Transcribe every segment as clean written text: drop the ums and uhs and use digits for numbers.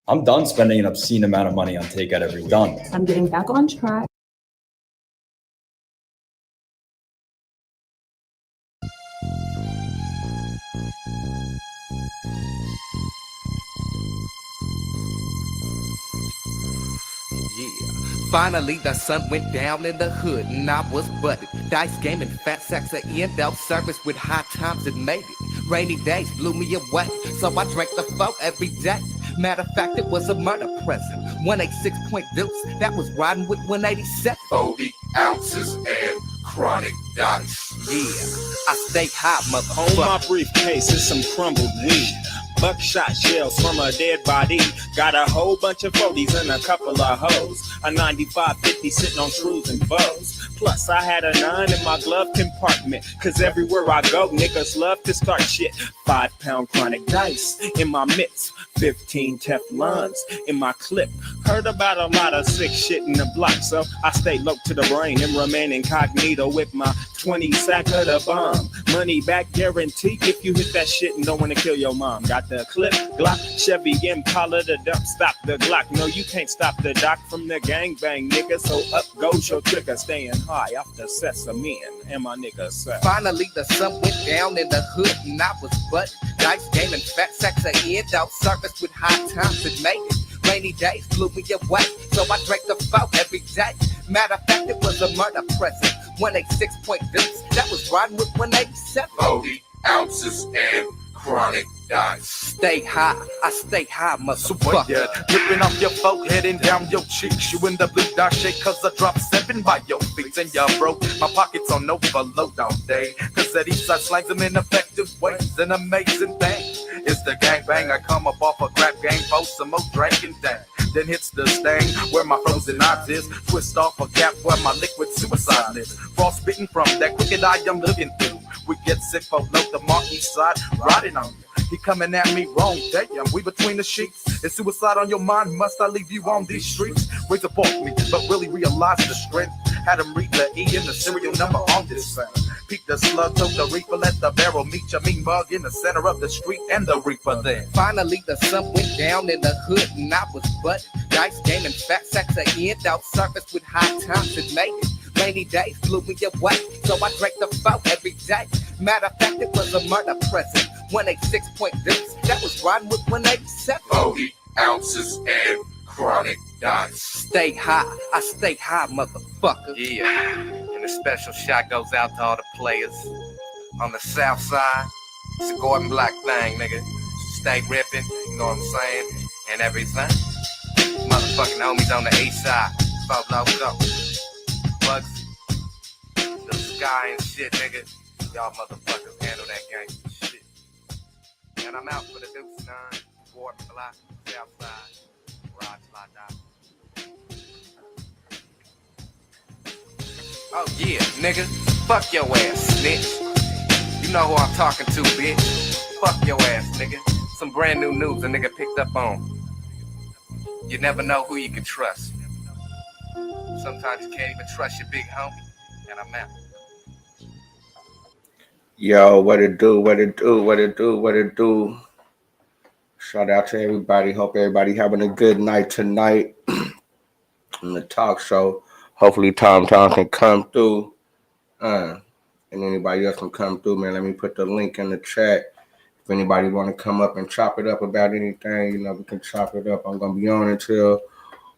I'm done spending an obscene amount of money on takeout every week. Done. I'm getting back on track. Yeah. Finally, the sun went down in the hood and I was butted. Dice game and fat sacks at end out service with high times and made it. Rainy days blew me away, so I drank the foe every day. Matter of fact, it was a murder present. 186 point deuce, that was riding with 187. 40 ounces and chronic dice. Yeah, I stay high, motherfucker. On my briefcase is some crumbled weed. Buckshot shells from a dead body. Got a whole bunch of 40s and a couple of hoes. A 95-50 sitting on screws and bows. Plus I had a 9 in my glove compartment. Cause everywhere I go, niggas love to start shit. 5-pound chronic dice in my mitts. 15 Teflons in my clip. Heard about a lot of sick shit in the block, so I stay low to the brain and remain incognito with my 20 sack of the bomb. Money back guarantee if you hit that shit and don't want to kill your mom. Got the clip, Glock, Chevy Impala, the dump, stop the Glock. No, you can't stop the doc from the gangbang, nigga. So up goes your trigger, staying high off the sesame and my nigga say. Finally, the sun went down in the hood and I was butt. Dice game and fat sacks of end out service with high times and made it. Rainy days blew me away, so I drank the foe every day. Matter of fact, it was a murder present. 186 point deuce, that was riding with 187. 40 ounces and chronic dice. Stay high, I stay high, motherfucker. Yeah, dripping off your forehead and down your cheeks. You in the blue dot shake cause I dropped 7 by your feet. And you broke my pockets on overload all day. Cause that east side slangs them in effective ways. An amazing thing. It's the gangbang. I come up off a crap game, post some more drinking down. Then hits the stain where my frozen eyes is. Twist off a gap where my liquid suicide lives. Frostbitten from that crooked eye I'm looking through. We get sick for low the marquee side, riding on you. He coming at me wrong, damn, we between the sheets. Is suicide on your mind? Must I leave you on these streets? Wait to balk me, but really realize the strength. Had him read the E in the serial number on this thing. Peep the slug, took the reaper, let the barrel meet your mean mug in the center of the street and the reaper then. Finally, the sun went down in the hood and I was butt. Dice game and fat sacks of end out service with high times and made it. Rainy days blew me away, so I drank the foe every day. Matter of fact, it was a murder present. 186 point deuce, that was riding with 187. 40 ounces and chronic dice. Stay high, I stay high, motherfucker. Yeah, and a special shot goes out to all the players on the south side. It's a Gordon Black thing, nigga. Stay ripping, you know what I'm saying, and everything. Motherfucking homies on the east side. Fuck loco. Bugsy. The sky and shit, nigga. Y'all motherfuckers handle that gang shit. And I'm out for the Deuce 9, Gordon Black, south side. Rod slide out. Oh yeah, nigga, fuck your ass, snitch. You know who I'm talking to, bitch. Fuck your ass, nigga. Some brand new news a nigga picked up on. You never know who you can trust. Sometimes you can't even trust your big homie. And I'm out. Yo, what it do, what it do, what it do, what it do. Shout out to everybody. Hope everybody having a good night tonight on the talk show. Hopefully Tom can come through. And anybody else can come through, man. Let me put the link in the chat. If anybody want to come up and chop it up about anything, you know, we can chop it up. I'm going to be on until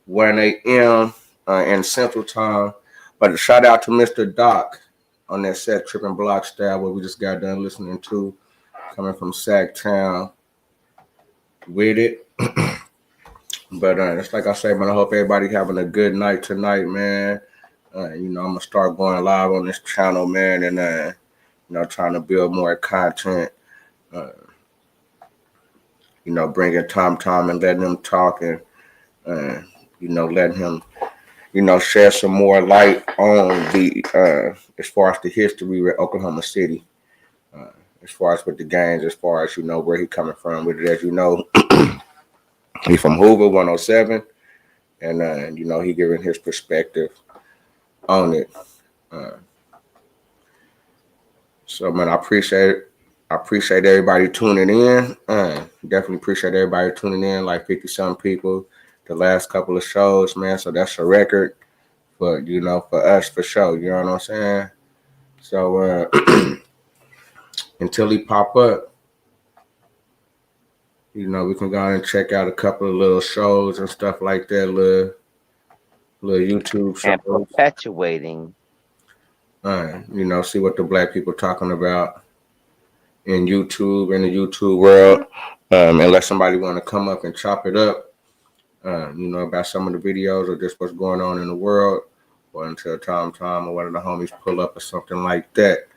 1 a.m. In Central Time. But a shout out to Mr. Doc on that set Tripping Block Style, what we just got done listening to, coming from Sacktown with it. But just like I say, man, I hope everybody having a good night tonight, man. You know, I'm gonna start going live on this channel, man, and you know, trying to build more content. You know, bringing Tom and letting him talk, and you know, letting him, you know, share some more light on the as far as the history with Oklahoma City, as far as with the gangs, as far as, you know, where he coming from with it. As you know, he from Hoover 107, and you know, he giving his perspective on it. So man, I appreciate I appreciate everybody tuning in. Definitely appreciate everybody tuning in, like 50-some people the last couple of shows, man. So that's a record for, for us, for sure. You know what I'm saying? So until he pop up, we can go and check out a couple of little shows and stuff like that, little YouTube shows. And perpetuating. See what the black people talking about in YouTube, in the YouTube world. Unless somebody want to come up and chop it up, about some of the videos or just what's going on in the world, or until Tom or one of the homies pull up or something like that.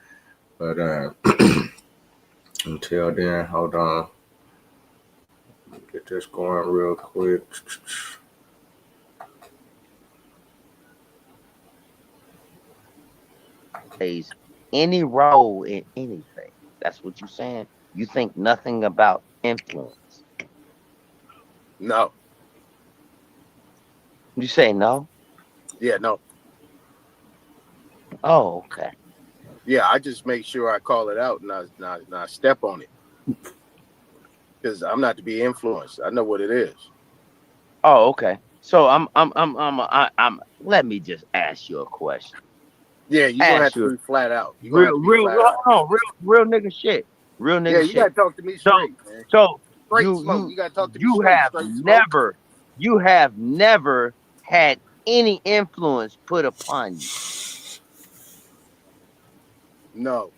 But until then, hold on. Get this going real quick. Plays any role in anything. That's what you're saying? You think nothing about influence? No. You say no? Yeah, no. Oh, okay. Yeah, I just make sure I call it out and I step on it. Because I'm not to be influenced. I know what it is. Oh, okay. So I'm let me just ask you a question. Yeah, you're gonna have to be flat out. Real nigga shit. Real nigga shit. Yeah, you gotta talk to me straight, man. So straight smoke. You gotta talk to me you have never had any influence put upon you. No.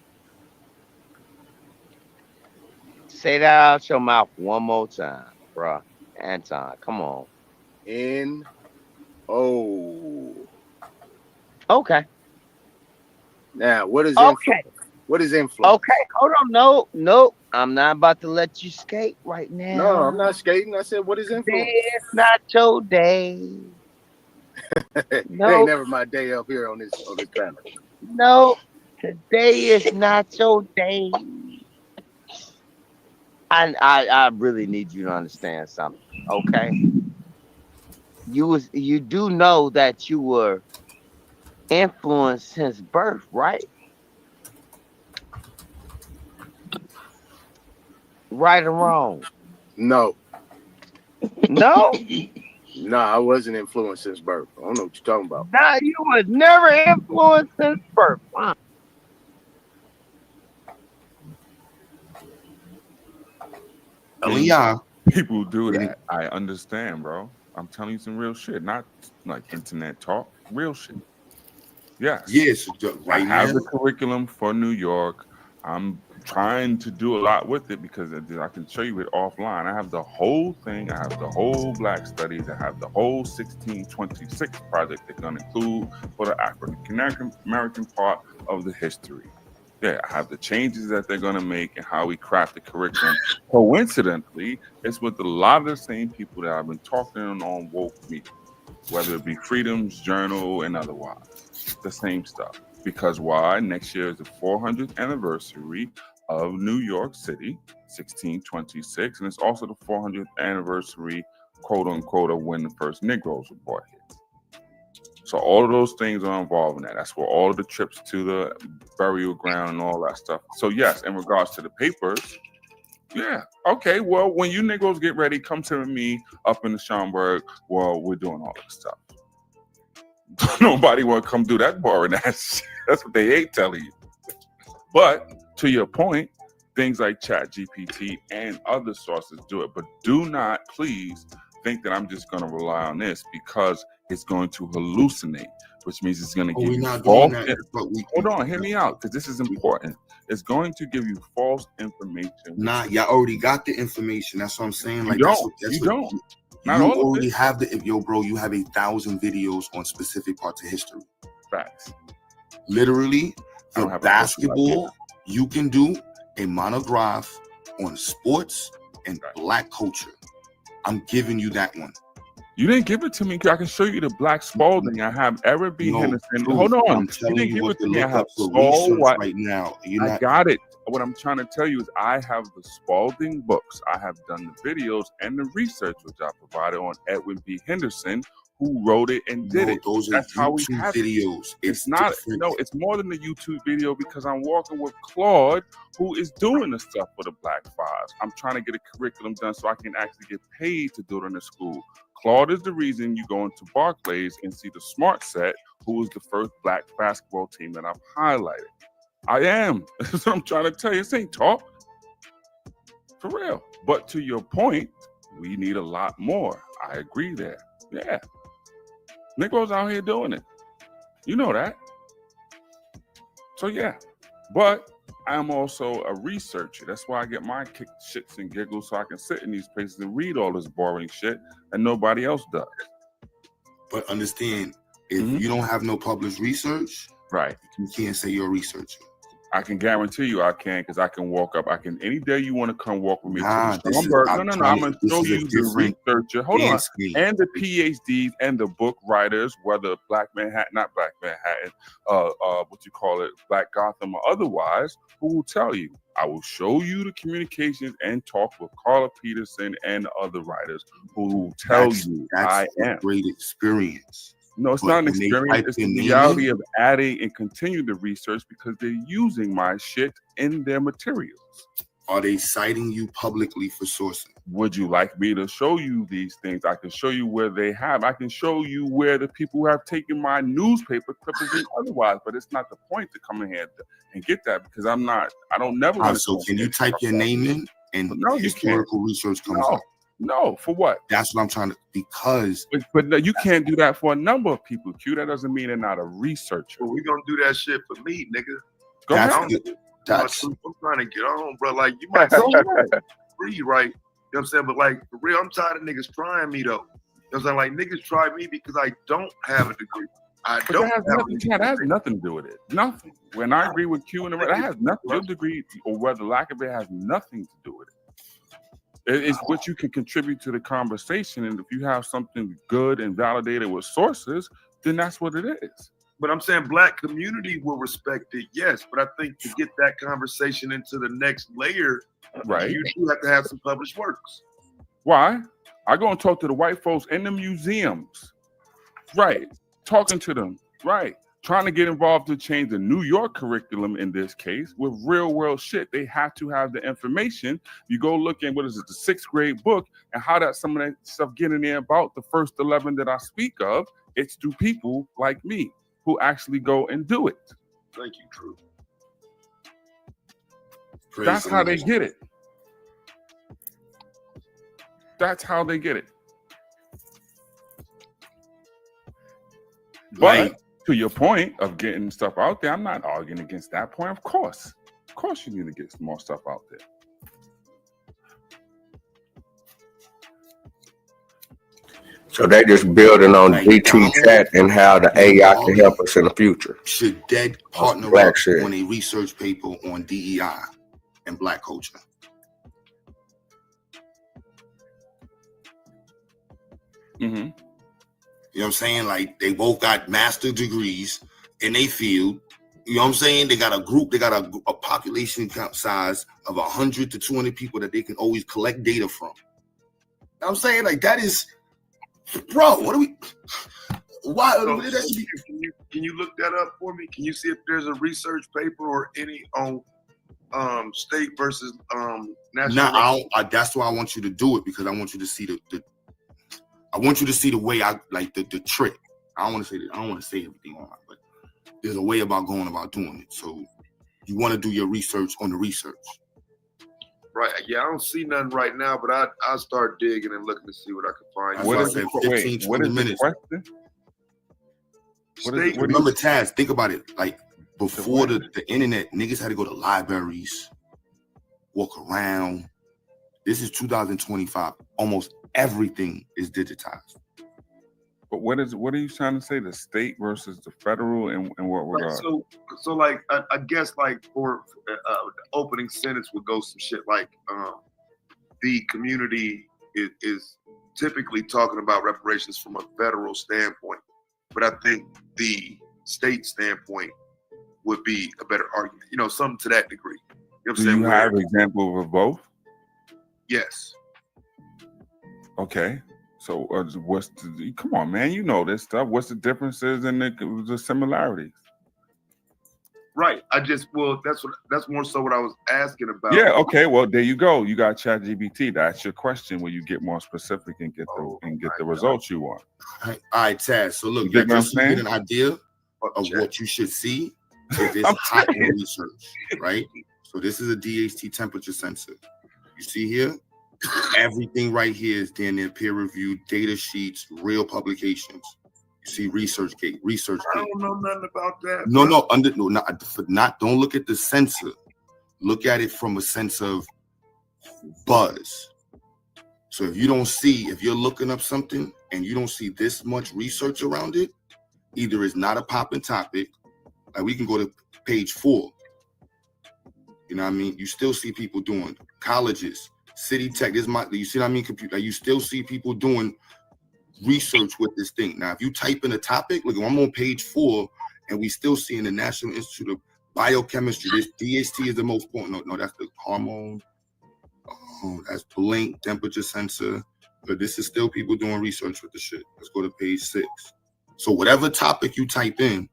Say that out your mouth one more time, bro. Anton, come on. N-O. Okay. Now, what is influence? What is influence? Okay, hold on. No. I'm not about to let you skate right now. No, I'm not skating. I said, what is influence? It's not your day. No. It ain't never my day up here on this panel. No, today is not your day. I really need you to understand something, okay? You do know that you were influenced since birth, right? Right or wrong? No. No? No, I wasn't influenced since birth. I don't know what you're talking about. Nah, you was never influenced since birth. Huh? Leon, people do that. I understand, bro. I'm telling you some real shit, not like internet talk. Real shit. Yes. Yes. I have the curriculum for New York. I'm trying to do a lot with it because I can show you it offline. I have the whole thing. I have the whole Black Studies. I have the whole 1626 project they're going to include for the African American part of the history. Yeah, I have the changes that they're going to make and how we craft the curriculum. Coincidentally, it's with a lot of the same people that I've been talking on Woke Media, whether it be Freedom's Journal and otherwise. The same stuff. Because why? Next year is the 400th anniversary of New York City, 1626, and it's also the 400th anniversary, quote unquote, of when the first Negroes were brought here. So all of those things are involved in that. That's where all of the trips to the burial ground and all that stuff. So yes, in regards to the papers, yeah, okay. Well, when you Negroes get ready, come to me up in the Schaumburg. Well, we're doing all this stuff. Nobody want to come do that boring ass. That's what they ain't telling you. But to your point, things like ChatGPT and other sources do it. But do not, please, think that I'm just going to rely on this because it's going to hallucinate, which means it's going to give you false. Hold on, hear me out, because this is important. It's going to give you false information. Nah, y'all already got the information. That's what I'm saying. Like, you don't. Not you all already have bro. You have 1,000 videos on specific parts of history. Facts. Literally, for basketball, you can do a monograph on sports and Black culture. I'm giving you that one. You didn't give it to me. I can show you the Black Spalding. I have Eric B. Henderson. Hold on. I'm telling you didn't give what it to to me. I look have up for research right now. I got it. What I'm trying to tell you is I have the Spalding books. I have done the videos and the research, which I provided on Edwin B. Henderson, who wrote it and did No, it. those are That's how we YouTube have it. videos. It's not, different. no, it's more than a YouTube video because I'm walking with Claude, who is doing the stuff for the Black Fives. I'm trying to get a curriculum done so I can actually get paid to do it in the school. Claude is the reason you go into Barclays and see the Smart Set, who is the first Black basketball team that I've highlighted. I am. That's what I'm trying to tell you. This ain't talk. For real. But to your point, we need a lot more. I agree there. Yeah. Negroes out here doing it. You know that. So yeah. But I'm also a researcher. That's why I get my shits and giggles so I can sit in these places and read all this boring shit and nobody else does. But understand, if you don't have no published research, right, you can't say you're a researcher. I can guarantee you I can, because I can walk up. I can any day you want to come walk with me. Nah, to the Stromberg. No. I'm going to show you the different researcher. Hold on. landscape. And the PhDs and the book writers, whether Black Manhattan, not Black Manhattan, what you call it, Black Gotham or otherwise, who will tell you. I will show you the communications and talk with Carla Peterson and other writers who will tell you I am. Great experience. No, it's But not an when they experience. type It's the in reality name- of adding and continue the research because they're using my shit in their materials. Are they citing you publicly for sourcing? Would you like me to show you these things? I can show you where they have. I can show you where the people who have taken my newspaper clippings and otherwise, but it's not the point to come in here and get that because I don't never. So can you type your name in and no, historical research comes up? No, for what? That's what I'm trying to, because. But no, you can't do that for a number of people, Q. That doesn't mean they're not a researcher. Well, we gonna do that shit for me, nigga. Go That's ahead. good. That's I'm trying to get on, bro. Like, you might go free, right? You know what I'm saying? But like, for real, I'm tired of niggas trying me, though. You know what I'm saying? Like, niggas try me because I don't have a degree. But that has nothing to do with it. Nothing. When I agree with Q and the rest, that has nothing. Your degree or whether lack of it has nothing to do with it. It's what you can contribute to the conversation, and if you have something good and validated with sources, then that's what it is. But I'm saying Black community will respect it, yes. But I think to get that conversation into the next layer, right, you do have to have some published works. Why? I go and talk to the white folks in the museums, right? Talking to them, right? Trying to get involved to change the New York curriculum in this case with real world shit. They have to have the information. You go look in, what is it, the 6th grade book, and how that some of that stuff get in there about the first 11 that I speak of. It's through people like me who actually go and do it. Thank you, Drew. That's how they get it. That's how they get it. But to your point of getting stuff out there, I'm not arguing against that point. Of course you need to get some more stuff out there. So they just building on DT chat and how the AI can help us in the future. Should Dead partner Black up shit. on a research paper on DEI and Black culture? Mm-hmm. You know what I'm saying? Like, they both got master degrees in a field. You know what I'm saying? They got a group, they got a population count size of 100 to 200 people that they can always collect data from. You know what I'm saying? Like, that is, bro, what are we, why? So, can you look that up for me? Can you see if there's a research paper or any on state versus national? That's why I want you to do it, because I want you to see I want you to see the way I like the trick. I don't want to say everything on it, but there's a way about going about doing it. So you want to do your research on the research. Right. Yeah, I don't see nothing right now, but I'll start digging and looking to see what I can find. What is it? 15, 20 minutes. Remember, Taz, think about it. Like, before the internet, niggas had to go to libraries, walk around. This is 2025. Almost everything is digitized. But what are you trying to say? The state versus the federal, and what regard? So like I guess like for the opening sentence would go some shit like the community is typically talking about reparations from a federal standpoint, but I think the state standpoint would be a better argument. You know, something to that degree. You know what I'm Do saying? you have examples of both? Yes. Okay. So what's come on, man? You know this stuff. What's the differences and the similarities? Right. That's more so what I was asking about. Yeah. Okay. Well, there you go. You got ChatGPT. That's your question where you get more specific and get the results you want. All right, Taz. So look, You get what I'm just to get saying? an idea of what you should see if it's hot in research, right? So this is a DHT temperature sensor. You see here, everything right here is in their peer-reviewed data sheets, real publications. You see ResearchGate. I don't know nothing about that. Don't look at the sensor. Look at it from a sense of buzz. So if you're looking up something and you don't see this much research around it, either it's not a popping topic. Like we can go to page 4. You know what I mean? You still see people doing colleges, City Tech. You see what I mean? Computer. Like you still see people doing research with this thing. Now, if you type in a topic, look, I'm on page 4, and we still see in the National Institute of Biochemistry, this DHT is the most important. No, that's the hormone. That's blink temperature sensor. But this is still people doing research with the shit. Let's go to page 6. So whatever topic you type in,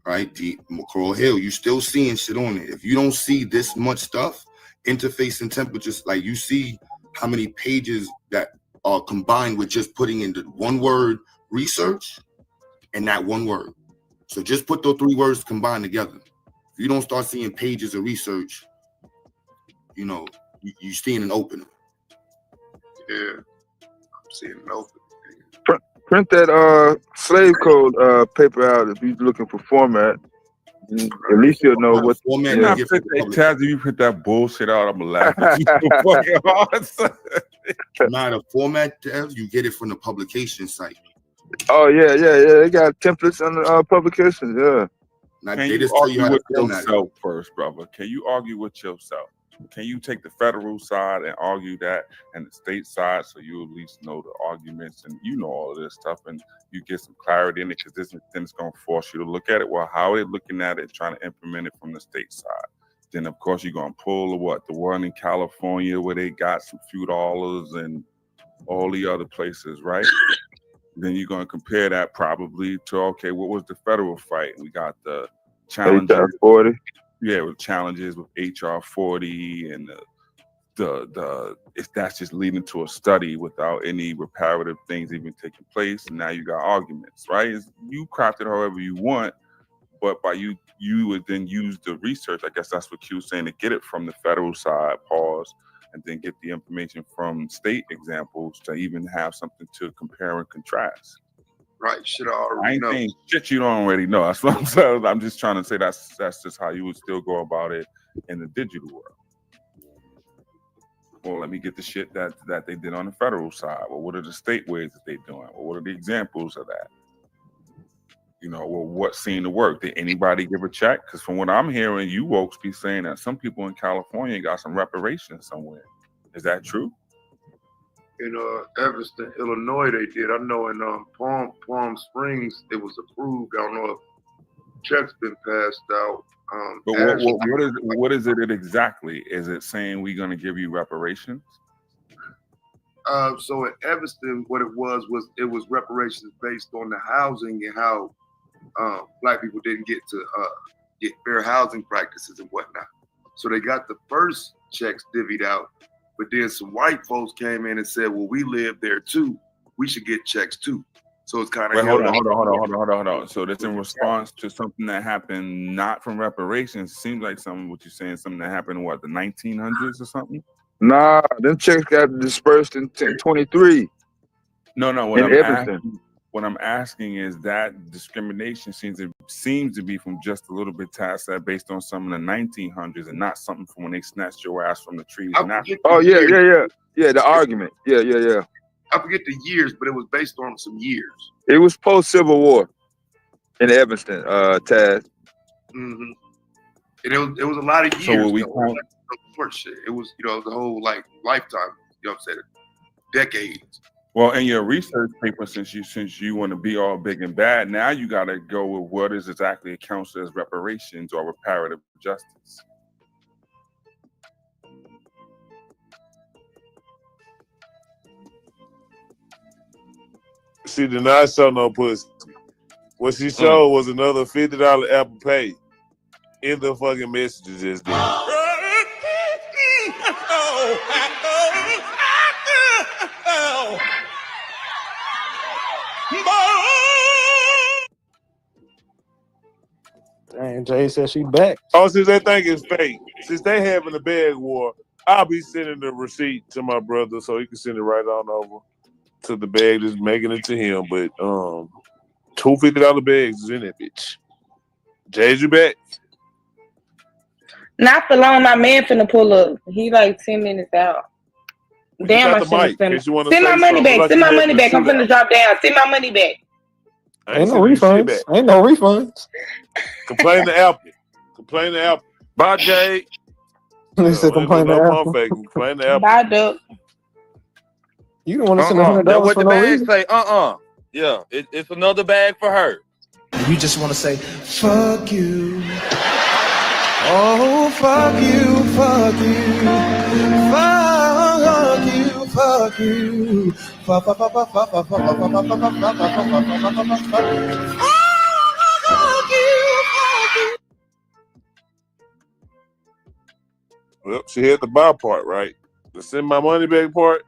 right, the McGraw Hill, you still seeing shit on it. If you don't see this much stuff, interface and temperatures, like you see how many pages that are combined with just putting in the one word research and that one word. So just put those 3 words combined together. If you don't start seeing pages of research, you know, you seeing an opening. Yeah, I'm seeing an opening. Print that slave code paper out if you're looking for format. At least you'll know what format. Yeah. Taz, if you put that bullshit out, I'm gonna laugh at you so fucking hard. Not a format, Dev, you get it from the publication site. Oh yeah. They got templates on the publications. Yeah. Now, Can they you just tell you argue how to with format it. yourself first, brother? Can you argue with yourself? Can you take the federal side and argue that, and the state side, so you at least know the arguments and you know all of this stuff, and you get some clarity in it, because then it's going to force you to look at it. Well, how are they looking at it, trying to implement it from the state side? Then, of course, you're going to pull the one in California where they got some few dollars and all the other places, right? Then you're going to compare that probably to, okay, what was the federal fight? We got the challenges. HR 40. Yeah, with challenges with HR 40 and if that's just leading to a study without any reparative things even taking place, and now you got arguments, right? You craft it however you want, but by you would then use the research. I guess that's what Q's saying, to get it from the federal side, pause, and then get the information from state examples to even have something to compare and contrast. Right, shit I I already ain't know. saying shit you don't already know. That's what I'm saying. I'm just trying to say that's just how you would still go about it in the digital world. Well, let me get the shit that they did on the federal side. Well, what are the state ways that they're doing? Well, what are the examples of that? You know, well, what seemed to work? Did anybody give a check? Because from what I'm hearing, you folks be saying that some people in California got some reparations somewhere. Is that true? In Evanston, Illinois, they did. I know in Palm Springs, it was approved. I don't know if checks been passed out. But what is it exactly? Is it saying we're going to give you reparations? So in Evanston, what it was reparations based on the housing and how Black people didn't get to get fair housing practices and whatnot. So they got the first checks divvied out, but then some white folks came in and said, "Well, we live there too. We should get checks too." So it's kind of Hold on. So that's in response to something that happened not from reparations. Seems like what you're saying, something that happened in the 1900s or something. Nah, them checks got dispersed in 23. No. What I'm asking is that discrimination seems to be from just a little bit past that, based on some of the 1900s, and not something from when they snatched your ass from the trees. Oh yeah. The argument. Yeah. I forget the years, but it was based on some years. It was post Civil War in Evanston, Taz. Mm-hmm. And it was a lot of years. So what we short shit. It was, the whole lifetime. You know what I'm saying? Decades. Well, in your research paper, since you want to be all big and bad, now you got to go with what is exactly accounts as reparations or reparative justice. She did not show no pussy. What she showed was another $50 Apple Pay in the fucking messages just then. Dang, Jay said she back. Oh, since they think it's fake, since they having a bag war, I'll be sending the receipt to my brother so he can send it right on over to the bag, just making it to him. But two $50 bags is in that bitch. Jay's you back? Not for long. My man finna pull up. He like 10 minutes out. Damn, I should send my money back. Send my money back. I'm finna drop down. Send my money back. Ain't no refunds. Ain't no refunds. Complain to Apple. Complain to Apple. Bye, Jay. They said complain to Apple. Complain to Apple. Bye, Duck. You don't want to send $100 That's what for the no bag reason. say. Yeah, it's another bag for her. You just want to say, fuck you. Oh, fuck you, fuck you. Fuck you, fuck you. Fuck, fuck, fuck, fuck, fuck, fuck, fuck, fuck, fuck, fuck, fuck, fuck, fuck, fuck, Well, she had the buy part, right? The send my money back part.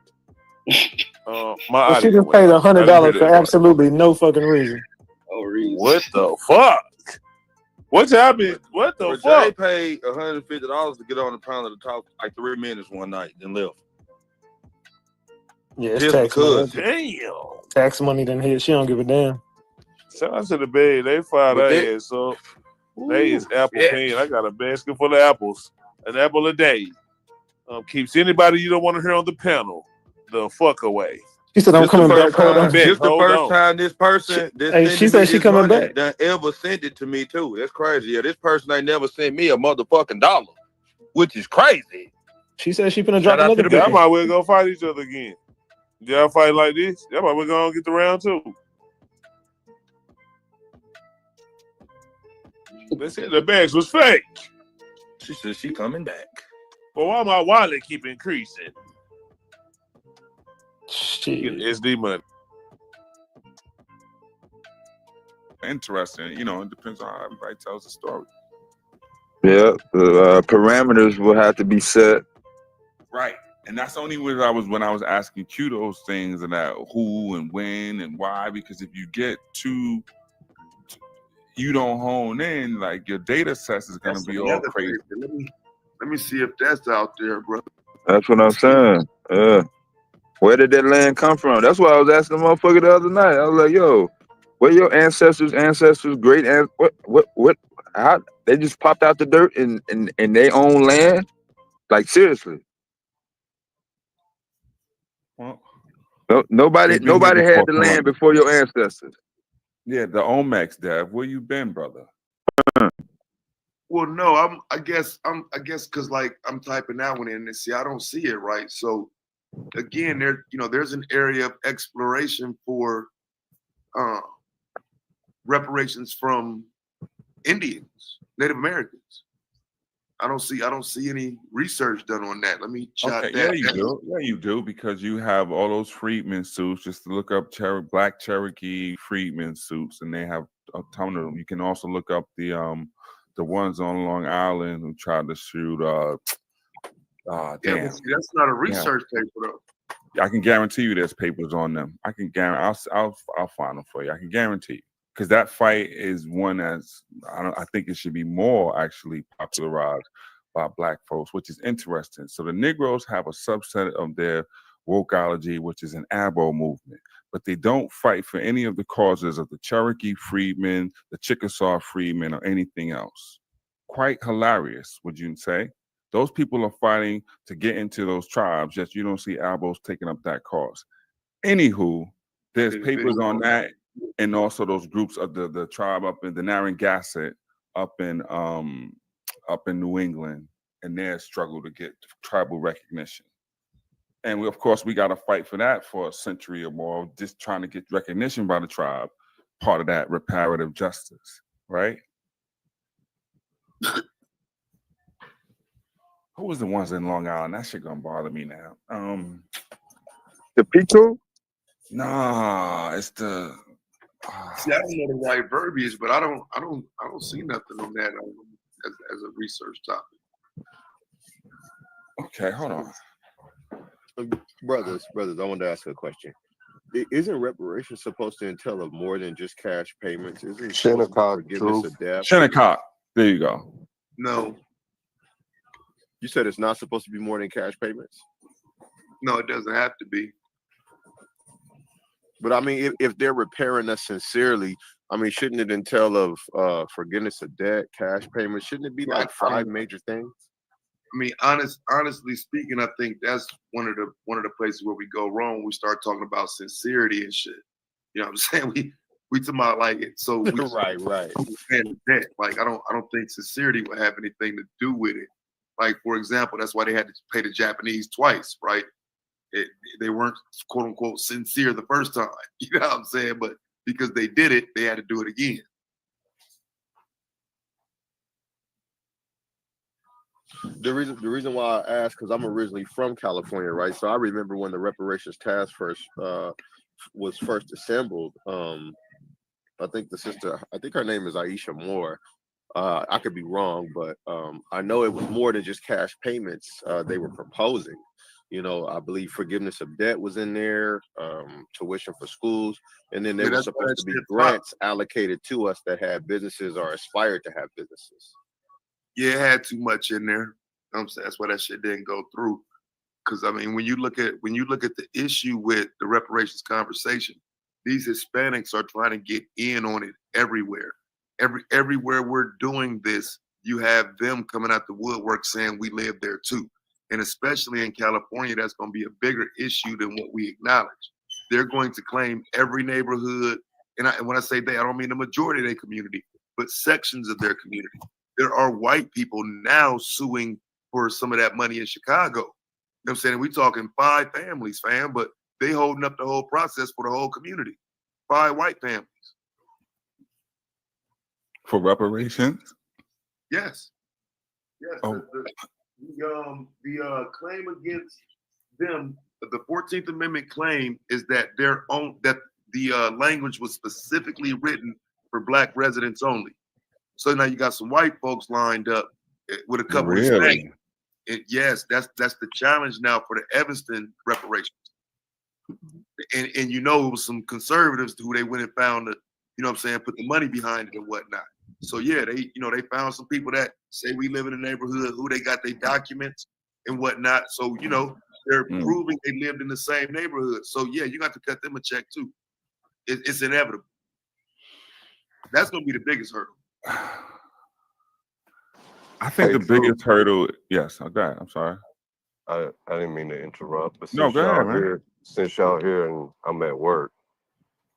Well, she just paid $100 for absolutely no fucking reason. What the fuck? What's happening? What the fuck? Jay paid $150 to get on the panel to talk like 3 minutes one night, then left. Yeah, it's Just tax because. money. Tax money didn't hit. She don't give a damn. Shout out to the bag. They fired But her ass up. They is apple paying. I got a basket full of apples. An apple a day. Keeps anybody you don't want to hear on the panel the fuck away. She said, I'm coming back. Hold on. This the first time this person she said she coming back. done ever sent it to me too. That's crazy. Yeah, this person ain't never sent me a motherfucking dollar, which is crazy. She said she finna drop Shout out another to the Y'all bag. might well go fight each other again. Y'all fight like this, y'all might well go and get the round two. They said the bags was fake. She said she coming back. But why my wallet keep increasing? Shit. Get SD money. Interesting. You know, it depends on how everybody tells the story. Yeah, the parameters will have to be set. Right. And that's only when I was asking Q those things and that who and when and why, because if you get too, you don't hone in, like your data sets is gonna be all crazy. Let me see if that's out there, bro. That's what I'm saying. Yeah. Where did that land come from? That's why I was asking the motherfucker the other night. I was like, yo, where your ancestors, great what how they just popped out the dirt in their own land? Like seriously. Well, nobody they've been here had the before land before your ancestors. Yeah, the Omex, Dev. Where you been, brother? Well, no, I guess because like I'm typing that one in and see I don't see it right. So again, there's an area of exploration for reparations from Indians, Native Americans. I don't see any research done on that. Let me jot that. Yeah, you do. Yeah, you do, because you have all those freedmen suits. Just to look up Black Cherokee freedmen suits, and they have a ton of them. You can also look up the ones on Long Island who tried to shoot. Yeah, but see, that's not a research paper though. I can guarantee you there's papers on them. I can guarantee. I'll find them for you. I can guarantee you, because that fight is one that's I think it should be more actually popularized by Black folks, which is interesting. So the Negroes have a subset of their wokeology, which is an Abo movement, but they don't fight for any of the causes of the Cherokee freedmen, the Chickasaw freedmen, or anything else. Quite hilarious, would you say? Those people are fighting to get into those tribes, yet you don't see Abos taking up that cause. Anywho, there's papers on that, and also those groups of the tribe up in the Narragansett, up in New England, and their struggle to get tribal recognition. And we got to fight for that for a century or more, just trying to get recognition by the tribe, part of that reparative justice, right? Who was the ones in Long Island? That shit gonna bother me now. The Pico? Nah, it's the. See, I don't know the right verbiage, but I don't see nothing on that as a research topic. Okay, hold on. Brothers, I wanted to ask a question. Isn't reparations supposed to entail of more than just cash payments? Isn't Shinnecock, forgiveness of debt? Shinnecock. There you go. No. You said it's not supposed to be more than cash payments? No, it doesn't have to be. But I mean, if they're repairing us sincerely, I mean, shouldn't it entail of forgiveness of debt, cash payments? Shouldn't it be like 5 major things? I mean, honestly speaking, I think that's one of the places where we go wrong. We start talking about sincerity and shit. You know what I'm saying? We talking about like it. So we right. Debt. Like I don't think sincerity would have anything to do with it. Like for example, that's why they had to pay the Japanese twice, right? They weren't quote unquote sincere the first time. You know what I'm saying? But because they did it, they had to do it again. The reason why I asked, because I'm originally from California, right? So I remember when the reparations task force was first assembled. I think her name is Aisha Moore. I could be wrong, but I know it was more than just cash payments they were proposing. You know, I believe forgiveness of debt was in there, tuition for schools, and then there was supposed to be grants allocated to us that had businesses or aspired to have businesses. Yeah, it had too much in there. I'm saying that's why that shit didn't go through. Because I mean, when you look at the issue with the reparations conversation, these Hispanics are trying to get in on it everywhere. Everywhere we're doing this, you have them coming out the woodwork saying we live there too. And especially in California, that's going to be a bigger issue than what we acknowledge. They're going to claim every neighborhood, and when I say they, I don't mean the majority of their community, but sections of their community. There are white people now suing for some of that money in Chicago. You know what I'm saying? We're talking 5 families, fam, but they holding up the whole process for the whole community. 5 white families. For reparations? Yes. Yes. Oh. The claim against them, the 14th Amendment claim is that the language was specifically written for Black residents only. So now you got some white folks lined up with a couple of Hispanic. Yes, that's the challenge now for the Evanston reparations. And you know, it was some conservatives who they went and found the, you know what I'm saying, put the money behind it and whatnot. So yeah, they found some people that say we live in a neighborhood, who they got their documents and whatnot. So, you know, they're proving they lived in the same neighborhood. So yeah, you got to cut them a check too. It's inevitable. That's gonna be the biggest hurdle. I think the biggest hurdle, yes, okay, I'm sorry. I didn't mean to interrupt, but no, go ahead, man. Since y'all here and I'm at work,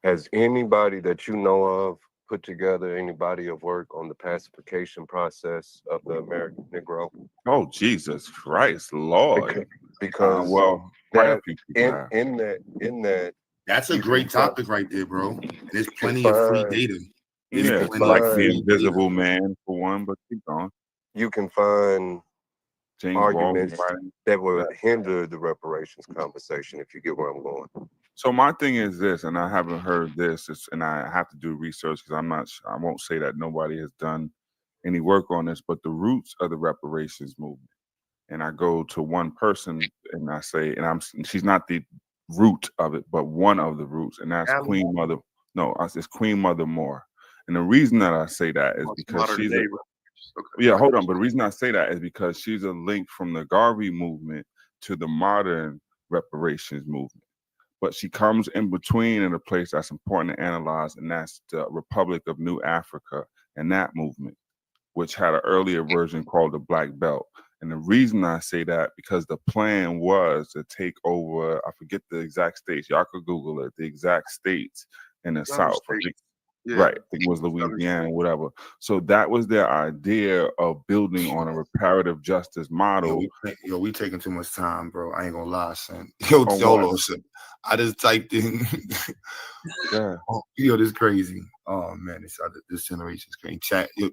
has anybody that you know of put together any body of work on the pacification process of the American Negro? Oh, Jesus Christ, Lord. Because well, that, in that that's a great topic right there, bro. There's plenty of free data. Yeah, like the Invisible Man for one, but keep going. You can find James arguments that would hinder the reparations conversation, if you get where I'm going. So my thing is this, and I haven't heard this, and I have to do research because I won't say that nobody has done any work on this, but the roots of the reparations movement. And I go to one person and I say, she's not the root of it, but one of the roots, and that's Queen Mother. No, it's Queen Mother Moore. And the reason that I say that is because she's hold on. But the reason I say that is because she's a link from the Garvey movement to the modern reparations movement. But she comes in between in a place that's important to analyze, and that's the Republic of New Africa and that movement, which had an earlier version called the Black Belt. And the reason I say that, because the plan was to take over, I forget the exact states, y'all could Google it, the exact states in the South. Right, I think it was Louisiana, whatever. So that was their idea of building on a reparative justice model. Yo, we taking too much time, bro. I ain't gonna lie, son. Yo, Solo, I just typed in. Yeah. Yo, this crazy. Oh man, this generation's crazy. Chat. Yo,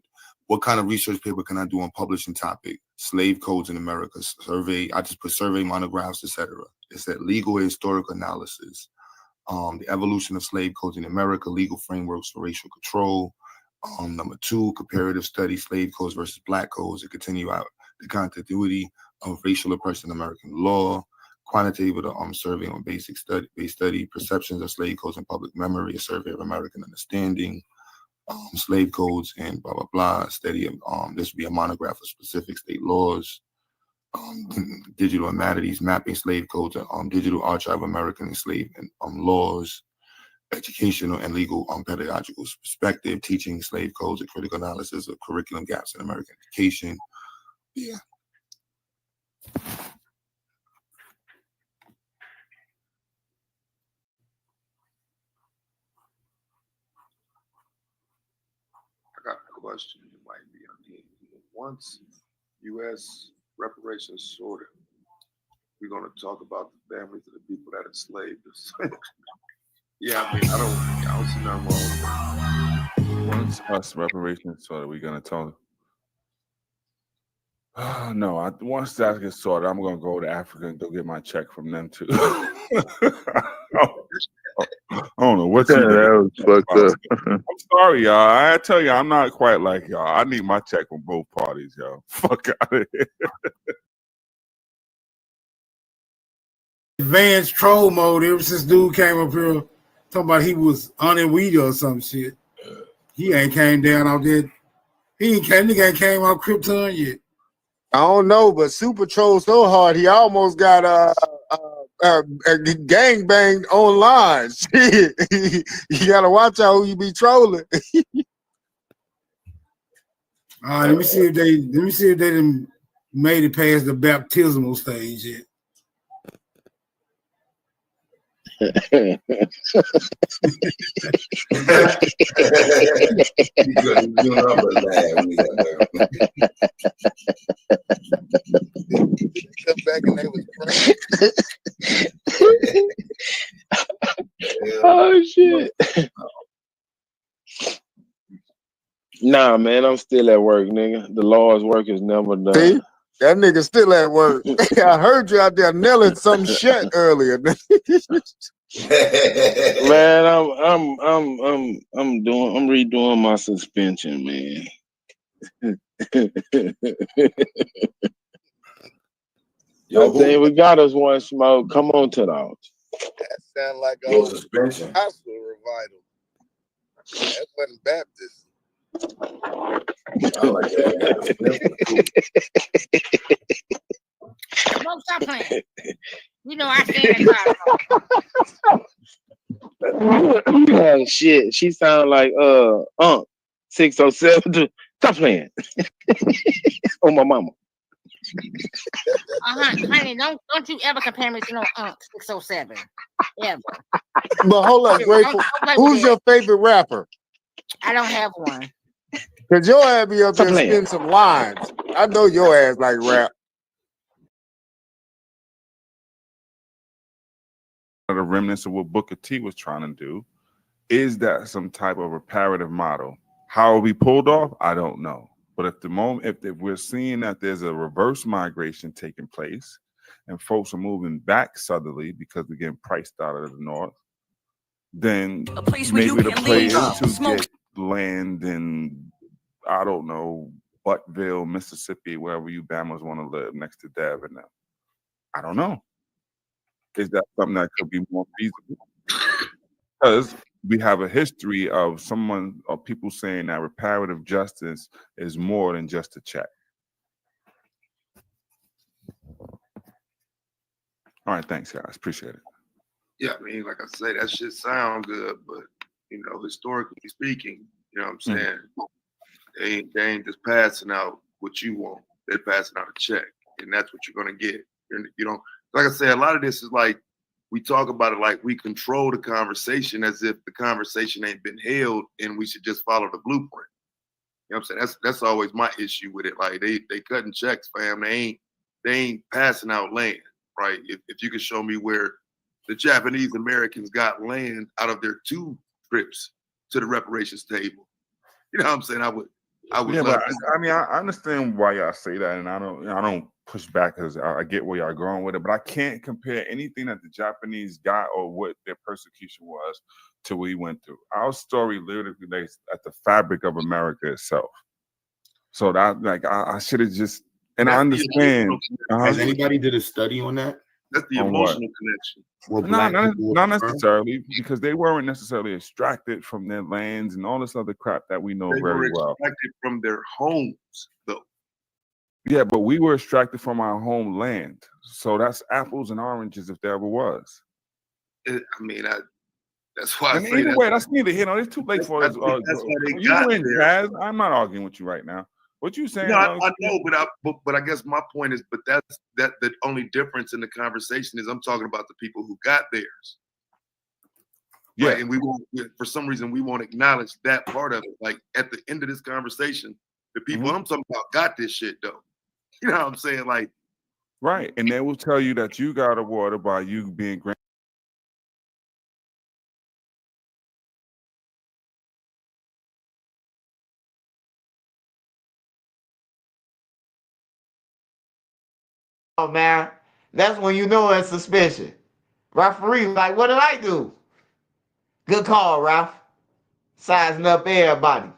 what kind of research paper can I do on publishing topic? Slave codes in America. Survey. I just put survey monographs, etc. It said legal and historical analysis. The evolution of slave codes in America, legal frameworks for racial control. Number 2, comparative study, slave codes versus black codes, to continue out the continuity of racial oppression in American law. Quantitative survey on basic study, perceptions of slave codes in public memory, a survey of American understanding, slave codes and blah, blah, blah. Study of, this would be a monograph of specific state laws. Digital humanities, mapping slave codes, digital archive of American enslaved laws. Educational and legal pedagogical perspective, teaching slave codes, a critical analysis of curriculum gaps in American education. Yeah. I got a question you might be on here. Once U.S. reparations sorted, we're going to talk about the families of the people that enslaved us. Yeah, I mean, I don't see nothing wrong with that. Once us reparations sorted, we're gonna talk. No, once that gets sorted, I'm gonna go to Africa and go get my check from them too. I don't know what you that was fucked up. I'm sorry, y'all. I tell you, I'm not quite like y'all. I need my check from both parties, y'all. Fuck out of here. Advanced troll mode ever since dude came up here talking about he was on a weed or some shit. He ain't came down out there. Nigga ain't came out Krypton yet. I don't know, but Super troll so hard he almost got gang banged online. Shit, you gotta watch out who you be trolling. All right, let me see if they done made it past the baptismal stage yet. Come back and they was Oh shit. Nah, man, I'm still at work, nigga. The Lord's work is never done. See? That nigga still at work. I heard you out there nailing some shit earlier. Man, I'm redoing my suspension, man. I think we got us one smoke. Come on to the house. That sound like a Your suspension. hospital revival. That wasn't Baptist. I like that. Smoke, stop playing. You know I stand Oh shit, she sound like 607. Stop playing. Oh my mama. honey, don't you ever compare me to no 607. Ever. But hold up, Grateful. Who's your favorite rapper? I don't have one. Cause your ass be up there spin some lines. I know your ass like rap. The remnants of what Booker T was trying to do. Is that some type of reparative model? How we pulled off, I don't know. But if we're seeing that there's a reverse migration taking place and folks are moving back southerly because they're getting priced out of the north, then maybe the play is to get land in, I don't know, Buttville, Mississippi, wherever you Bamas want to live next to Devon now. I don't know. Is that something that could be more feasible? Because we have a history of people saying that reparative justice is more than just a check. All right, thanks, guys. Appreciate it. Yeah, I mean, like I say, that shit sound good, but you know, historically speaking, you know what I'm saying? They ain't just passing out what you want. They're passing out a check, and that's what you're gonna get. And you know, like I say, a lot of this is like we talk about it like we control the conversation as if the conversation ain't been held and we should just follow the blueprint. You know what I'm saying? That's always my issue with it. Like they cutting checks, fam. They ain't passing out land, right? If you can show me where the Japanese Americans got land out of their 2 trips to the reparations table, you know what I'm saying? I would Yeah, love but to. I mean, I understand why y'all say that, and I don't push back because I get where y'all going with it. But I can't compare anything that the Japanese got or what their persecution was to what we went through. Our story literally relates at the fabric of America itself. So that, like, I should have just, and I understand. Has anybody did a study on that? That's the On what? emotional connection. Well, No, black not people not were necessarily, because they weren't necessarily extracted from their lands and all this other crap that we know They were very well. extracted from their homes, though. Yeah, but we were extracted from our homeland. So that's apples and oranges if there ever was. I mean, that's why I And say either that. way, that's neither here nor it's too late for us. That's why they You got win, there. Jazz. I'm not arguing with you right now. What you saying? No, I know, but I guess my point is, but that's the only difference in the conversation is I'm talking about the people who got theirs. Yeah. Right? And we won't, for some reason, we won't acknowledge that part of it. Like at the end of this conversation, the people I'm talking about got this shit though. You know what I'm saying? Like, Right. And they will tell you that you got awarded by you being granted. Oh man, that's when you know it's suspicion. Referee, like, what did I do? Good call, Ralph. Sizing up everybody.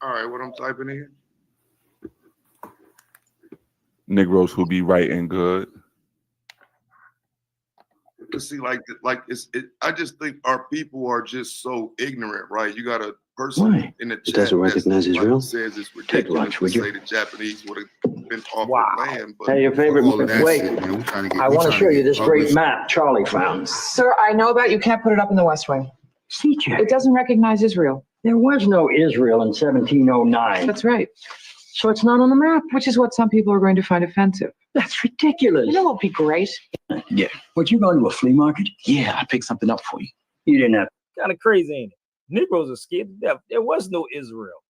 all right, what I'm typing in? Negroes who be right and good. To see, like it's. I just think our people are just so ignorant, right? You got a person in the chat doesn't recognize that's, Israel? like, says it's Take ridiculous lunch, to would you? say the Japanese would have been offered land. But Hey, your favorite. all of that Wait, shit, man, we trying to get- I we want to trying show to you get this great published. map Charlie found. Sir, I know about you can't put it up in the West Wing. It doesn't recognize Israel. There was no Israel in 1709. That's right. So it's not on the map. Which is what some people are going to find offensive. That's ridiculous. You know what would be great? Yeah. Would you go to a flea market? Yeah, I picked something up for you. You didn't have. Kind of crazy, ain't it? Negroes are scared to death. There was no Israel.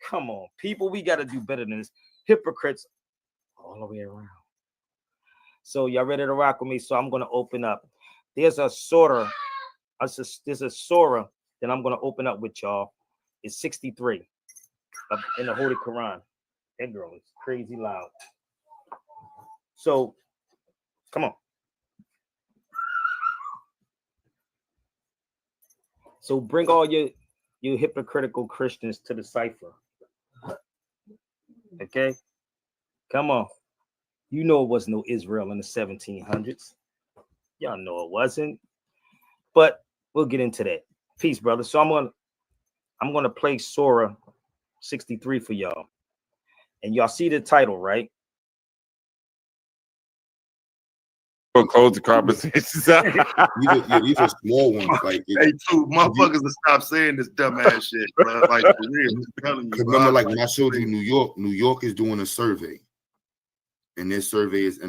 Come on, people, we got to do better than this. Hypocrites all the way around. So y'all ready to rock with me? So I'm going to open up. There's a surah. There's a surah that I'm going to open up with y'all. It's 63 in the Holy Quran. That girl is crazy loud. So, come on. So bring all your hypocritical Christians to the cipher. Okay? Come on. You know it was no Israel in the 1700s. Y'all know it wasn't. But we'll get into that. Peace, brother. So I'm gonna play Surah 63 for y'all. And y'all see the title, right? We'll close the conversations. These are small ones. Like, Hey, too, motherfuckers to stop saying this dumbass shit, bro. Like, for real. I'm telling you, remember, bro. like when I showed you New York is doing a survey, and this survey is,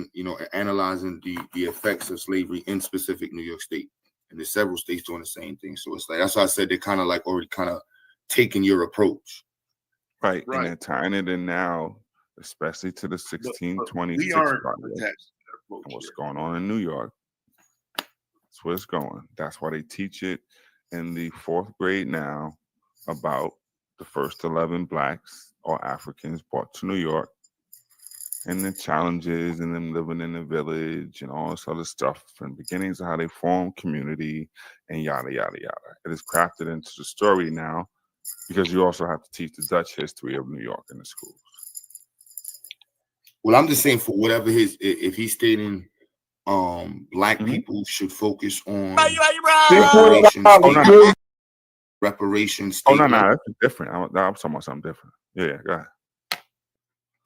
analyzing the effects of slavery in specific New York State, and there's several states doing the same thing. So it's like that's why I said they're kind of like already kind of taking your approach. Right. And they're tying it in now, especially to the 1626 we aren't project attached to that approach and what's here. going on in New York. That's where it's going. That's why they teach it in the 4th grade now about the first 11 blacks or Africans brought to New York and the challenges and them living in the village and all this other stuff and beginnings of how they form community and yada, yada, yada. It is crafted into the story now because you also have to teach the Dutch history of New York in the schools. Well, I'm just saying for whatever if he's stating black people should focus on reparations. Oh, no, that's different. I'm talking about something different. Yeah, go ahead.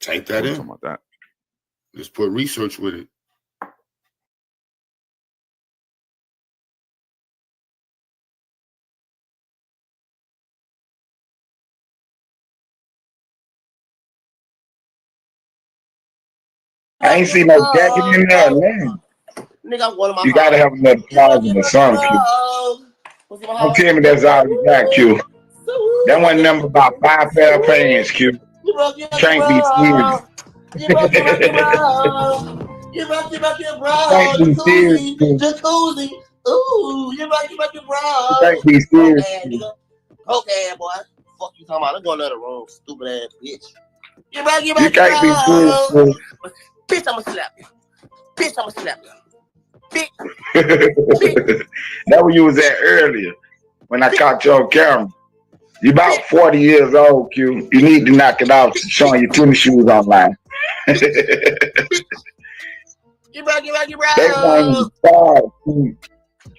Type that in. Talking about that. Just put research with it. I ain't seen no jacket in there, man. Nigga, one of my You gotta have another closet or something, Q. Don't tell me that's all you got, Q. That wasn't number about 5 pair of pants, Q. Can't be serious. Can't be serious, Q. Jacuzzi. Ooh, you rock your bra. Can't be serious, Q. Okay, boy. Fuck you talking about? I'm going to the room, stupid ass bitch. You can't be serious, Q. Bitch, I'ma slap you. Bitch, I'ma slap you. Bitch. That's where you was at earlier when I caught you on camera. You about 40 years old, Q. You need to knock it off showing your tennis shoes online. You bro. They want to start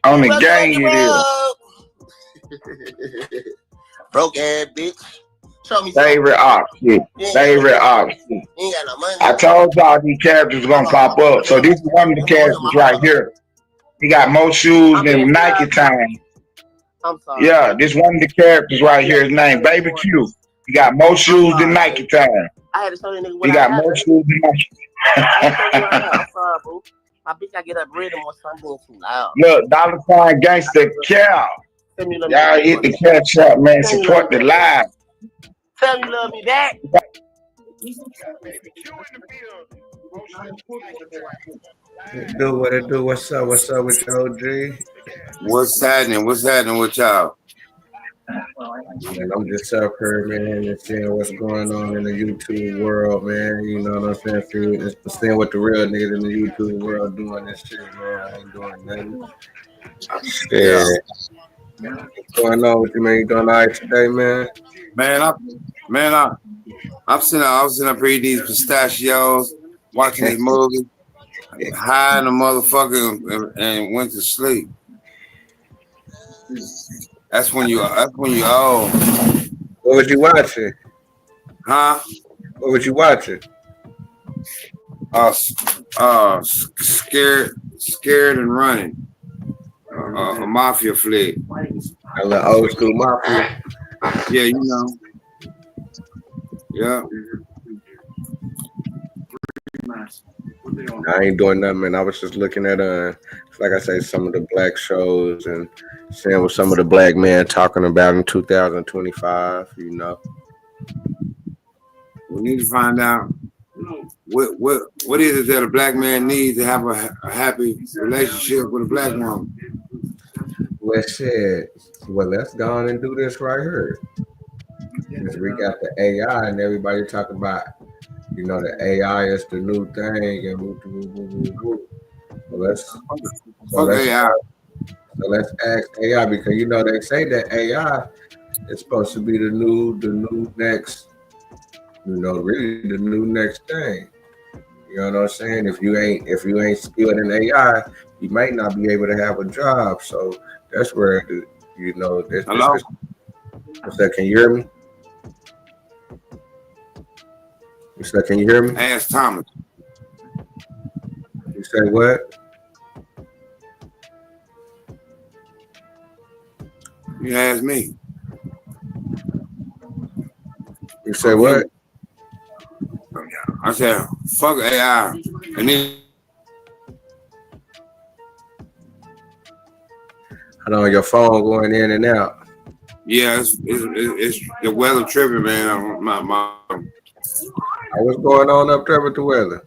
on the gang it is. Broke ass bitch. Show me favorite option. Favorite option. Ain't got no money. I told y'all these characters gonna pop up. So this is one of the characters right here. He got more shoes than Nike time. I'm sorry. Yeah, this one of the characters right here. His name Baby Q. He got more shoes than Nike time. I had to show you nigga what He got more shoes than Nike. I'm sorry, bro. My bitch gotta get up rhythm or something too loud. Look, $sign Gangsta Cal. Y'all hit the catch up, man. Support the live. Tell me you love me back. Do what it do. What's up? What's up with your OG? What's happening? What's happening with y'all? Man, I'm just up here, man, and seeing what's going on in the YouTube world, man. You know what I'm saying? Seeing what the real niggas in the YouTube world doing this shit, man. I ain't doing nothing. Yeah. What's going on with you, man? You doing all right today, man? I'm sitting up here eating these pistachios, watching this movie, high in the motherfucker, and went to sleep. That's when you old. What was you watching? Huh? What was you watching? Scared and Running. A mafia flick. A little old school mafia. Yeah, you know. Yeah. I ain't doing nothing, man. I was just looking at like I say, some of the black shows and seeing what some of the black men talking about in 2025. You know, we need to find out what is it that a black man needs to have a happy relationship with a black woman. Well, let's go on and do this right here. Because we got the AI and everybody talking about, you know, the AI is the new thing and woo. So let's ask AI, because you know they say that AI is supposed to be the new next, you know, really the new next thing. You know what I'm saying? If you ain't skilled in AI, you might not be able to have a job. So that's where you know this. Hello? What's that? Can you hear me? What's that? Can you hear me? Ask Thomas. You say what? You ask me. You say what? I said, fuck AI. And then I know your phone going in and out. Yeah, it's the weather tripping, man. What's going on up there with the weather?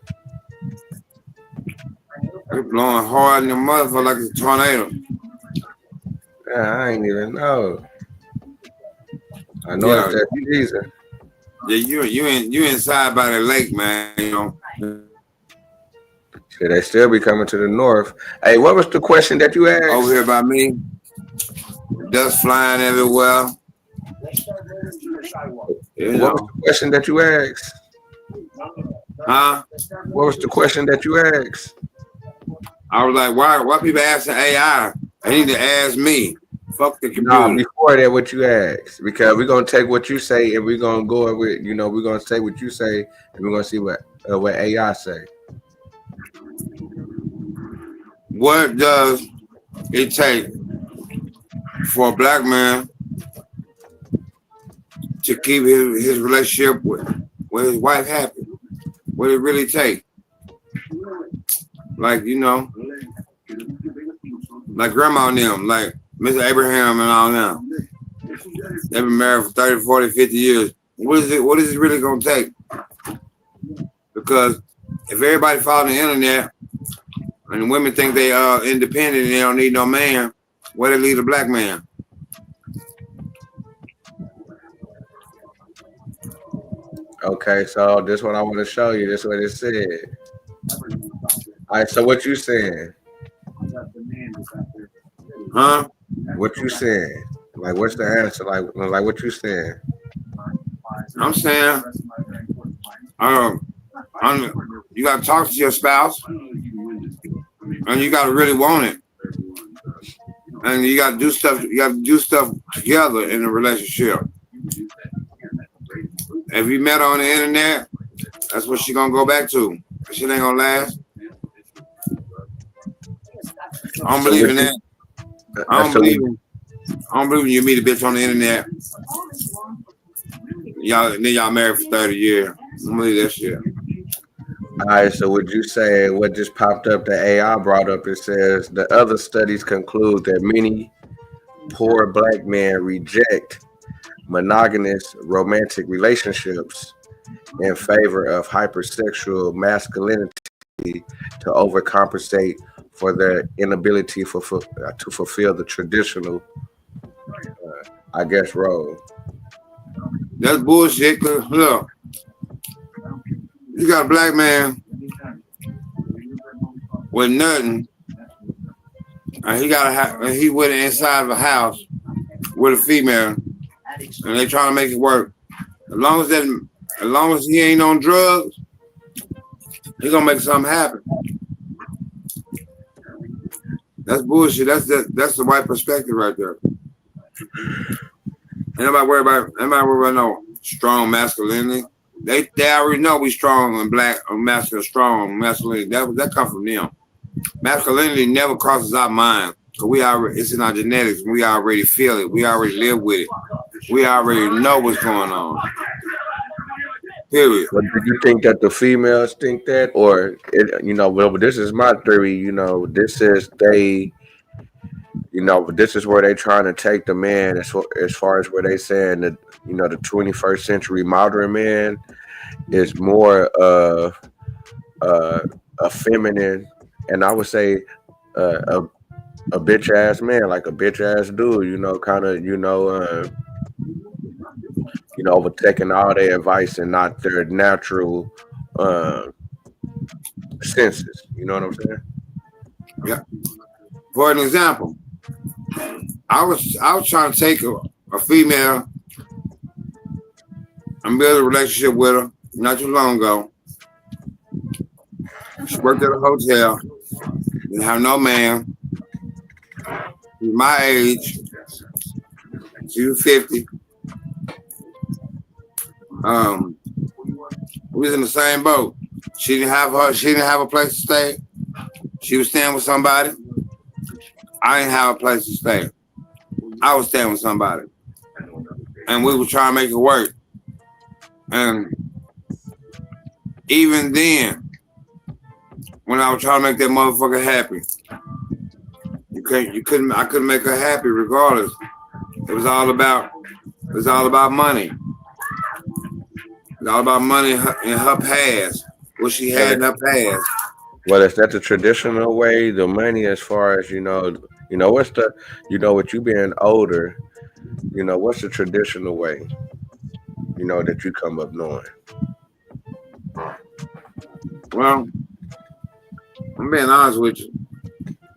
It's blowing hard in the motherfucker like it's a tornado. Yeah, I ain't even know. I know it's that season. Yeah, you inside by the lake, man. You know. Should they still be coming to the north? Hey, what was the question that you asked? Over here by me, dust flying everywhere. What was the question that you asked? Huh? What was the question that you asked? I was like, why people asking AI? They need to ask me. Fuck the computer. No, before that, what you asked, because we're gonna take what you say and we're gonna go with, we're gonna say what you say and we're gonna see what AI say. What does it take for a black man to keep his relationship with his wife happy? What it really take? Like, like grandma and them, like Mr. Abraham and all them. They've been married for 30, 40, 50 years. What is it really gonna take? Because if everybody follows the internet and the women think they are independent and they don't need no man, where they leave the black man? Okay, so this is what I want to show you. This is what it said. All right, so what you saying? Huh? What you saying? Like, what's the answer? Like what you saying? I'm saying, you gotta talk to your spouse, and you gotta really want it, and you gotta do stuff. You gotta do stuff together in a relationship. If you met her on the internet, that's what she gonna go back to. Shit ain't gonna last. I don't believe in that. I don't believe you meet a bitch on the internet. Y'all married for 30 years. I don't believe that shit. All right, so would you say what just popped up that AI brought up? It says the other studies conclude that many poor black men reject monogamous romantic relationships in favor of hypersexual masculinity to overcompensate for their inability to fulfill the traditional, role. That's bullshit. Cause look, you got a black man with nothing, and he went inside of a house with a female, and they trying to make it work. As long as he ain't on drugs, he gonna make something happen. That's bullshit. That's the white perspective right there. Anybody worry about no strong masculinity? They already know we strong and black or masculine, strong masculinity. That comes from them. Masculinity never crosses our mind because it's in our genetics. We already feel it. We already live with it. We already know what's going on. Period. But do you think that the females think that, or well, this is my theory. This is this is where they trying to take the man as far as where they saying that the 21st century modern man is more a feminine, and I would say a bitch ass man, like a bitch ass dude. Kind of overtaking all their advice and not their natural senses. You know what I'm saying? Yeah. For an example, I was trying to take a female and build a relationship with her not too long ago. She worked at a hotel, didn't have no man. She was my age. She was 50. We was in the same boat. She didn't have a place to stay. She was staying with somebody. I didn't have a place to stay. I was staying with somebody. And we were trying to make it work. And even then, when I was trying to make that motherfucker happy, I couldn't make her happy regardless. It was all about money. It was all about money in her past. What she had in her past. Well, is that the traditional way? The money, as far as what's the, with you being older, what's the traditional way? That you come up knowing. Well, I'm being honest with you.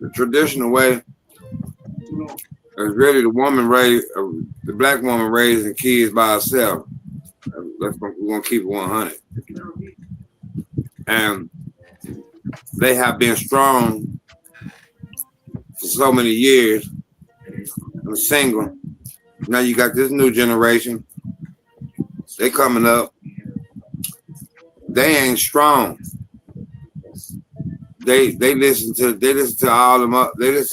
The traditional way is really the black woman raising kids by herself. We're gonna keep it 100. And they have been strong for so many years. I'm single. Now you got this new generation. They coming up. They ain't strong. They listen to all the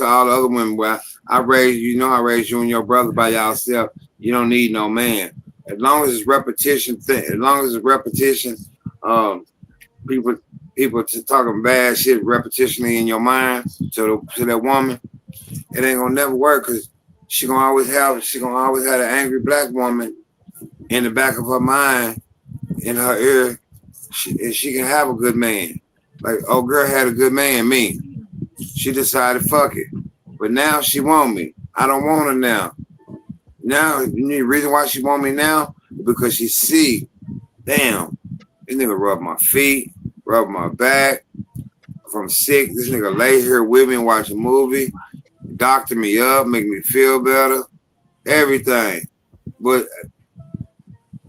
other women. Well, I raised you and your brother by yourself. You don't need no man. As long as it's repetition, people talking bad shit repetitionally in your mind to that woman, it ain't gonna never work, because she gonna always have an angry black woman in the back of her mind, in her ear. She can have a good man. Like, oh, girl had a good man, me. She decided, fuck it. But now she want me. I don't want her now. Now, the reason why she want me now, because she see, damn, this nigga rub my feet, rub my back. If I'm sick, this nigga lay here with me and watch a movie, doctor me up, make me feel better, everything. But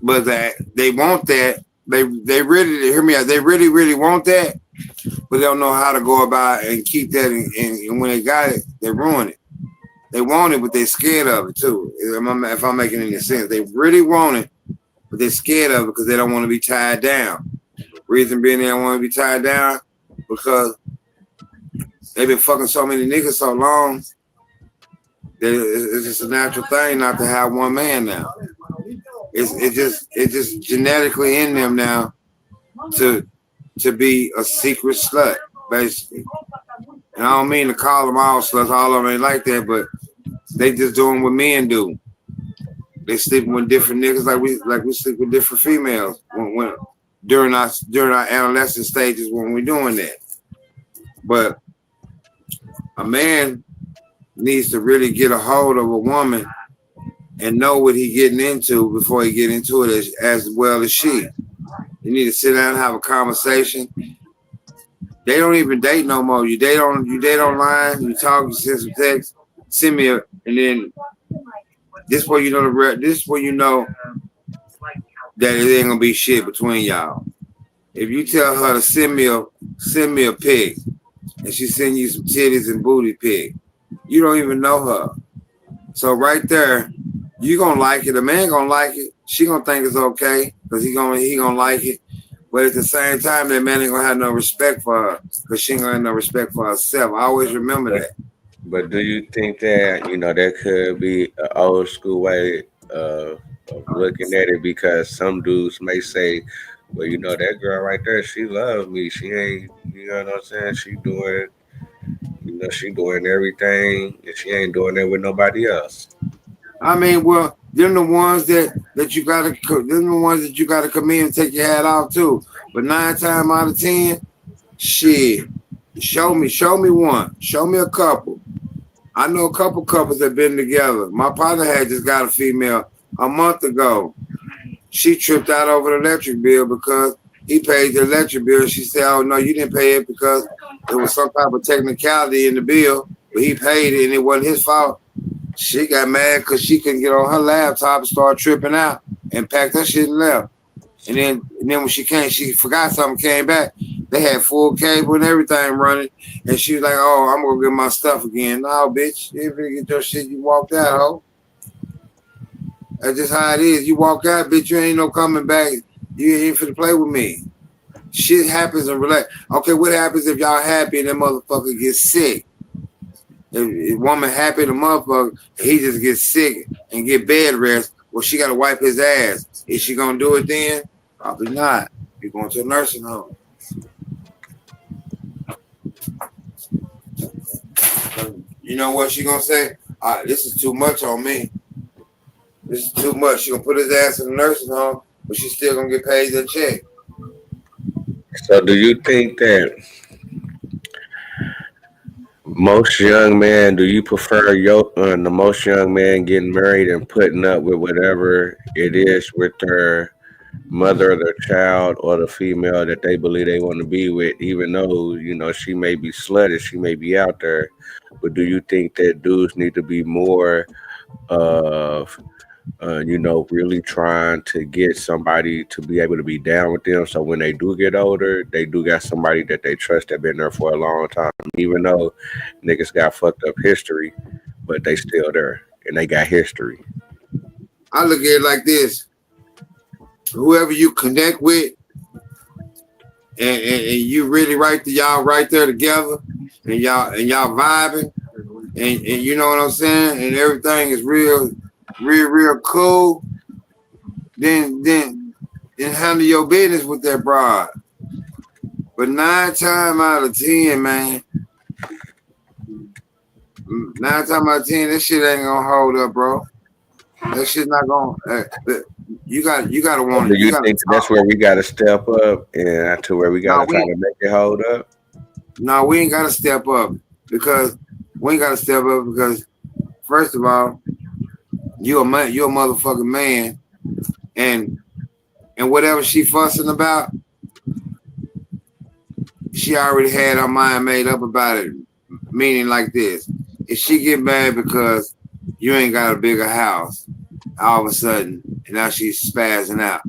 that they want that. They really, hear me out, they really, really want that, but they don't know how to go about it and keep that, and when they got it, they ruin it. They want it, but they're scared of it too. If I'm making any sense, they really want it, but they're scared of it because they don't want to be tied down. Reason being they don't want to be tied down because they've been fucking so many niggas so long that it's just a natural thing not to have one man now. It's just genetically in them now to be a secret slut, basically. And I don't mean to call them all sluts, all of them ain't like that, but they just doing what men do. They sleeping with different niggas like we sleep with different females when during our adolescent stages when we're doing that. But a man needs to really get a hold of a woman and know what he getting into before he get into it as well as she. You need to sit down and have a conversation. They don't even date no more. You date online, you talk, you send some text, send me and then this is where you know that it ain't gonna be shit between y'all. If you tell her to send me a pic and she send you some titties and booty pic, you don't even know her. So right there, you gonna like it. A man gonna like it. She gonna think it's okay because he gonna like it. But at the same time, that man ain't gonna have no respect for her because she ain't gonna have no respect for herself. I always remember that. But do you think that that could be an old school way of looking at it? Because some dudes may say, well, that girl right there, she loves me. She ain't, you know what I'm saying? She doing everything, and she ain't doing that with nobody else. I mean, well, they're the ones that you gotta come in and take your hat off too. But 9 times out of 10, shit, show me one, show me a couple. I know a couple couples that been together. My partner had just got a female a month ago. She tripped out over the electric bill because he paid the electric bill. She said, "Oh no, you didn't pay it because there was some type of technicality in the bill, but he paid it and it wasn't his fault." She got mad because she couldn't get on her laptop and started tripping out and packed her shit and left. And then when she came, she forgot something, came back. They had full cable and everything running. And she was like, "Oh, I'm going to get my stuff again." No, bitch. You didn't get your shit. You walked out, ho. That's just how it is. You walk out, bitch. You ain't no coming back. You ain't finna play with me. Shit happens and relax. Okay, what happens if y'all happy and that motherfucker gets sick? If woman happy, the motherfucker, he just gets sick and get bed rest, well, she got to wipe his ass. Is she going to do it then? Probably not. You're going to a nursing home. You know what she going to say? This is too much on me. This is too much. She gonna put his ass in the nursing home, but she's still gonna get paid that check. So do you think that most young men, do you prefer the most young man getting married and putting up with whatever it is with their mother or their child or the female that they believe they want to be with, even though, you know, she may be slutty, she may be out there, but do you think that dudes need to be more of you know, really trying to get somebody to be able to be down with them, so when they do get older, they do got somebody that they trust that been there for a long time, even though niggas got fucked up history, but they still there and they got history? I look at it like this: whoever you connect with, and you really y'all right there together, and y'all vibing, and you know what I'm saying, and everything is real cool, then handle your business with that broad. But 9 times out of 10, man, 9 times out of 10, that shit ain't gonna hold up, bro. That shit not gonna. You gotta want. Do you think that's where we gotta step up and to where we gotta try to make it hold up? No, we ain't gotta step up because first of all, you're a motherfucking man, and whatever she fussing about, she already had her mind made up about it. Meaning like this: if she get mad because you ain't got a bigger house, all of a sudden, and now she's spazzing out.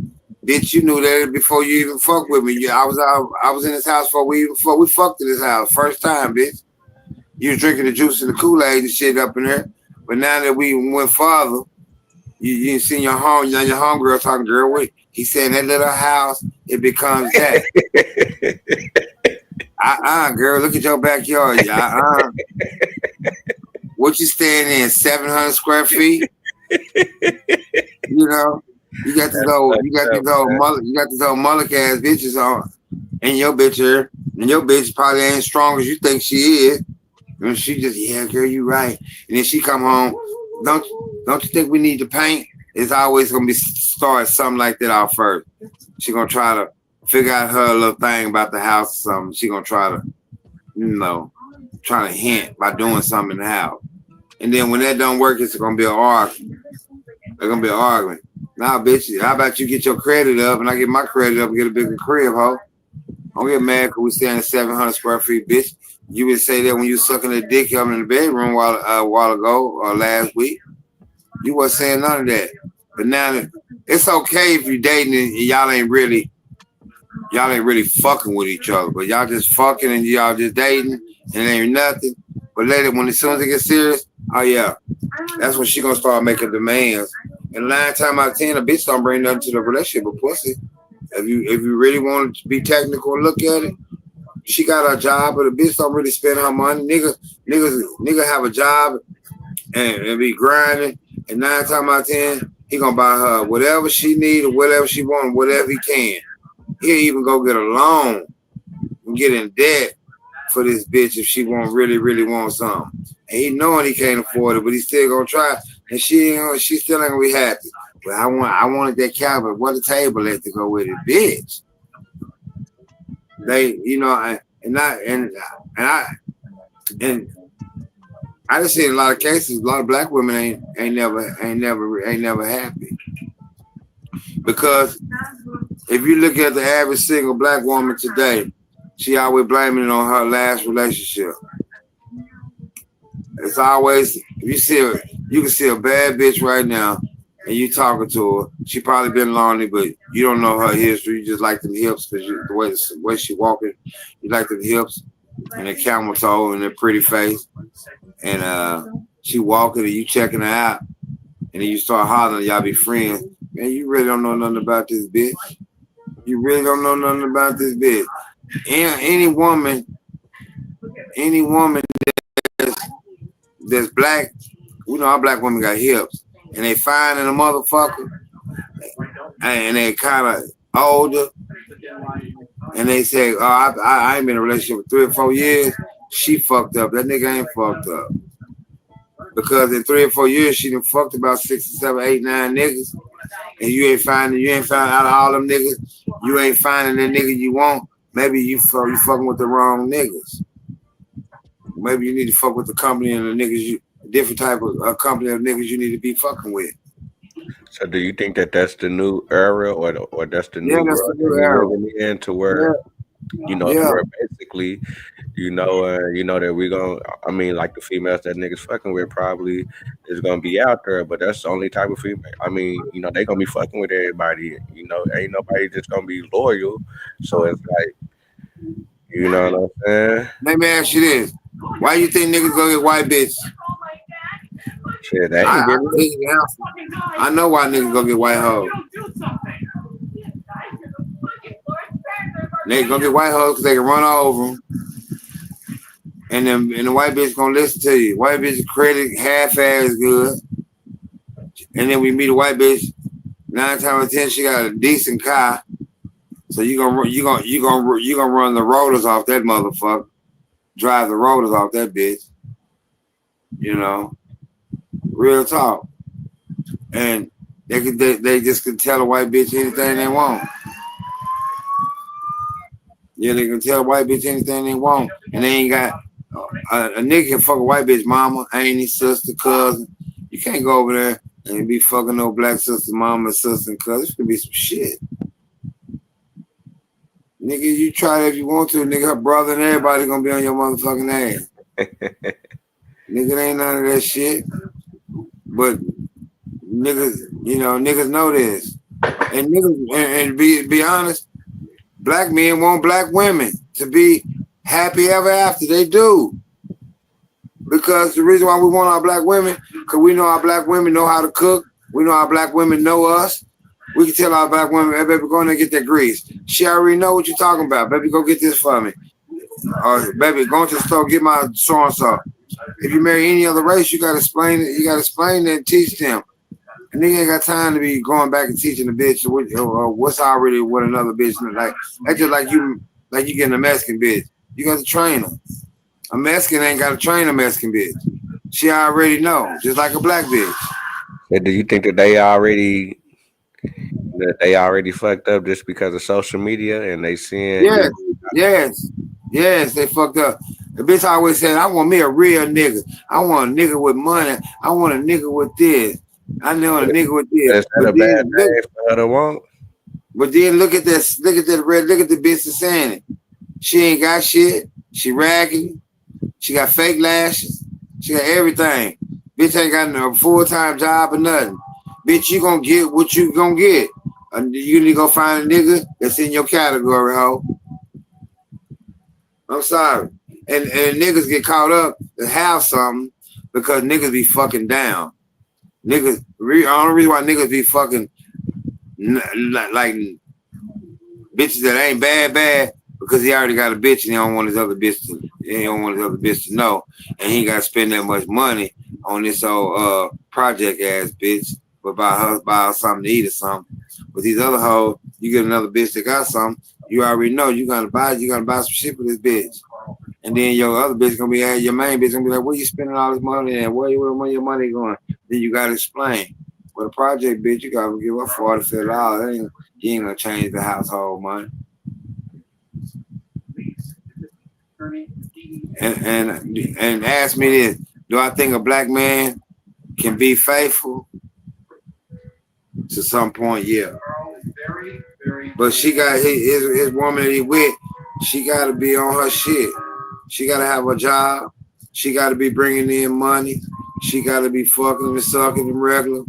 Bitch, you knew that before you even fucked with me. I was in this house before we fucked in this house. First time, bitch. You was drinking the juice and the Kool-Aid and shit up in there. But now that we went farther, you seen your homegirl talking, girl, he said that little house, it becomes that. Girl, look at your backyard. What you staying in, 700 square feet? You know, you got these old mullet ass bitches on, and your bitch probably ain't strong as you think she is. And she just, yeah, girl, you right. And then she come home, don't you think we need to paint? It's always gonna start something like that out first. She gonna try to figure out her little thing about the house or something. She gonna try to, try to hint by doing something in the house. And then when that don't work, it's gonna be an argument. There's gonna be an argument. Nah, bitch, how about you get your credit up and I get my credit up and get a bigger crib, ho? Don't get mad because we staying at 700 square feet, bitch. You would say that when you sucking a dick up in the bedroom a while ago or last week. You wasn't saying none of that. But now it's okay if you're dating and y'all ain't really fucking with each other, but y'all just fucking and y'all just dating and it ain't nothing. But later, as soon as it gets serious, oh yeah, that's when she gonna start making demands. And 9 times out of 10, a bitch don't bring nothing to the relationship but pussy. If you really want to be technical and look at it, she got a job, but the bitch don't really spend her money. Nigga have a job and be grinding, and 9 times out of 10, he gonna buy her whatever she need or whatever she want, whatever he can. He'll even go get a loan and get in debt for this bitch if she really want something. And he knowing he can't afford it, but he still gonna try. And she still ain't gonna be happy. But I wanted that cabinet. What a table at to go with it, bitch. They, I just seen a lot of cases. A lot of black women ain't never happy. Because if you look at the average single black woman today, she always blaming it on her last relationship. It's always, if you see her, you can see a bad bitch right now and you talking to her. She probably been lonely, but you don't know her history. You just like them hips because the way she walking, you like them hips and the camel toe and her pretty face. And she walking and you checking her out. And then you start hollering, y'all be friends. Man, you really don't know nothing about this bitch. You really don't know nothing about this bitch. And any woman that's black, we know our black women got hips, and they fine in a motherfucker, and they kind of older, and they say, oh, I ain't been in a relationship for 3 or 4 years. She fucked up. That nigga ain't fucked up. Because in 3 or 4 years, she done fucked about 6 or 7, 8, 9 niggas. And you ain't found out of all them niggas, you ain't finding the nigga you want. Maybe you fucking with the wrong niggas. Maybe you need to fuck with the company and the niggas different type of company of niggas you need to be fucking with. So do you think that that's the new era, or that's the new that's the new era into where where basically, that we gonna, I mean, like the females that niggas fucking with probably is gonna be out there, but that's the only type of female. I mean, they gonna be fucking with everybody. Ain't nobody just gonna be loyal. So it's like, you know what I'm saying? Let me ask you this: why you think niggas go get white bitches? Shit, they ain't getting it. I know why niggas go get white hoes. They go get white hoes because they can run over them. And the white bitch gonna listen to you. White bitch credit half-ass good. And then we meet a white bitch, 9 times out of 10, she got a decent car. So you gonna run the rotors off that motherfucker. Drive the rotors off that bitch. Real talk. And they just can tell a white bitch anything they want. Yeah, they can tell a white bitch anything they want. And they ain't got a nigga can fuck a white bitch mama, auntie, sister, cousin. You can't go over there and be fucking no black sister, mama, sister, and cousin. This could be some shit. Nigga, you try that if you want to. Nigga, her brother and everybody gonna be on your motherfucking ass. Nigga, there ain't none of that shit. But niggas know this. And niggas, and be honest, black men want black women to be happy ever after. They do. Because the reason why we want our black women, because we know our black women know how to cook. We know our black women know us. We can tell our black women, hey, baby, go in there and get that grease. She already know what you're talking about. Baby, go get this for me. Or, baby, go into the store, get my so-and-so. If you marry any other race, you got to explain it. You got to explain it and teach them. And nigga ain't got time to be going back and teaching the bitch what's already what another bitch like. That's just like you getting a Mexican bitch. You got to train her. A Mexican ain't got to train a Mexican bitch. She already know, just like a black bitch. And do you think that they already fucked up just because of social media and they seeing? Yes, they fucked up. The bitch always said, I want me a real nigga. I want a nigga with money. I want a nigga with this. I know a nigga with this. Is that a bad thing for her to want? But then look at this. Look at the bitch that's saying it. She ain't got shit. She raggedy. She got fake lashes. She got everything. Bitch ain't got no full-time job or nothing. Bitch, you gonna get what you gonna get. You need to go find a nigga that's in your category, ho. I'm sorry. And niggas get caught up to have something because niggas be fucking down. Niggas, the only reason why niggas be fucking like bitches that ain't bad because he already got a bitch and he don't want his other bitch to know, and he ain't got to spend that much money on this old project ass bitch, but buy her something to eat or something. With these other hoes, you get another bitch that got something, you already know you gotta buy some shit for this bitch. And then your other bitch gonna be your main bitch gonna be like, where you spending all this money and where your money going? Then you gotta explain. With a project bitch, you gotta give her $40, you ain't gonna change the household money. And ask me this: do I think a black man can be faithful? To some point, yeah. But she got his woman that he with. She got to be on her shit. She got to have a job. She got to be bringing in money. She got to be fucking and sucking and regular.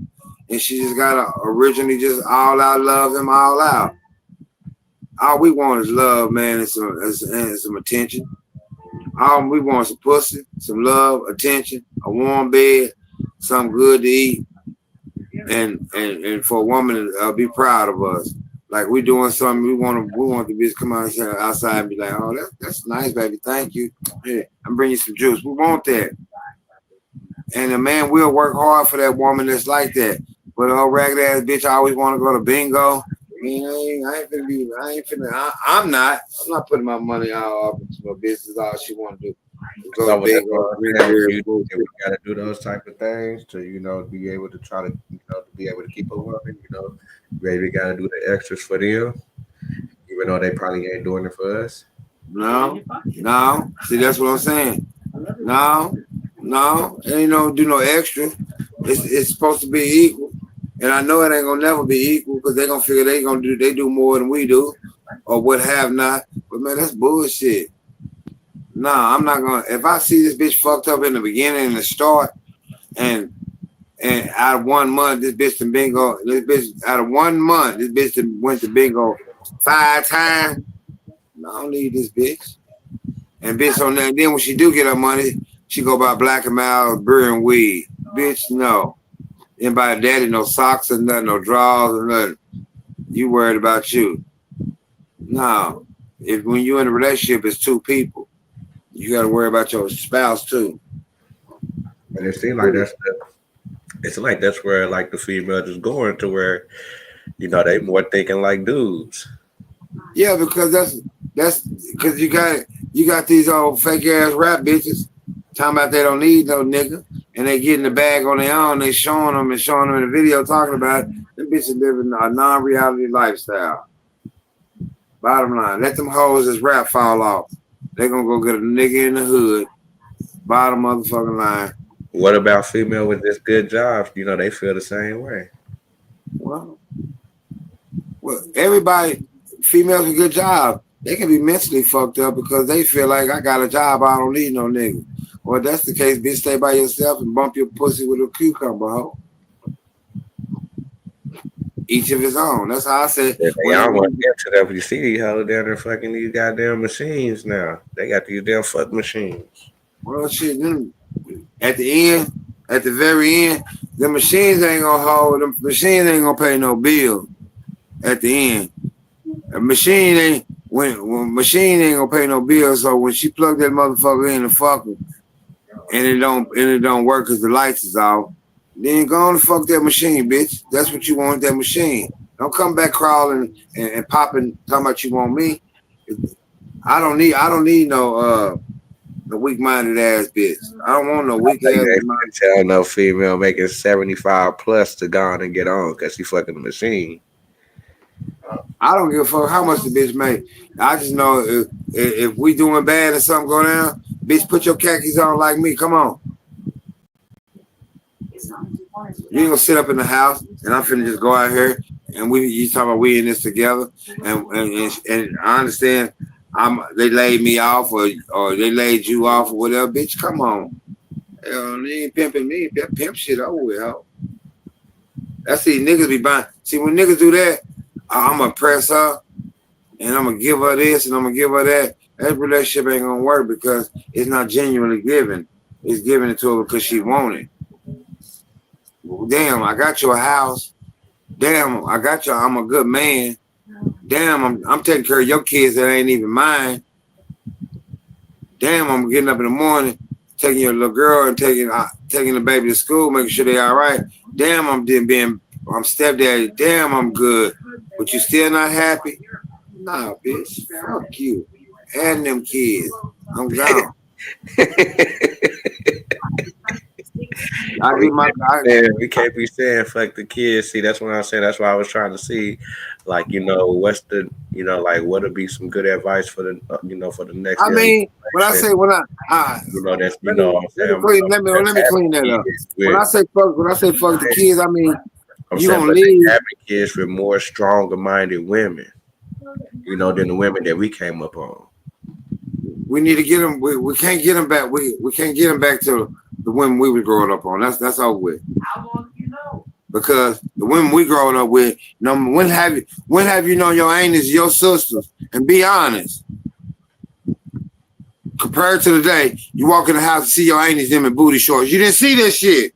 And she just got to originally just all out love him all out. All we want is love, man, and some attention. All we want is some pussy, some love, attention, a warm bed, something good to eat, and for a woman to be proud of us. Like we doing something, we want the bitch to come outside and be like, oh, that's nice, baby, thank you. Here, I'm bringing you some juice. We want that. And a man will work hard for that woman that's like that. But a ragged ass bitch, I always want to go to bingo. I'm not putting my money all up into my business. All she want to do. So with that, we got to do those type of things to, be able to try to, to be able to keep a woman, maybe got to do the extras for them, even though they probably ain't doing it for us. No. See, that's what I'm saying. No, ain't no do no extra. It's supposed to be equal, and I know it ain't gonna never be equal because they gonna figure they do more than we do, or what have not. But man, that's bullshit. Nah, I'm not gonna. If I see this bitch fucked up in the beginning and the start, and out of 1 month this bitch done bingo. This bitch out of 1 month this bitch done went to bingo 5 times. No, I don't need this bitch. And bitch on that. Then when she do get her money, she go buy Black and Mild, beer and weed. Bitch, no. Anybody daddy no socks or nothing, no drawers or nothing. You worried about you. No. If when you're in a relationship, it's 2 people. You got to worry about your spouse too. And it seems like that's where like the females is going to where, they more thinking like dudes. Yeah, because that's because you got these old fake ass rap bitches talking about they don't need no nigga, and they get in the bag on their own. They showing them in the video talking about it. Them bitches living a non-reality lifestyle. Bottom line, let them hoes as rap fall off. They gonna go get a nigga in the hood. Bottom motherfucking line. What about female with this good job? They feel the same way. Well, everybody, females with good job, they can be mentally fucked up because they feel like I got a job, I don't need no nigga. Well, if that's the case, bitch, stay by yourself and bump your pussy with a cucumber, hoe. Each of his own. That's how I said. Yeah, I want to get to that, but you see these hoes down there fucking these goddamn machines now. They got these damn fuck machines. Well, shit, then at the very end, the machines ain't gonna hold. The machines ain't gonna pay no bill. At the end, a machine ain't when machine ain't gonna pay no bill. So when she plug that motherfucker in the fucker, and it don't work because the lights is off, then go on and fuck that machine, bitch. That's what you want, that machine. Don't come back crawling and popping, talking about you want me. I don't need no weak-minded ass bitch. I don't want no weak ass. Tell no female making 75 plus to go on and get on because she fucking the machine. I don't give a fuck how much the bitch make. I just know if we doing bad or something go down, bitch, put your khakis on like me. Come on. You ain't gonna sit up in the house and I'm finna just go out here and you talking about we in this together and I understand they laid me off or they laid you off or whatever, bitch. Come on. Hell, they ain't pimping me. That pimp shit over with, ho. That's these niggas be buying. See, when niggas do that, I'm gonna press her and I'm gonna give her this and I'm gonna give her that. That relationship ain't gonna work because it's not genuinely given. It's giving it to her because she want it. Damn, I got you a house. Damn, I'm a good man. Damn, I'm taking care of your kids that ain't even mine. Damn, I'm getting up in the morning, taking your little girl and taking the baby to school, making sure they all right. Damn, I'm stepdaddy. Damn, I'm good. But you still not happy? Nah, bitch. Fuck you. And them kids. I'm gone. We can't be saying fuck the kids. See, that's what I'm saying. That's why I was trying to see, like, what's the, like, what'll be some good advice for the, for the next. I mean, when I say that's let me clean that up. When I say fuck the kids, I mean you gonna leave having kids with more stronger minded women, than the women that we came up on. We need to get them. We can't get them back. We can't get them back to the women we were growing up on. That's over with. How long do you know? Because the women we growing up with, when have you known your aunties, your sisters? And be honest. Compared to today, you walk in the house and see your aunties them in booty shorts. You didn't see this shit.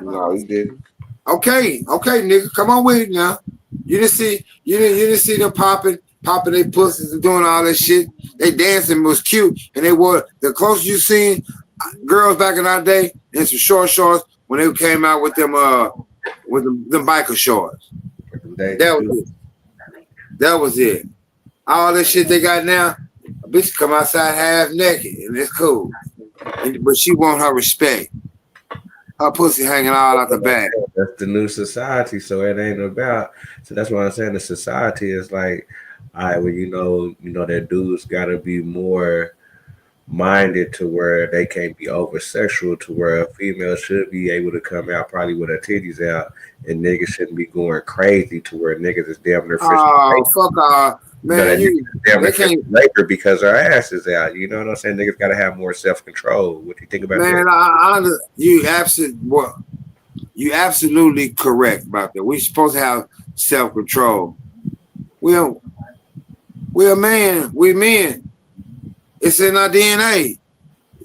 No, you didn't. Okay, nigga, come on with it now. You didn't see them popping their pussies and doing all that shit. They dancing was cute, and they wore the closest you seen girls back in our day in some short shorts when they came out with them biker shorts. That was it. All that shit they got now, a bitch come outside half naked, and it's cool. but she want her respect. Her pussy hanging all out the back. That's the new society, so it ain't about. So that's why I'm saying the society is like, all right, well, you know that dudes gotta be more minded to where they can't be over sexual, to where a female should be able to come out probably with her titties out, and niggas shouldn't be going crazy to where niggas is damn near fuck off. Man, they can't labor because her ass is out. You know what I'm saying? Niggas gotta have more self-control. What do you think about that? Man, you absolutely correct about that. We're supposed to have self-control. We're a man. We're men. It's in our DNA.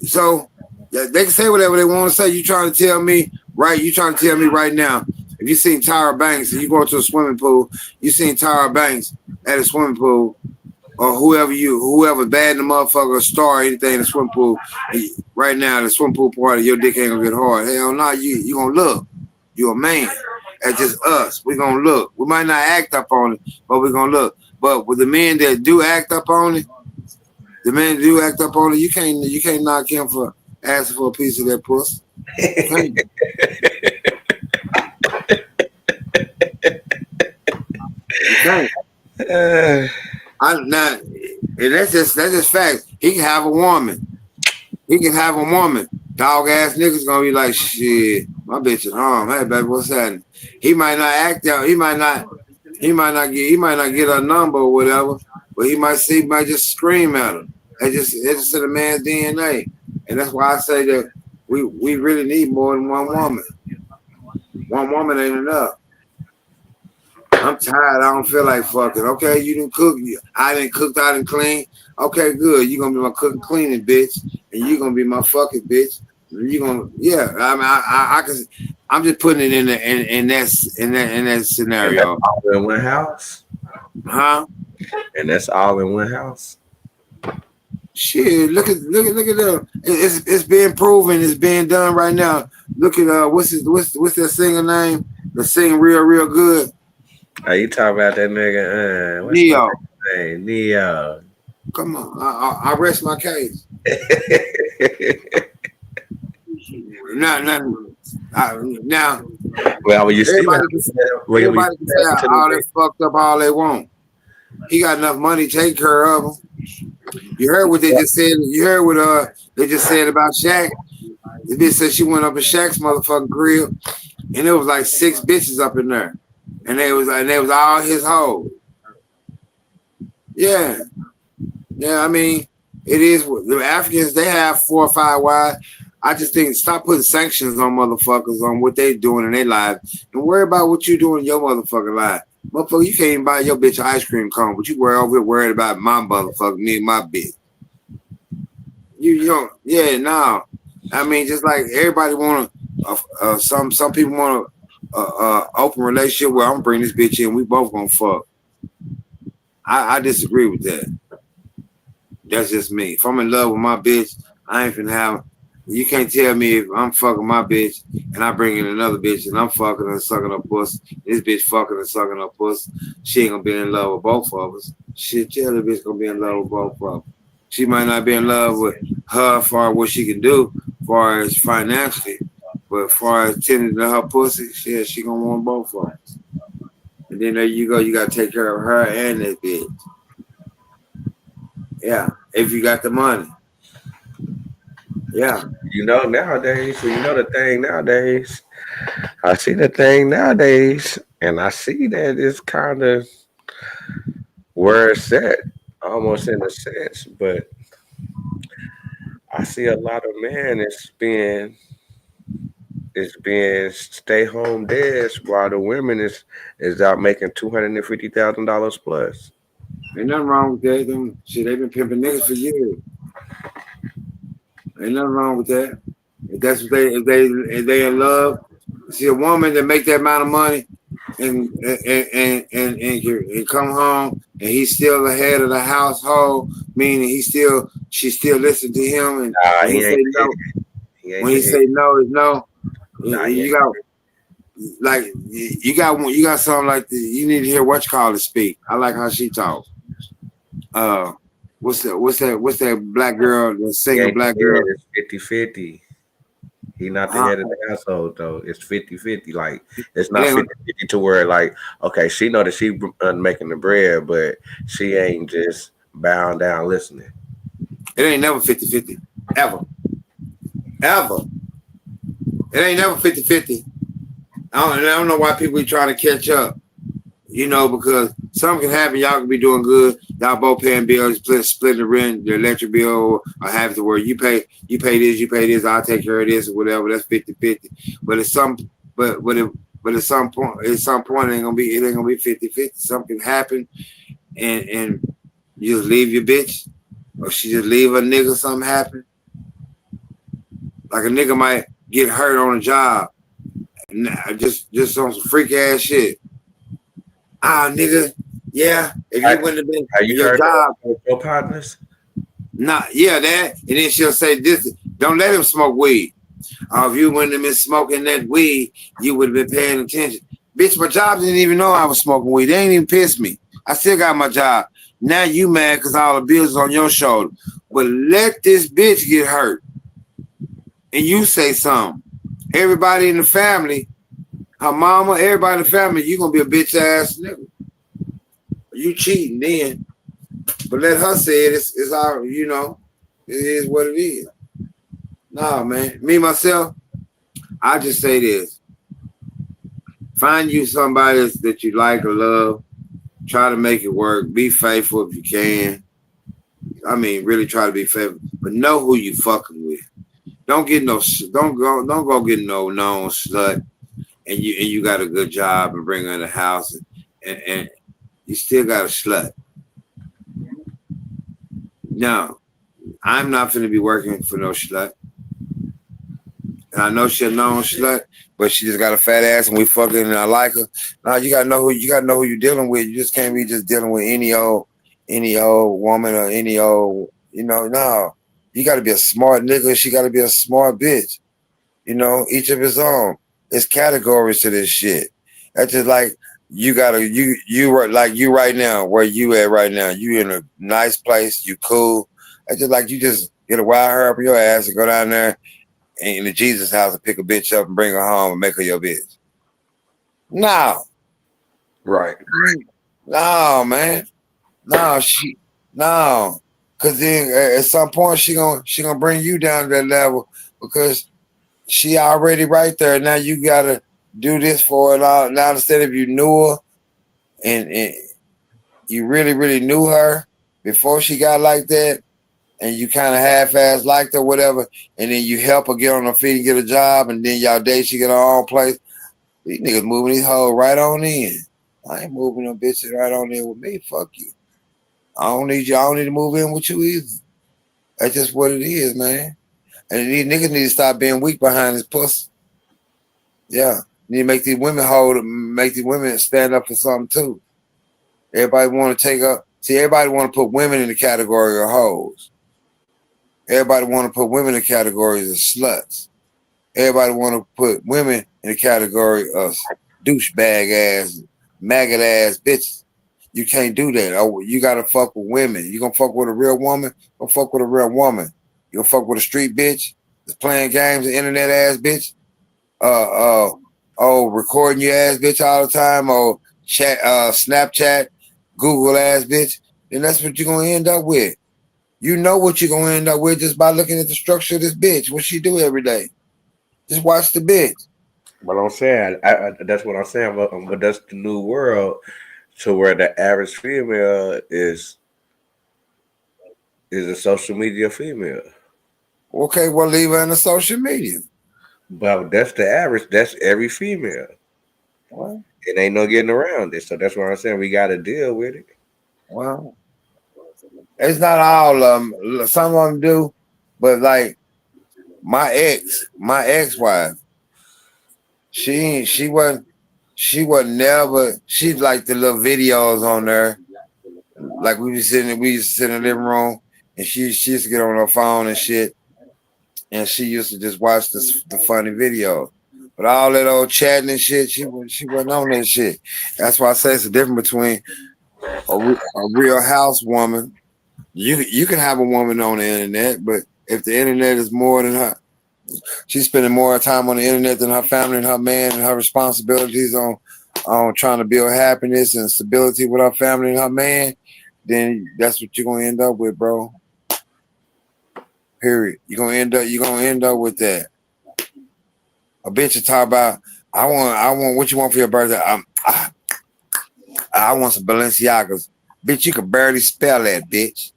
So they can say whatever they want to say. You trying to tell me right now, if you seen Tyra Banks and you go to a swimming pool, you seen Tyra Banks at a swimming pool, or whoever bad the motherfucker, star, anything in the swimming pool, right now, the swimming pool party, your dick ain't gonna get hard. Hell no, you gonna look. You a man. That's just us. We gonna look. We might not act up on it, but we gonna look. But with the men that do act up on it, you can't knock him for asking for a piece of that pussy. That's just facts. He can have a woman. Dog ass niggas gonna be like, shit, my bitch at home. Hey baby, what's happening? He might not act out. He might not get a number or whatever, but he might just scream at her. It's just in a man's DNA, and that's why I say that we really need more than one woman. One woman ain't enough. I'm tired. I don't feel like fucking. Okay, you didn't cook. I didn't cook. I didn't clean. Okay, good. You're gonna be my cooking, cleaning bitch, and you're gonna be my fucking bitch. You're gonna, yeah. I mean, I can. I'm just putting it in that scenario. All in one house, huh? And that's all in one house. Shit, look at that. It's being proven. It's being done right now. Look at what's that singer name? The sing real good. Are you talking about that nigga? Neo. Neo. Come on, I rest my case. Now. Well, when you see everybody can say all they fucked up all they want. He got enough money to take care of them. You heard what they just said. You heard what they just said about Shaq. The bitch said she went up in Shaq's motherfucking crib, and there was like 6 bitches up in there, and they was all his hoes. Yeah. I mean, it is. The Africans, they have 4 or 5 wives. I just think stop putting sanctions on motherfuckers on what they doing in their lives, and worry about what you doing in your motherfucking life. Motherfucker, you can't even buy your bitch an ice cream cone, but you over here worried about my motherfucker, me and my bitch. You don't, yeah, no. I mean, just like everybody want to, some people want a open relationship where I'm gonna bring this bitch in, we both gonna fuck. I disagree with that. That's just me. If I'm in love with my bitch, I ain't finna have. You can't tell me if I'm fucking my bitch and I bring in another bitch and I'm fucking and sucking her pussy. This bitch fucking and sucking her pussy. She ain't gonna be in love with both of us. Shit, yeah, the bitch gonna be in love with both of us. She might not be in love with her as far as what she can do, as far as financially, but as far as tending to her pussy, shit, she gonna want both of us. And then there you go. You gotta take care of her and that bitch. Yeah, if you got the money. Yeah. You know nowadays, the thing nowadays, I see the thing nowadays, and I see that it's kind of where it's at, almost in a sense, but I see a lot of men it's being stay home dads while the women is out making $250,000 plus. Ain't nothing wrong with that. Shit, they been pimping niggas for years. Ain't nothing wrong with that. If that's what if they in love, see a woman that make that amount of money and come home and he's still the head of the household, meaning she still listen to him, and when he say no is no. You got something like this. You need to hear what you call it speak. I like how she talks. What's that black girl, the single black girl? It's 50-50. He not the head of the household though. It's 50-50. Like it's not 50-50 to where like, okay, she know that she making the bread, but she ain't just bowing down listening. It ain't never 50-50. Ever. It ain't never 50-50. I don't know why people be trying to catch up. You know, because something can happen. Y'all can be doing good. Y'all both paying bills, split the rent, the electric bill, or have it to where you pay this, I'll take care of this or whatever. That's 50-50. But at some point it ain't gonna be 50-50. Something can happen and you just leave your bitch, or she just leave a nigga, something happen. Like a nigga might get hurt on a job, just on some freak ass shit. Nigga, yeah. If you wouldn't have been your job, your partners. Nah, yeah, that. And then she'll say this: don't let him smoke weed. If you wouldn't have been smoking that weed, you would have been paying attention. Bitch, my job didn't even know I was smoking weed. They ain't even pissed me. I still got my job. Now you mad because all the bills is on your shoulder. But let this bitch get hurt. And you say something. Everybody in the family, her mama, everybody in the family, you gonna be a bitch ass nigga. You cheating then. But let her say it. It's all, you know, it is what it is. Nah, man. Me, myself, I just say this. Find you somebody that you like or love. Try to make it work. Be faithful if you can. I mean, really try to be faithful. But know who you fucking with. Don't go get no known slut. And you got a good job and bring her in the house and you still got a slut. No, I'm not finna be working for no slut. And I know she's a known slut, but she just got a fat ass and we fucking and I like her. No, you gotta know who you're dealing with. You just can't be just dealing with any old woman or any old, you know, no. You gotta be a smart nigga, she gotta be a smart bitch. You know, each of his own. There's categories to this shit. That's just like you right now, where you at right now. You in a nice place, you cool. That's just like you just get a wire her up your ass and go down there in the Jesus house and pick a bitch up and bring her home and make her your bitch. No. Right. No, man. No. Cause then at some point she gonna bring you down to that level because she already right there. Now you gotta do this for her. Now instead of you knew her and you really, really knew her before she got like that, and you kind of half-ass liked her, whatever, and then you help her get on her feet and get a job, and then y'all date, she get her own place. These niggas moving these hoes right on in. I ain't moving them bitches right on in with me. Fuck you. I don't need to move in with you either. That's just what it is, man. And these niggas need to stop being weak behind this pussy. Yeah. You need to make these women stand up for something too. Everybody want to take up. See, everybody want to put women in the category of hoes. Everybody want to put women in the categories of sluts. Everybody want to put women in the category of douchebag ass, maggot ass bitches. You can't do that. Oh, you gotta fuck with women. You gonna fuck with a real woman? Go fuck with a real woman. You gonna fuck with a street bitch that's playing games, an internet ass bitch? Recording your ass bitch all the time, or chat, Snapchat, Google ass bitch, then that's what you're gonna end up with. You know what you're gonna end up with just by looking at the structure of this bitch. What she do every day? Just watch the bitch. But I'm saying, that's what I'm saying. But that's the new world, to where the average female is a social media female. Okay, well, leave her in the social media. But that's the average. That's every female. What? It ain't no getting around it. So that's what I'm saying. We got to deal with it. Well, it's not all of them. Some of them do, but like my ex-wife, she wasn't never. She liked the little videos on there. Like we used to sit in the living room, and she used to get on her phone and shit, and she used to just watch the funny videos. But all that old chatting and shit, she wasn't on that shit. That's why I say it's a difference between a real housewoman You can have a woman on the internet, but if the internet is more than her, she's spending more time on the internet than her family and her man and her responsibilities on trying to build happiness and stability with her family and her man, then that's what you're gonna end up with, bro. Period. You're gonna end up with that. A bitch will talk about, I want what you want for your birthday. I want some Balenciagas. Bitch, you can barely spell that, bitch.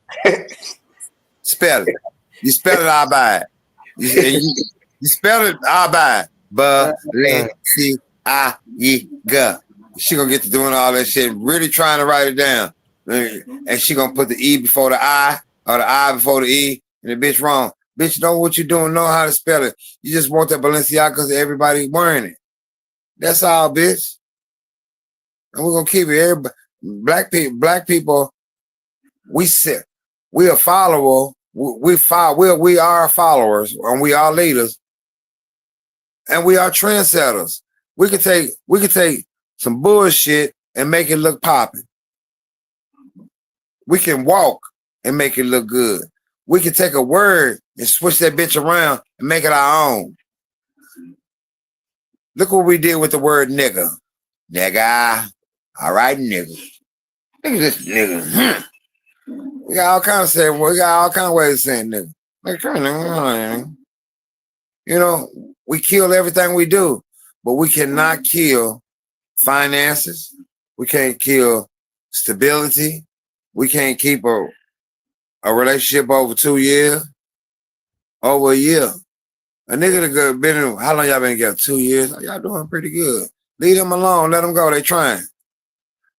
Spell it. You spell it, I'll buy it. You spell it, I'll buy it. Balenciaga. She gonna get to doing all that shit, really trying to write it down. And she gonna put the E before the I, or the I before the E, and the bitch wrong. Bitch, know what you're doing, know how to spell it. You just want that Balenciaga because everybody wearing it. That's all, bitch. And we're gonna keep it. Everybody, black people, we are followers. We are followers, and we are leaders, and we are trendsetters. We could take some bullshit and make it look popping. We can walk and make it look good. We can take a word and switch that bitch around and make it our own. Look what we did with the word nigga. Nigga. All right, nigga. Look at this nigga. We got all kinds of ways of saying nigga. You know, we kill everything we do, but we cannot kill finances. We can't kill stability. We can't keep a relationship over 2 years, over a year. A nigga that been in, how long y'all been together? 2 years? Y'all doing pretty good. Leave them alone. Let them go. They trying.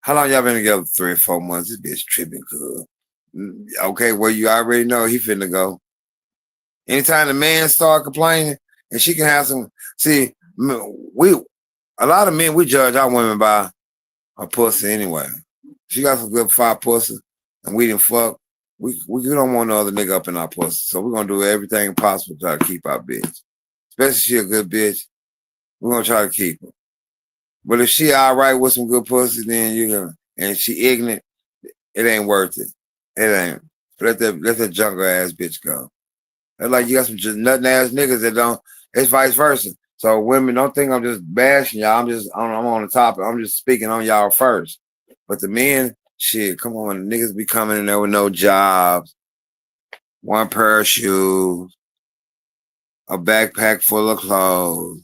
How long y'all been together? 3 or 4 months. This bitch tripping good. Okay, well, you already know he finna go. Anytime the man start complaining, and she can have some, see, a lot of men, we judge our women by her pussy anyway. She got some good fire pussy, and we didn't fuck. We don't want no other nigga up in our pussy, so we're gonna do everything possible to try to keep our bitch. Especially if she a good bitch, we're gonna try to keep her. But if she all right with some good pussy, then and she ignorant, it ain't worth it. It ain't. Let that jungle ass bitch go. It's like you got some nutting ass niggas that don't. It's vice versa. So women, don't think I'm just bashing y'all. I'm on the topic. I'm just speaking on y'all first. But the men, shit, come on, niggas be coming in there with no jobs, one pair of shoes, a backpack full of clothes.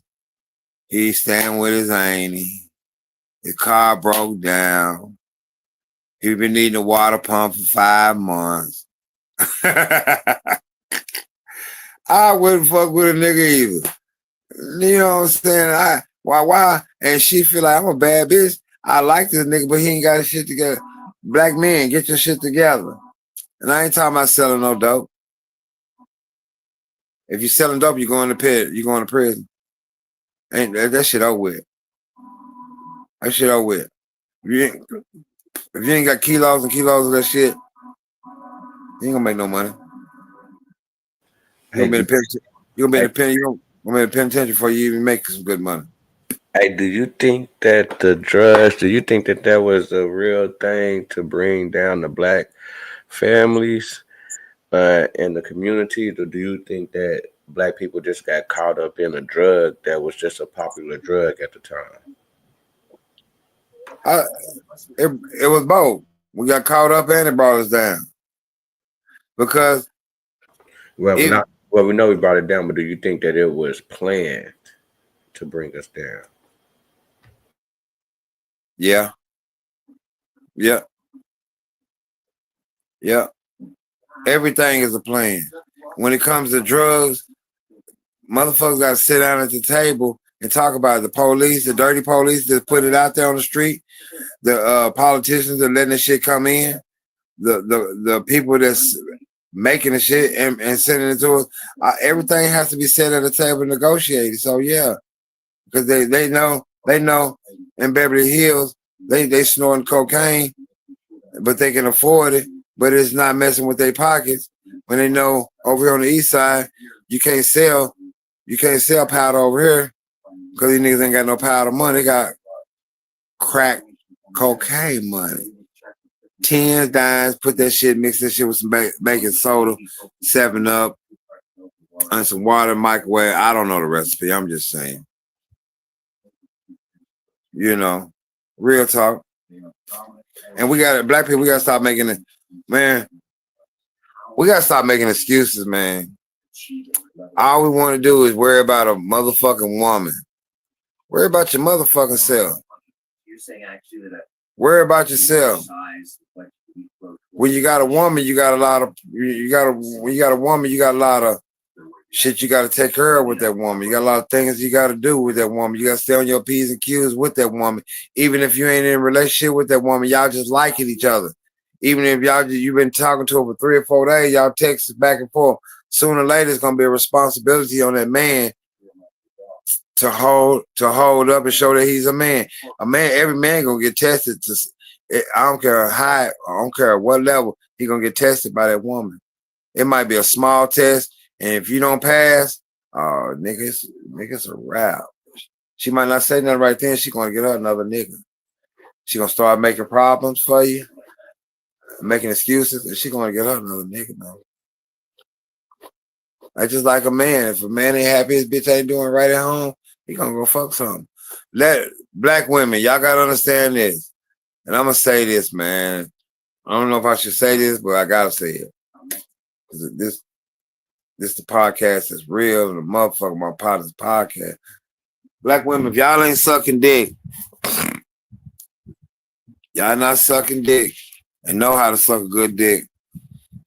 He's staying with his auntie. His car broke down. He been needing a water pump for 5 months. I wouldn't fuck with a nigga either. You know what I'm saying? Why? And she feel like I'm a bad bitch. I like this nigga, but he ain't got his shit together. Black men, get your shit together. And I ain't talking about selling no dope. If you're selling dope, you're going to pit. You're going to prison. Ain't that shit over with? That shit over with. If you ain't got kilos and kilos of that shit, you ain't gonna make no money. You're gonna be in the penitentiary before you even make some good money. Hey, do you think that the drugs, that was a real thing to bring down the black families in the community? Or do you think that black people just got caught up in a drug that was just a popular drug at the time? It was both. We got caught up and it brought us down. Because we know we brought it down, but do you think that it was planned to bring us down? Yeah. Everything is a plan. When it comes to drugs, motherfuckers got to sit down at the table and talk about it. The police, the dirty police that put it out there on the street, the politicians that letting the shit come in, the people that's making the shit and sending it to us. Everything has to be set at a table and negotiated. So yeah, because they know in Beverly Hills they snorting cocaine, but they can afford it. But it's not messing with their pockets. When they know over here on the east side, you can't sell powder over here because these niggas ain't got no powder money. They got crack cocaine money. 10 dimes, put that shit, mix that shit with some baking soda, 7-Up, and some water, microwave. I don't know the recipe. I'm just saying. You know, real talk. And we got black people, we got to stop making it, man. We got to stop making excuses, man. All we want to do is worry about a motherfucking woman. Worry about your motherfucking self. Worry about yourself. When you got a woman, you got a lot of shit you got to take care of with that woman. You got a lot of things you got to do with that woman. You got to stay on your P's and Q's with that woman. Even if you ain't in a relationship with that woman, y'all just liking each other. Even if you've been talking to her for 3 or 4 days, y'all text back and forth. Sooner or later, it's gonna be a responsibility on that man to hold up and show that he's a man. Every man gonna get tested. I don't care how, I don't care what level, he gonna get tested by that woman. It might be a small test, and if you don't pass, niggas a wrap. She might not say nothing right then. She gonna get her another nigga. She gonna start making problems for you, making excuses, and she gonna get her another nigga, man. That's just like a man. If a man ain't happy, his bitch ain't doing right at home, he gonna go fuck something. Black women, y'all gotta understand this. And I'm gonna say this, man. I don't know if I should say this, but I gotta say it. This the podcast is real, and the motherfucker, my partner's podcast. Black women, if y'all ain't sucking dick, y'all not sucking dick and know how to suck a good dick,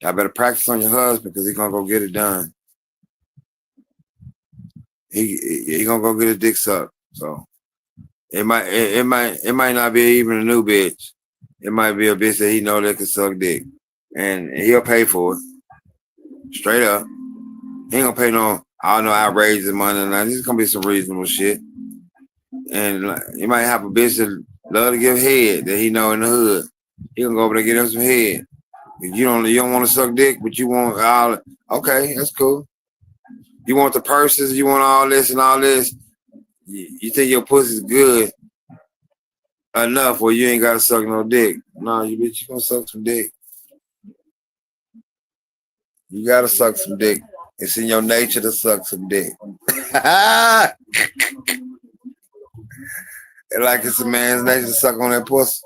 y'all better practice on your husband because he's gonna go get it done. He gonna go get his dick sucked. So it might not be even a new bitch. It might be a bitch that he know that can suck dick, and he'll pay for it. Straight up, he ain't gonna pay no outrageous money. Now this is gonna be some reasonable shit. And he might have a bitch that love to give head that he know in the hood. He gonna go over there and get him some head. If you don't want to suck dick, but you want all. Okay, that's cool. You want the purses, you want all this and all this. You think your pussy's good enough where you ain't gotta suck no dick. No, you bitch, you gonna suck some dick. You gotta suck some dick. It's in your nature to suck some dick. And like it's a man's nature to suck on that pussy.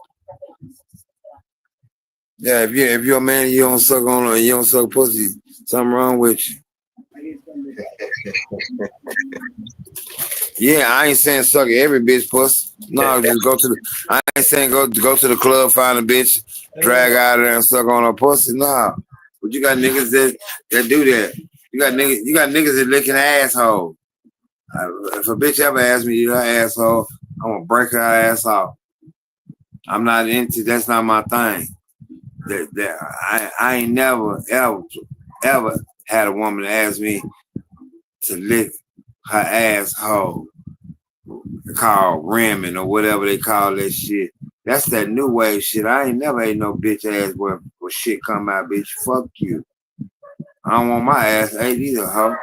Yeah, if you're a man and you don't suck pussy, something wrong with you. Yeah, I ain't saying suck every bitch pussy. No, just go to the. I ain't saying go to the club, find a bitch, drag out of there and suck on her pussy. Nah, but you got niggas that do that. You got niggas that lick an asshole. If a bitch ever asks me to eat her asshole, I'm gonna break her ass off. I'm not into. That's not my thing. I ain't never ever had a woman ask me to lick her asshole, called ramming or whatever they call that shit. That's that new wave shit. I ain't never ate no bitch ass where shit come out, bitch. Fuck you. I don't want my ass ate either, hoe.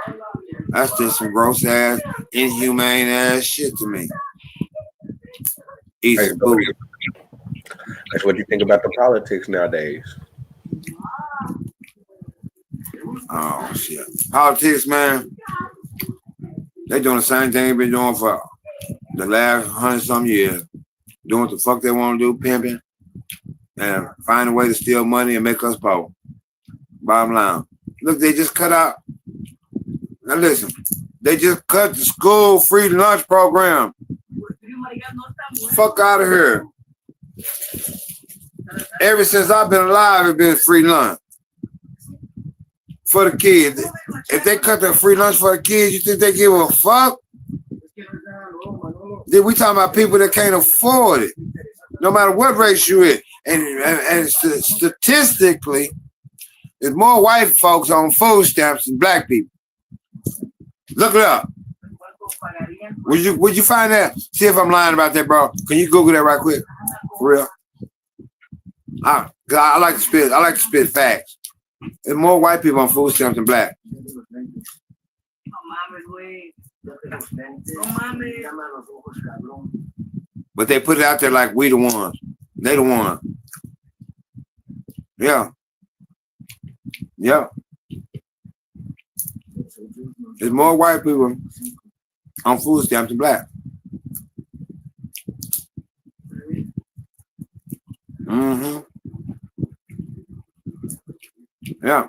That's just some gross ass, inhumane ass shit to me. Hey, that's what you think about the politics nowadays. Oh shit. Politics, man. They doing the same thing they've been doing for the last 100-some years. Doing what the fuck they want to do, pimping, and find a way to steal money and make us poor. Bottom line. Look, they just cut out. Now listen, they just cut the school free lunch program. Fuck out of here. Ever since I've been alive, it's been free lunch for the kids. If they cut the free lunch for the kids, you think they give a fuck? Then we talking about people that can't afford it, no matter what race you in. And statistically, there's more white folks on food stamps than black people. Look it up. Would you find that? See if I'm lying about that, bro. Can you Google that right quick? For real. I like to spit. I like to spit facts. There's more white people on food stamps than black. But they put it out there like we the ones. They the one. Yeah. Yeah. There's more white people on food stamps than black. Mm-hmm. Yeah.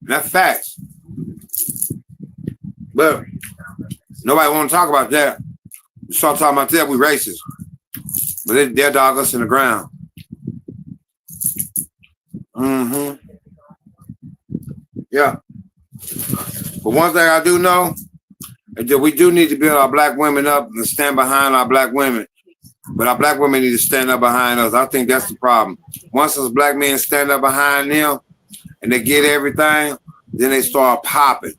That's facts. But nobody want to talk about that. We start talking about that, we racist. But they'll dog us in the ground. Mm-hmm. Yeah. But one thing I do know is that we do need to build our black women up and stand behind our black women. But our black women need to stand up behind us. I think that's the problem. Once those black men stand up behind them and they get everything, then they start popping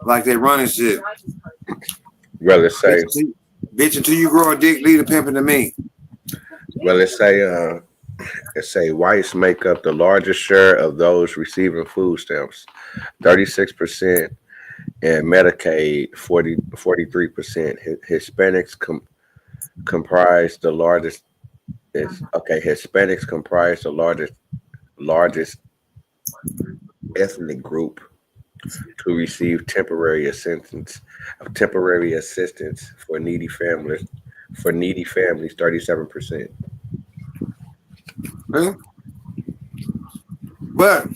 like they running shit. Well, let's say, bitch, until you grow a dick, leave the pimping to me. Well, let's say whites make up the largest share of those receiving food stamps, 36%, and Medicaid, 43%. Hispanics comprise the largest. Hispanics comprise the largest ethnic group to receive temporary assistance for needy families. For needy families, 37%. Yeah. But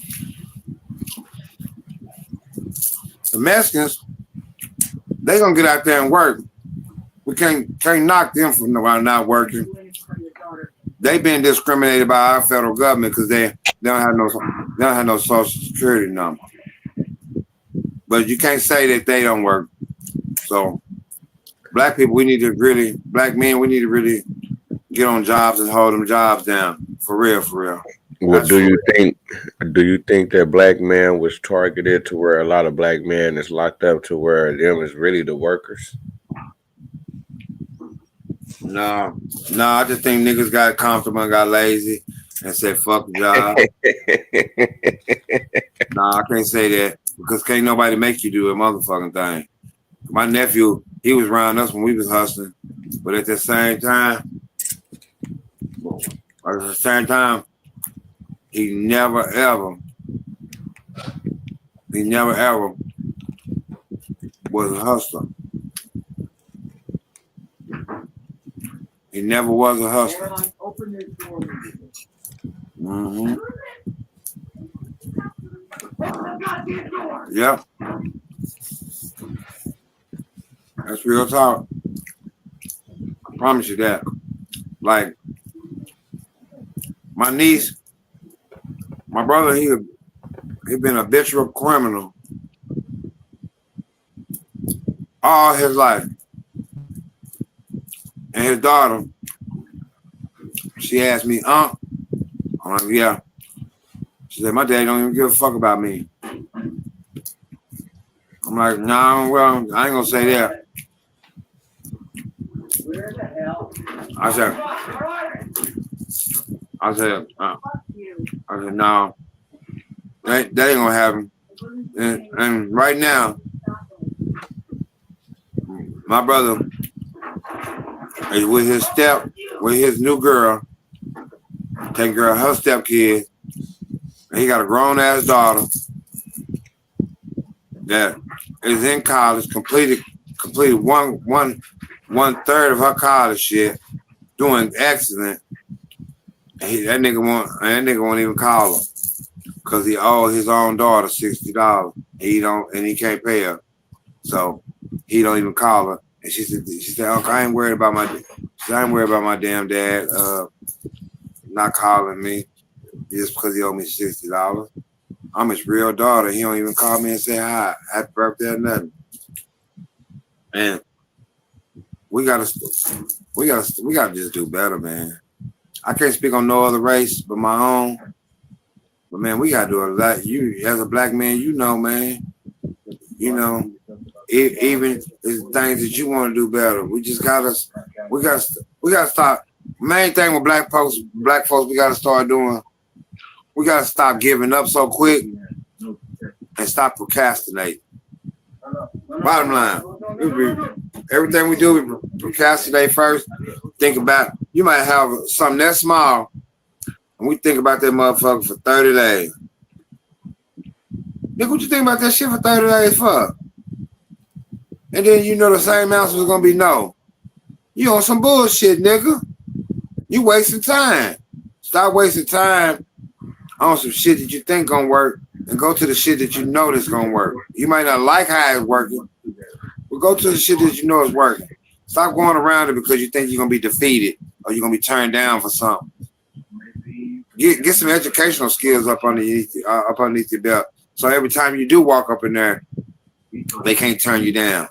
the Mexicans, they gonna get out there and work. We can't knock them from not working. They've been discriminated by our federal government because they don't have no social security number. But you can't say that they don't work. So black people, black men, we need to really get on jobs and hold them jobs down. For real, for real. Well, do you think that black man was targeted to where a lot of black men is locked up to where them is really the workers? No, I just think niggas got comfortable and got lazy and said, fuck the job. No, I can't say that because can't nobody make you do a motherfucking thing. My nephew, he was around us when we was hustling, but at the same time, he never ever was a hustler. He never was a hustler. Mm-hmm. Yep. That's real talk. I promise you that. Like, my niece, my brother, he been a habitual criminal all his life. And his daughter, she asked me, I'm like, yeah. She said, my dad don't even give a fuck about me. I'm like, nah, well, I ain't gonna say that. I said, no, that ain't gonna happen. And right now, my brother is with his new girl, taking care of her stepkid. And he got a grown ass daughter that is in college, completed one third of her college shit, doing excellent. And that nigga won't even call her because he owed his own daughter $60. He can't pay her, so he don't even call her. And she said, Uncle, I ain't worried about my damn dad not calling me just because he owed me $60. I'm his real daughter. He don't even call me and say hi, happy birthday or nothing. And we gotta just do better, man. I can't speak on no other race but my own. But man, we gotta do a lot. You as a black man, man. Even the things that you want to do better. We gotta start. Main thing with black folks, we gotta start doing. We gotta stop giving up so quick and stop procrastinating. Bottom line, everything we do, we procrastinate first. Think about, you might have something that small And we think about that motherfucker for 30 days. Nigga, what you think about that shit for 30 days for? And then you know the same answer was gonna be no. You on some bullshit, nigga. You wasting time. Stop wasting time on some shit that you think gonna work and go to the shit that you know that's gonna work. You might not like how it's working, but go to the shit that you know is working. Stop going around it because you think you're gonna be defeated or you're gonna be turned down for something. Get some educational skills up underneath your belt. So every time you do walk up in there, they can't turn you down.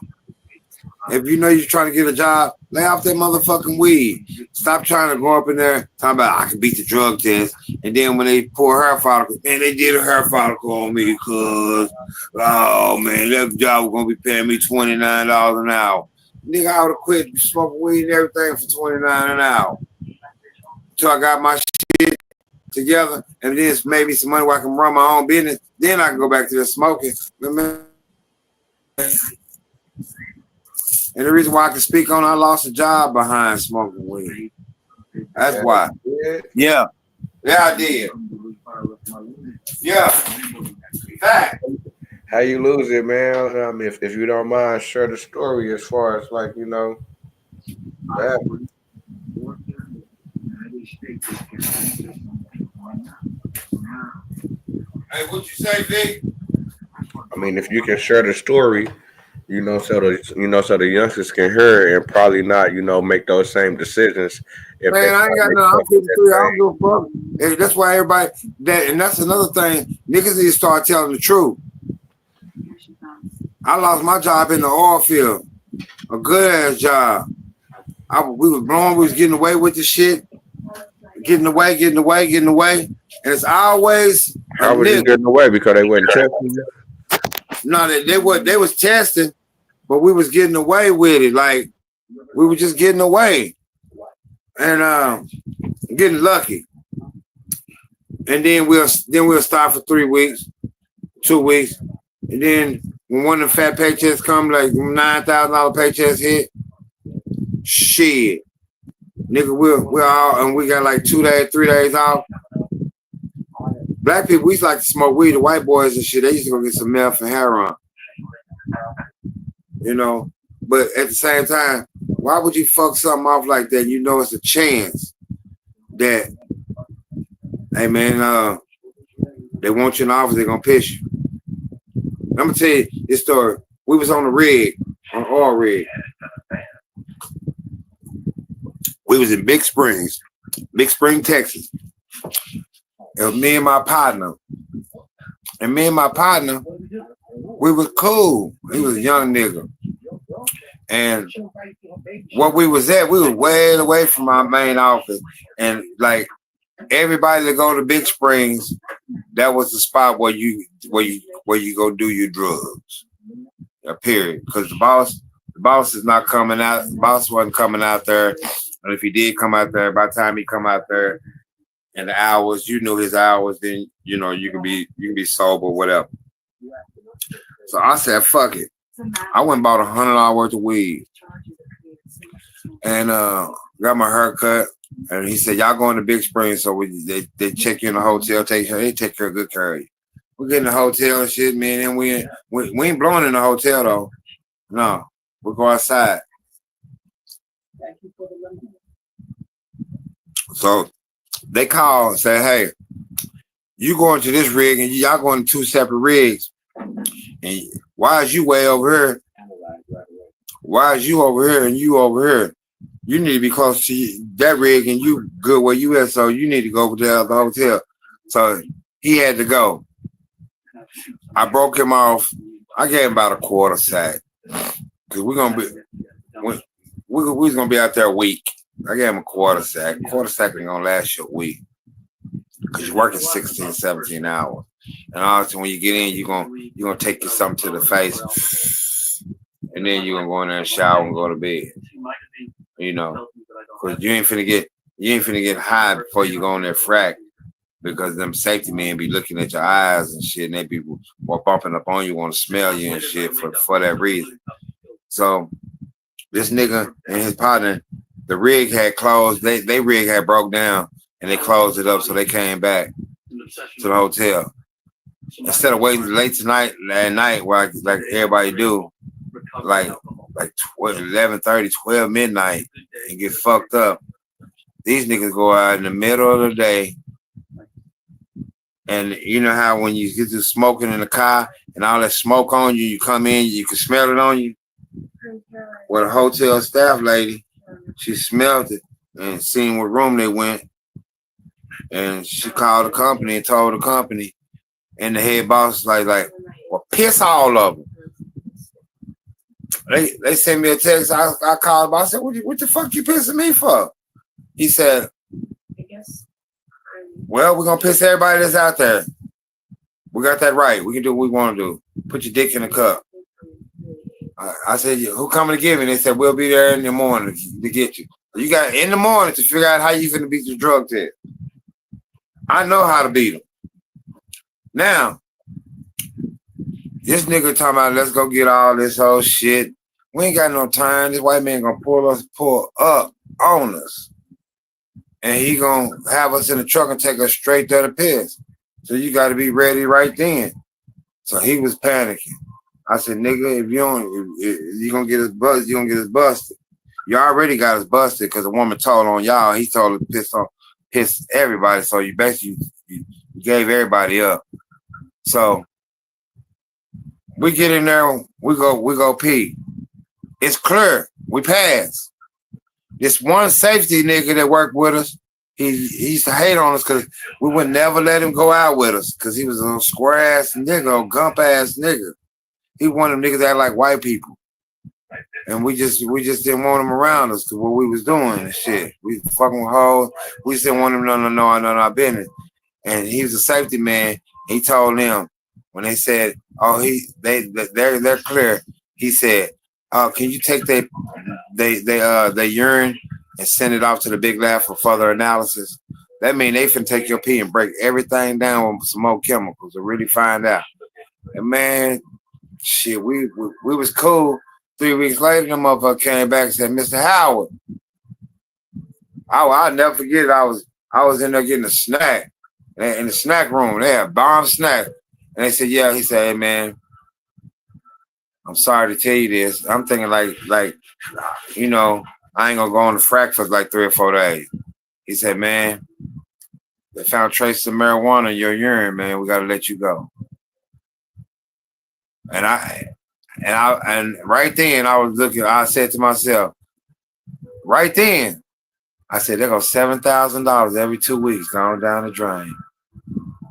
If you know you're trying to get a job, lay off that motherfucking weed. Stop trying to go up in there talking about I can beat the drug test. And then when they pull a hair follicle, man, they did a hair follicle on me because, oh man, that job was going to be paying me $29 an hour. Nigga, I would have quit smoking weed and everything for $29 an hour. Until I got my shit together and then maybe some money where I can run my own business. Then I can go back to the smoking. And the reason why I can speak on, I lost a job behind smoking weed. That's why. Yeah. Yeah, I did. Yeah. Fact. How you lose it, man? If you don't mind, share the story as far as like, you know. That. Hey, what you say, Vic? I mean, if you can share the story, you know, so the youngsters can hear it and probably not, you know, make those same decisions. Man, I ain't got nothing. I'm 53. I don't give a fuck. And that's why everybody and that's another thing. Niggas need to start telling the truth. I lost my job in the oil field, a good ass job. We was blowing, we was getting away with the shit, getting away. And it's always how was you getting away because they wasn't testing you? No, they was testing, but we was getting away with it. Like we were just getting away and getting lucky. And then we'll stop for 3 weeks, 2 weeks, and then when one of the fat paychecks come, like $9,000 paychecks hit, shit, nigga, we're all and we got like 2 days, 3 days off. Black people, we used to like to smoke weed. The white boys and shit, they used to go get some meth and heroin. You know, but at the same time, why would you fuck something off like that? You know, it's a chance that, hey man, they want you in the office, they're gonna piss you. I'm gonna tell you this story. We was on the rig, on oil rig. We was in Big Spring, Texas. It was me and my partner. And me and my partner, we was cool. He was a young nigga. And what we was at, we was way away from our main office. And like everybody that go to Big Springs, that was the spot where you go do your drugs. Period. Because the boss is not coming out. The boss wasn't coming out there. And if he did come out there, by the time he come out there, and the hours, you know his hours, then you know you can be sober, whatever. So I said, fuck it. I went and bought $100 worth of weed. And got my hair cut. And he said, y'all going to Big Spring, so they check you in the hotel, they take good care of you. We get in the hotel and shit, man, and we ain't blowing in the hotel though. No, we go outside. So they call and say, hey, you going to this rig and y'all going to 2 separate rigs. And why is you way over here? Why is you over here and you over here? You need to be close to that rig and you good where you at, so you need to go over to the hotel. So he had to go. I broke him off. I gave him about a quarter sack. Cause we was gonna be out there a week. I gave him a quarter sack. Quarter sack ain't gonna last you a week. Cause you're working 16, 17 hours. And also when you get in, you're gonna take you something to the face. And then you're gonna go in there and shower and go to bed. You know, cause you ain't finna get high before you go in there frack, because them safety men be looking at your eyes and shit, and they be bumping up on you, want to smell you and shit for that reason. So this nigga and his partner, the rig had closed. They rig had broke down, and they closed it up, so they came back to the hotel. Instead of waiting late at night, like everybody do, like 11:30, 12 midnight, and get fucked up. These niggas go out in the middle of the day, and you know how when you get to smoking in the car and all that smoke on you, you come in, you can smell it on you. Well, the hotel staff lady, she smelled it and seen what room they went, and she called the company and told the company, and the head boss was like, well, piss all of them. They sent me a text. I called him. I said, what the fuck you pissing me for? He said, well, we're going to piss everybody that's out there. We got that right. We can do what we want to do. Put your dick in the cup. I said, who coming to get me? They said, we'll be there in the morning to get you. You got in the morning to figure out how you finna beat the drug test. I know how to beat them. Now, this nigga talking about let's go get all this whole shit. We ain't got no time. This white man gonna pull up on us. And he gonna have us in the truck and take us straight to the piss. So you gotta be ready right then. So he was panicking. I said, nigga, if you gonna get us busted, you gonna get us busted. You already got us busted because a woman told on y'all. He told her to piss everybody. So you basically you gave everybody up. So we get in there, we go pee. It's clear. We pass. This one safety nigga that worked with us, he used to hate on us because we would never let him go out with us because he was a square ass nigga, a gump ass nigga. He wanted them niggas to act like white people. And we just didn't want him around us because what we was doing and shit. We fucking with hoes. We just didn't want him no our business. And he was a safety man. He told them when they said, oh, they're clear. He said, can you take their urine and send it off to the big lab for further analysis? That means they finna take your pee and break everything down with some more chemicals to really find out. And man, shit, we was cool. 3 weeks later, the motherfucker came back and said, Mr. Howard. I'll never forget it. I was in there getting a snack. In the snack room, they had bomb snack. And they said, yeah. He said, hey, man, I'm sorry to tell you this. I'm thinking like, you know, I ain't gonna go on the frack for like 3 or 4 days. He said, man, they found traces of marijuana in your urine, man. We gotta let you go. And right then I was looking, I said to myself, right then, I said, there goes $7,000 every 2 weeks going down the drain.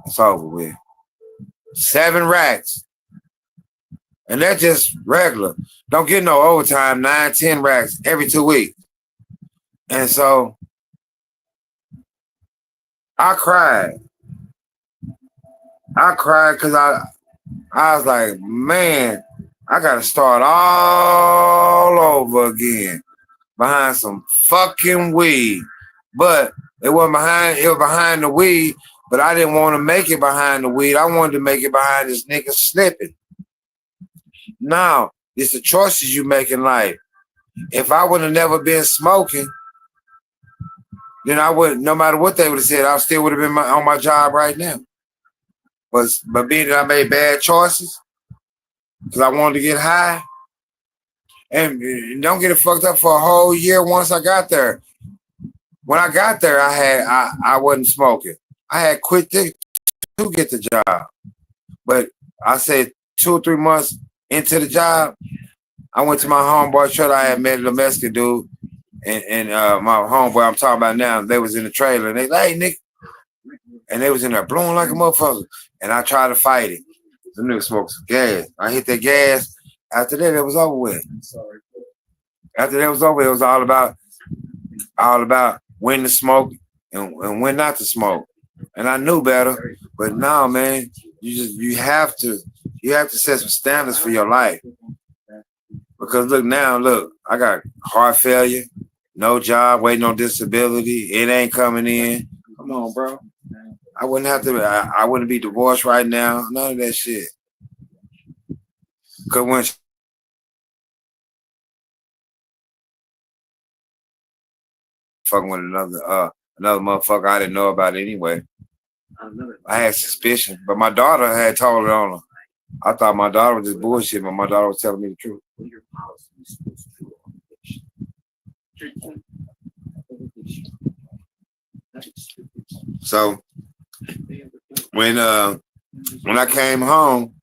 It's over with. 7 racks. And that's just regular. Don't get no overtime, 9, 10 racks every 2 weeks. And so I cried. I cried because I was like, man, I gotta start all over again behind some fucking weed. But it was behind the weed, but I didn't want to make it behind the weed. I wanted to make it behind this nigga slipping. Now, it's the choices you make in life. If I would have never been smoking, then I would, no matter what they would have said, I still would have been on my job right now. But being that I made bad choices, because I wanted to get high, and don't get it fucked up for a whole year once I got there. When I got there, I wasn't smoking. I had quit to get the job. But I said 2 or 3 months into the job, I went to my homeboy truck. I had met a Mexican dude, and my homeboy I'm talking about now, they was in the trailer, and they like, hey, Nick, and they was in there blowing like a motherfucker, and I tried to fight it. The nigga smoked some gas. I hit that gas. After that, it was over with. After that was over, it was all about when to smoke and when not to smoke. And I knew better, but now, man, you have to set some standards for your life. Because look, I got heart failure, no job, waiting on disability. It ain't coming in. Come on, bro. I wouldn't be divorced right now. None of that shit. Cause when fucking with another another motherfucker I didn't know about anyway. I had suspicion, but my daughter had told it on her. I thought my daughter was just bullshit, but my daughter was telling me the truth. So when I came home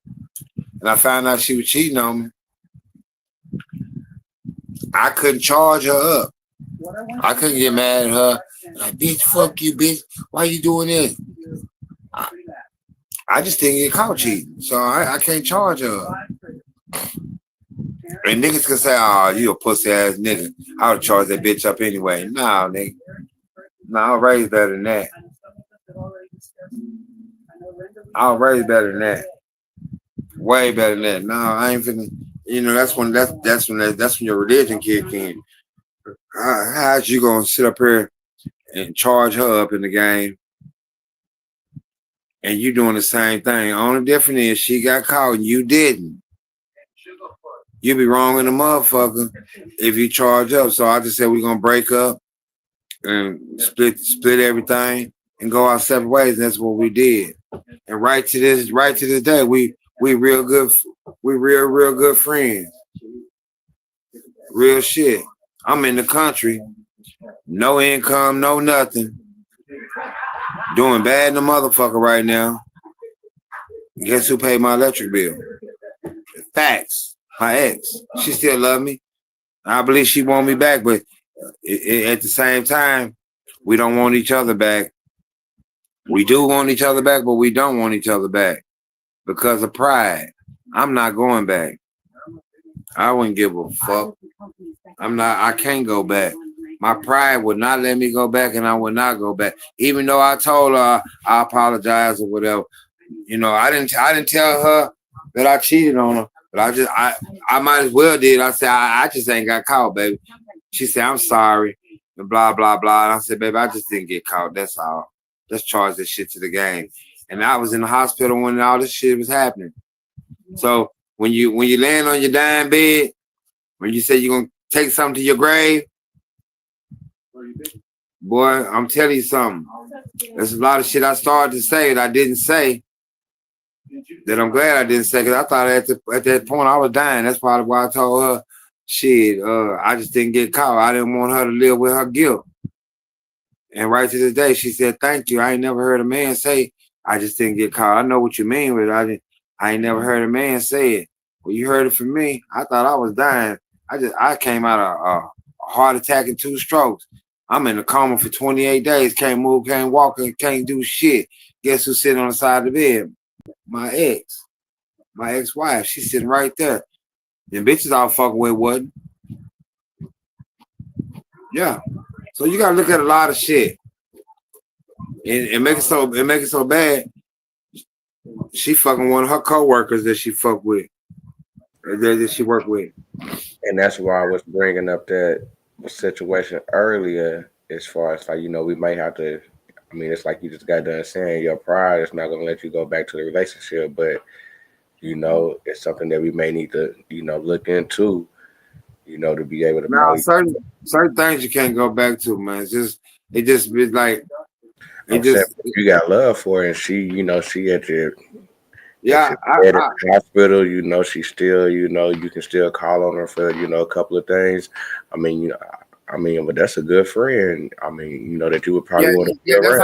and I found out she was cheating on me, I couldn't charge her up. I couldn't get mad at her. Like, bitch, fuck you, bitch. Why you doing this? I just didn't get caught cheating, so I can't charge her. And niggas can say, oh, you a pussy ass nigga. I would charge that bitch up anyway. Nah, nigga. Nah, I'll raise better than that. I'll raise better than that. Way better than that. No, I ain't finna. You know, that's when your religion kick in. How's you gonna sit up here and charge her up in the game? And you doing the same thing. Only difference is she got caught and you didn't. You be wrong in the motherfucker if you charge up. So I just said we're gonna break up and split everything and go our separate ways. That's what we did. And right to this day, we real good. We real good friends. Real shit. I'm in the country, no income, no nothing. Doing bad in the motherfucker right now. Guess who paid my electric bill? Facts. My ex. She still love me. I believe she want me back, but at the same time, we don't want each other back. We do want each other back, but we don't want each other back because of pride. I'm not going back. I wouldn't give a fuck. I can't go back. My pride would not let me go back, and I would not go back. Even though I told her I apologize or whatever. You know, I didn't tell her that I cheated on her, but I might as well did. I said, I just ain't got caught, baby. She said, I'm sorry, and blah, blah, blah. And I said, baby, I just didn't get caught. That's all. Let's charge this shit to the game. And I was in the hospital when all this shit was happening. So when you land on your dying bed, when you say you're gonna take something to your grave, boy, I'm telling you something. There's a lot of shit I started to say that I didn't say. That I'm glad I didn't say, because I thought at that point I was dying. That's probably why I told her, shit, I just didn't get caught. I didn't want her to live with her guilt. And right to this day, she said, thank you. I ain't never heard a man say, I just didn't get caught. I know what you mean with it. I ain't never heard a man say it. Well, you heard it from me. I thought I was dying. I came out of a heart attack and 2 strokes. I'm in a coma for 28 days. Can't move, can't walk, can't do shit. Guess who's sitting on the side of the bed? My ex-wife. She's sitting right there. Them bitches I was fucking with wasn't. Yeah. So you gotta look at a lot of shit. And make it so bad. She fucking one of her coworkers that she fucked with. That she worked with. And that's why I was bringing up that situation earlier, as far as, like, you know, we might have to, I mean, it's like you just got done saying your pride is not going to let you go back to the relationship, but, you know, it's something that we may need to, you know, look into, you know, to be able to. Now, certain things you can't go back to, man. It just be like, you got love for her, and she, you know, she at your, yeah, at the hospital, you know, she still, you know, you can still call on her for, you know, a couple of things. I mean, you know, but that's a good friend. I mean, you know, that you would probably want to. Yeah, that's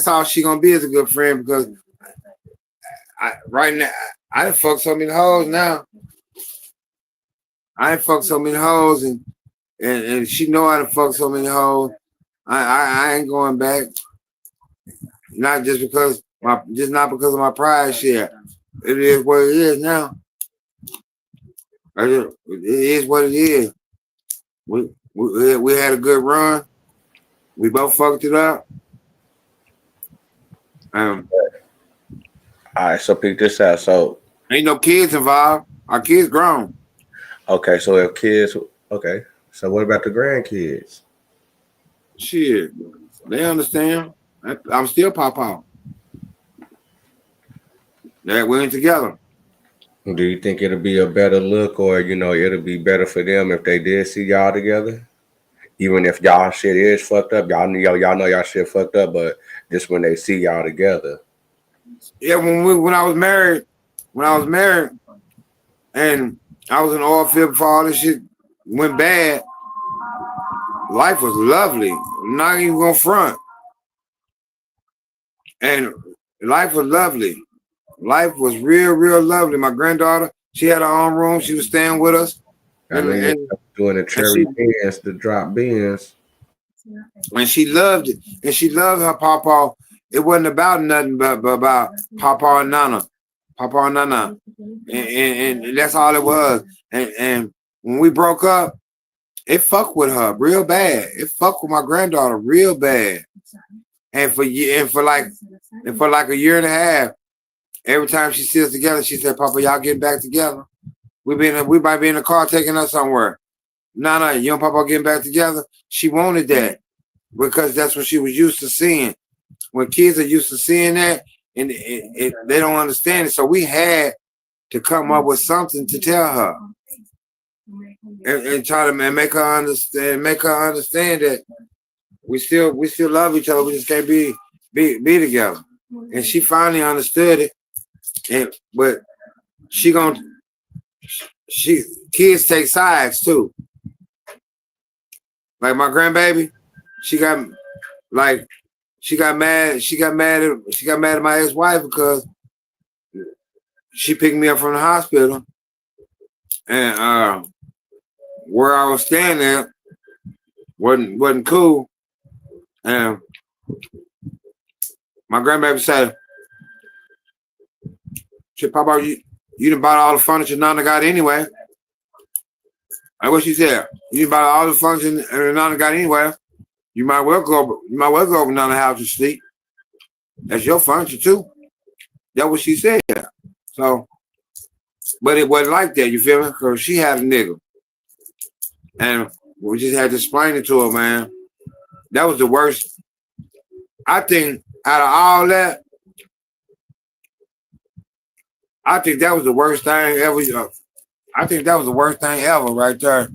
how she gonna be as a good friend, because right now I done fucked so many hoes now. I ain't fucked so many hoes, and she know I done fucked so many hoes. I ain't going back. Not just because not because of my pride shit. It is what it is now. It is what it is. We had a good run. We both fucked it up. All right, so pick this out. So ain't no kids involved. Our kids grown. Okay, so if kids, okay. So what about the grandkids? Shit, they understand. I'm still Papa. That we ain't together. Do you think it'll be a better look, or, you know, it'll be better for them if they did see y'all together? even if y'all shit is fucked up, y'all know y'all shit fucked up, but just when they see y'all together. Yeah, when I was married, and I was in the oil field before all this shit went bad, life was lovely. I'm not even gonna front. And life was lovely. Life was real, real lovely. My granddaughter, she had her own room. She was staying with us. I know you're doing the cherry beans, the drop beans. And she loved it. And she loved her papa. It wasn't about nothing but about papa and nana. Papa and nana. And that's all it was. And when we broke up, it fucked with her real bad. It fucked with my granddaughter real bad. And for like a year and a half, every time she sees us together, she said, "Papa, y'all getting back together? We might be in the car taking us somewhere." No, you and Papa getting back together. She wanted that because that's what she was used to seeing. When kids are used to seeing that, and they don't understand it, so we had to come up with something to tell her and try to make her understand. Make her understand that we still love each other. We just can't be together. And she finally understood it. But kids take sides too. Like my grandbaby, she got mad at my ex-wife because she picked me up from the hospital, and where I was staying at wasn't cool. And my grandbaby said, "Shit, Papa, you done bought all the furniture Nana got anyway." And what she said, "You done bought all the furniture Nana got anyway. You might well go over to Nana's house to sleep. That's your furniture too." That's what she said. So, but it wasn't like that. You feel me? Because she had a nigga, and we just had to explain it to her, man. That was the worst. I think out of all that, I think that was the worst thing ever. I think that was the worst thing ever right there.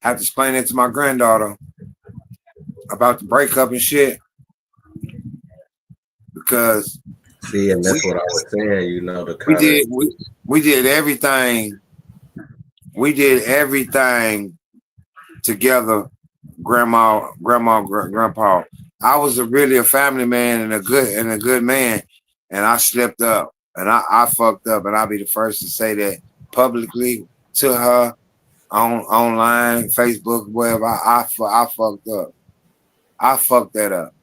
I had to explain it to my granddaughter about the breakup and shit. Because and that's what I was saying, we did everything. We did everything together, grandma, grandpa. I was really a family man and a good man, and I slipped up and I fucked up, and I'll be the first to say that publicly to her online, Facebook, whatever. I fucked up. I fucked that up.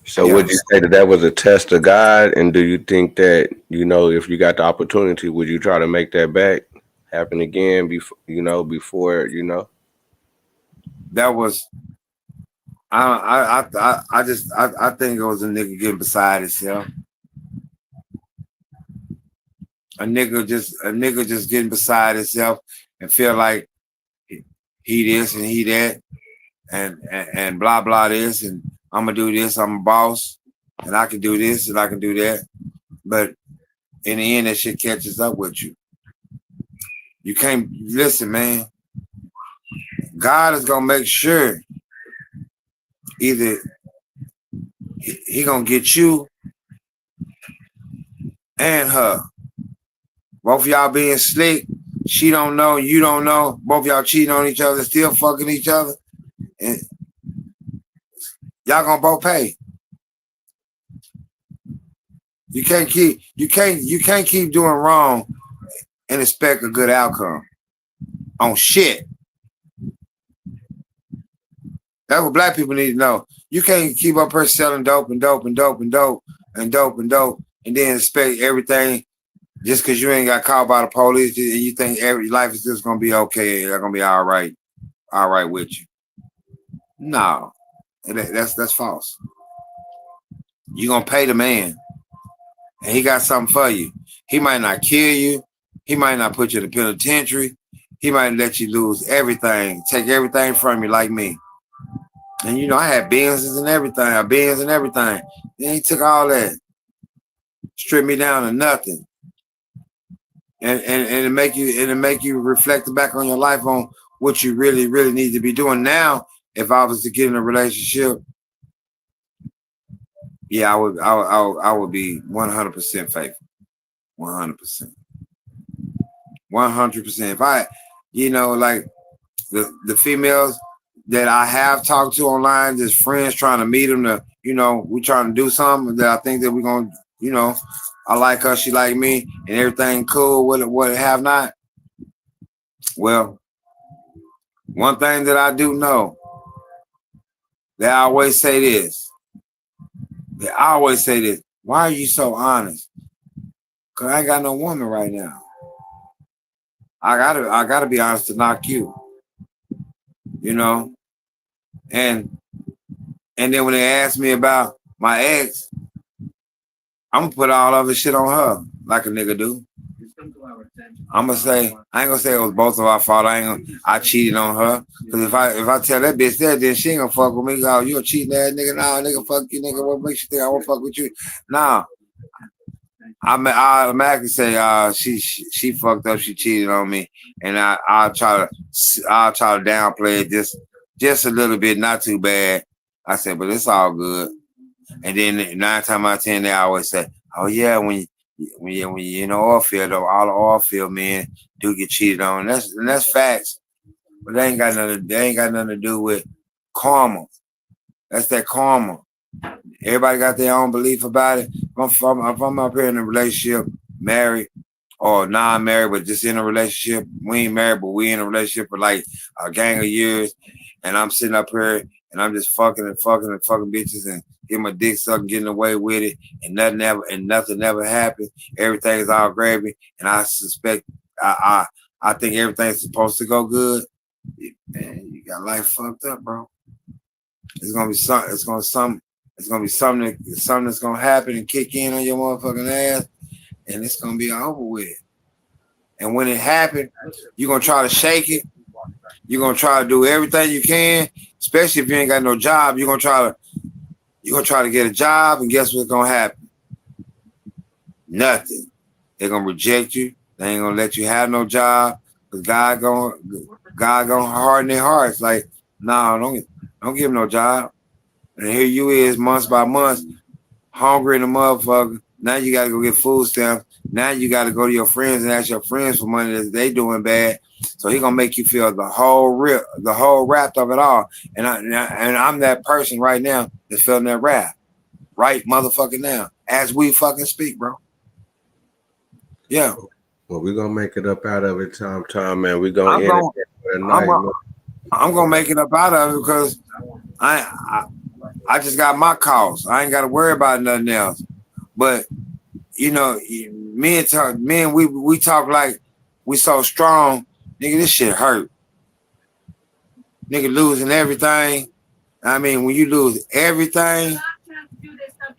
So would you say that was a test of God? And do you think that, if you got the opportunity, would you try to make that back happen again before? That was, I think it was a nigga getting beside himself. A nigga just getting beside himself and feel like he this and he that and blah blah this, and I'm gonna do this, I'm a boss, and I can do this and I can do that. But in the end, that shit catches up with you. You can't listen, man. God is gonna make sure either he gonna get you and her. Both of y'all being slick, she don't know, you don't know. Both of y'all cheating on each other, still fucking each other, and y'all gonna both pay. You can't keep doing wrong and expect a good outcome on shit. That's what black people need to know. You can't keep up here selling dope and then expect everything just because you ain't got caught by the police and you think every life is just gonna be okay. They're gonna be all right with you. No, that's false. You're gonna pay the man, and he got something for you. He might not kill you. He might not put you in the penitentiary. He might let you lose everything, take everything from you, like me. And I had Benzes and everything. Then he took all that, stripped me down to nothing, and to make you reflect back on your life on what you really need to be doing now. if I was to get in a relationship, yeah, I would be 100% faithful. 100%. 100%. If I, like the females that I have talked to online, just friends trying to meet them to, we trying to do something that I think that we're going to, I like her, she like me, and everything cool, what have not. Well, one thing that I do know, they always say this. Why are you so honest? Cause I ain't got no woman right now. I gotta be honest to knock you. And then when they ask me about my ex, I'm gonna put all of the shit on her like a nigga do. I'm gonna say, I ain't gonna say it was both of our fault. I cheated on her. Cause if I tell that bitch that, then she ain't gonna fuck with me. Oh, you a cheating ass nigga? Nah, nigga, fuck you, nigga. What makes you think I won't fuck with you? Nah. I automatically say she fucked up, she cheated on me, and I'll try to downplay it just a little bit, not too bad. I said, but it's all good. And then 9 times out of 10, they always say, oh yeah, when you in the oil field, though, all the oil field men do get cheated on. And that's facts. But they ain't got nothing to do with karma. That's that karma. Everybody got their own belief about it. If I'm up here in a relationship, married or non-married, but just in a relationship, we ain't married, but we in a relationship for like a gang of years, and I'm sitting up here and I'm just fucking bitches and getting my dick sucked, getting away with it, and nothing ever happened. Everything's all gravy, and I suspect I think everything's supposed to go good. Man, you got life fucked up, bro. It's gonna be something that's gonna happen and kick in on your motherfucking ass, and it's gonna be over with. And when it happens, you're gonna try to shake it. You're gonna try to do everything you can, especially if you ain't got no job. You're gonna try to get a job, and guess what's gonna happen? Nothing. They're gonna reject you. They ain't gonna let you have no job, because God gonna harden their hearts. Like, no, don't give them no job. And here you is, months by months, hungry in the motherfucker. Now you gotta go get food stamps. Now you gotta go to your friends and ask your friends for money that they doing bad. So he gonna make you feel the whole wrath of it all. And I'm that person right now that's feeling that wrath, right motherfucking now, as we fucking speak, bro. Yeah. Well, we're gonna make it up out of it, Tom, man. We're gonna end it for the night. I'm gonna make it up out of it because I just got my cause. I ain't got to worry about nothing else. But me and we talk like we so strong, nigga. This shit hurt, nigga. Losing everything. I mean, when you lose everything,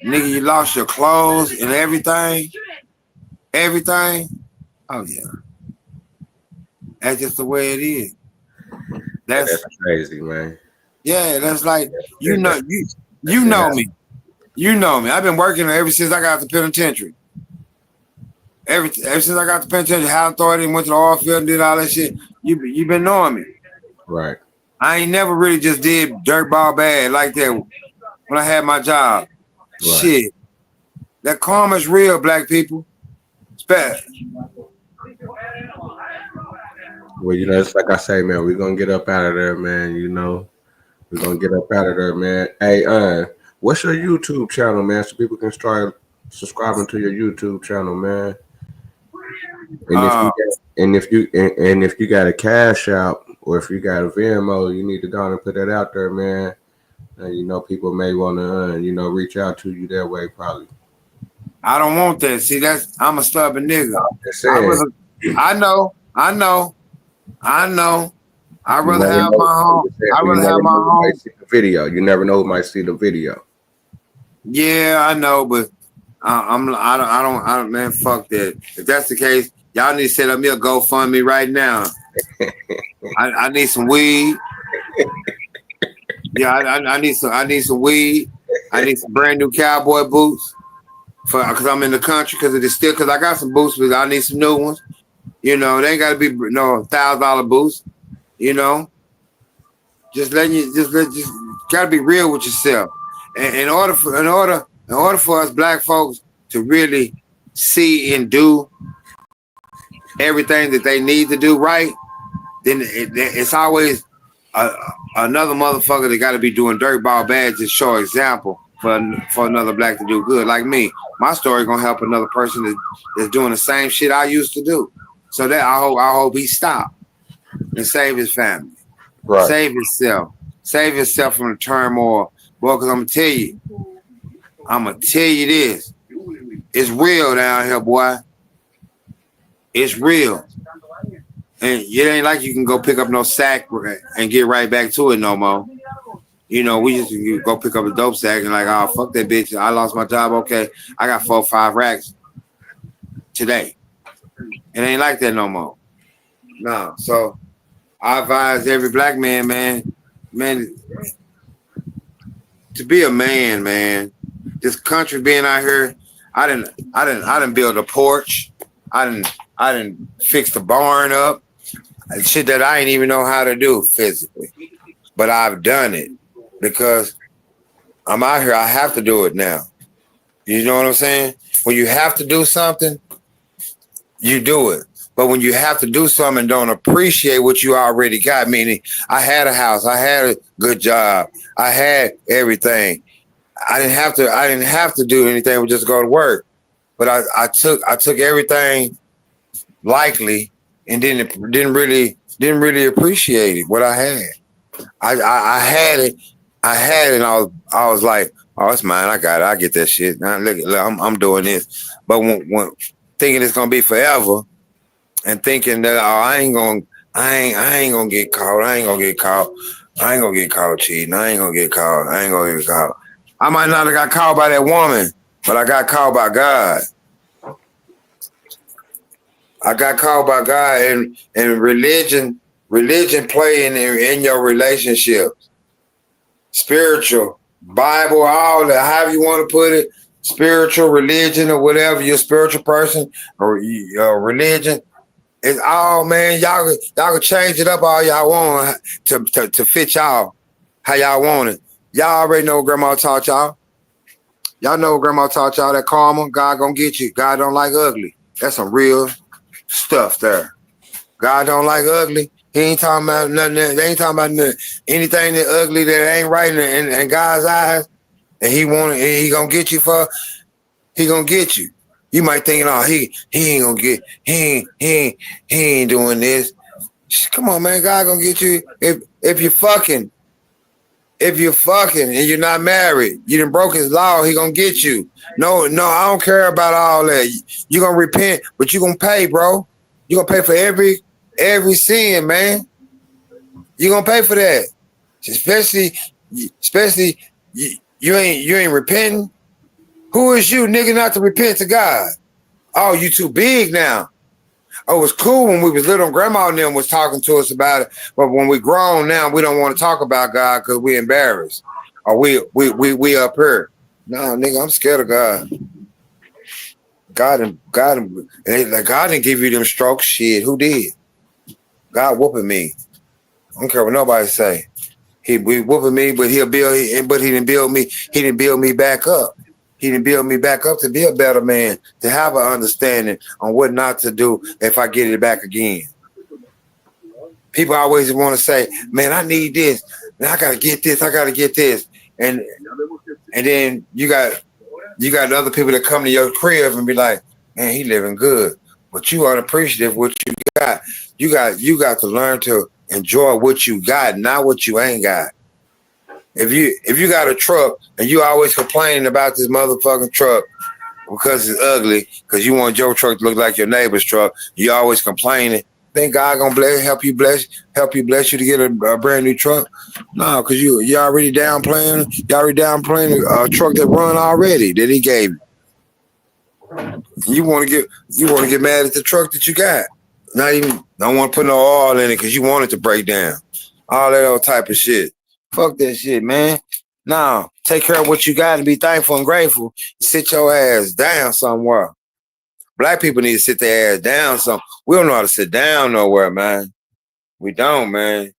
nigga, you lost your clothes and everything. Oh yeah, that's just the way it is. That's crazy, man. Yeah, that's like you know me. You know me. I've been working ever since I got the penitentiary. Ever since I got the penitentiary, House Authority, went to the oil field and did all that shit. You been knowing me. Right. I ain't never really just did dirtball bad like that when I had my job. Right. Shit. That karma's real, black people. It's bad. Well, it's like I say, man, we're gonna get up out of there, man. We're gonna get up out of there, man. Hey, what's your YouTube channel, man? So people can start subscribing to your YouTube channel, man. And if you got a Cash App or if you got a Venmo, you need to go and put that out there, man. People may want to, reach out to you that way, probably. I don't want that. See, I'm a stubborn nigga. I know. I'd rather have my own. Video. You never know who might see the video. Yeah, I know, but I don't. Man, fuck that. If that's the case, y'all need to set up me a GoFundMe right now. I need some weed. Yeah, I need some weed. I need some brand new cowboy boots because I'm in the country. Because I got some boots, but I need some new ones. They ain't got to be $1,000 boots. just gotta be real with yourself. And in order for us black folks to really see and do everything that they need to do right, then it's always another motherfucker that got to be doing dirtball bad to show example for another black to do good. Like me, my story gonna help another person that's doing the same shit I used to do. So that I hope he stop and save his family, Right. save himself from the turmoil, boy. Because I'm gonna tell you this, it's real down here, boy. It's real. And it ain't like you can go pick up no sack and get right back to it no more. You know, we just go pick up a dope sack and like, oh, fuck that bitch. I lost my job. Okay, I got 4 or 5 racks today. It ain't like that no more. No. So I advise every black man, to be a man. This country being out here, I didn't build a porch. I didn't fix the barn up. Shit that I ain't even know how to do physically. But I've done it because I'm out here. I have to do it now. You know what I'm saying? When you have to do something, you do it. But when you have to do something and don't appreciate what you already got, meaning I had a house, I had a good job, I had everything. I didn't have to do anything but just go to work. But I took everything lightly and didn't really appreciate it, what I had. I had it, and I was like, oh, it's mine. I got it. I get that shit. Now look, I'm doing this. But when thinking it's gonna be forever, and thinking that I ain't gonna get caught. I ain't gonna get caught cheating. I ain't gonna get caught. I might not have got caught by that woman, but I got caught by God. I got called by God, and religion playing in your relationships. Spiritual, Bible, all that, however you want to put it, spiritual, religion, or whatever, you're a spiritual person or religion. It's all, man, y'all can change it up all y'all want to fit y'all how y'all want it. Y'all already know what grandma taught y'all. Y'all know what grandma taught y'all, that karma, God gonna get you. God don't like ugly. That's some real stuff there. God don't like ugly. He ain't talking about nothing. They ain't talking about nothing, anything that ugly that ain't right in God's eyes. And he gonna get you for. He gonna get you. You might think, oh, he ain't gonna get. He ain't doing this. Come on, man. God gonna get you if you're fucking. If you're fucking and you're not married, you done broke his law, he gonna get you. No, I don't care about all that. You gonna repent, but you gonna pay, bro. You gonna pay for every sin, man. You gonna pay for that. Especially you ain't repenting. Who is you, nigga, not to repent to God? Oh, you too big now. Oh, it was cool when we was little and grandma and them was talking to us about it. But when we grown now, we don't want to talk about God because we embarrassed. Or we up here. No, nigga, I'm scared of God. God didn't give you them strokes. Shit, who did? God whooping me. I don't care what nobody say. He whooping me, but he didn't build me. He didn't build me back up. He didn't build me back up to be a better man, to have an understanding on what not to do if I get it back again. People always want to say, man, I need this. Man, I got to get this. I got to get this. And then you got other people that come to your crib and be like, man, he living good. But you unappreciative of what you got. You got to learn to enjoy what you got, not what you ain't got. If you got a truck and you always complaining about this motherfucking truck because it's ugly, because you want your truck to look like your neighbor's truck, you always complaining. Think God gonna help you bless you to get a brand new truck? No, because you already downplaying a truck that run already that he gave you. You want to get mad at the truck that you got. Don't want to put no oil in it because you want it to break down. All that old type of shit. Fuck that shit, man. Now, take care of what you got and be thankful and grateful. Sit your ass down somewhere. Black people need to sit their ass down somewhere. We don't know how to sit down nowhere, man. We don't, man.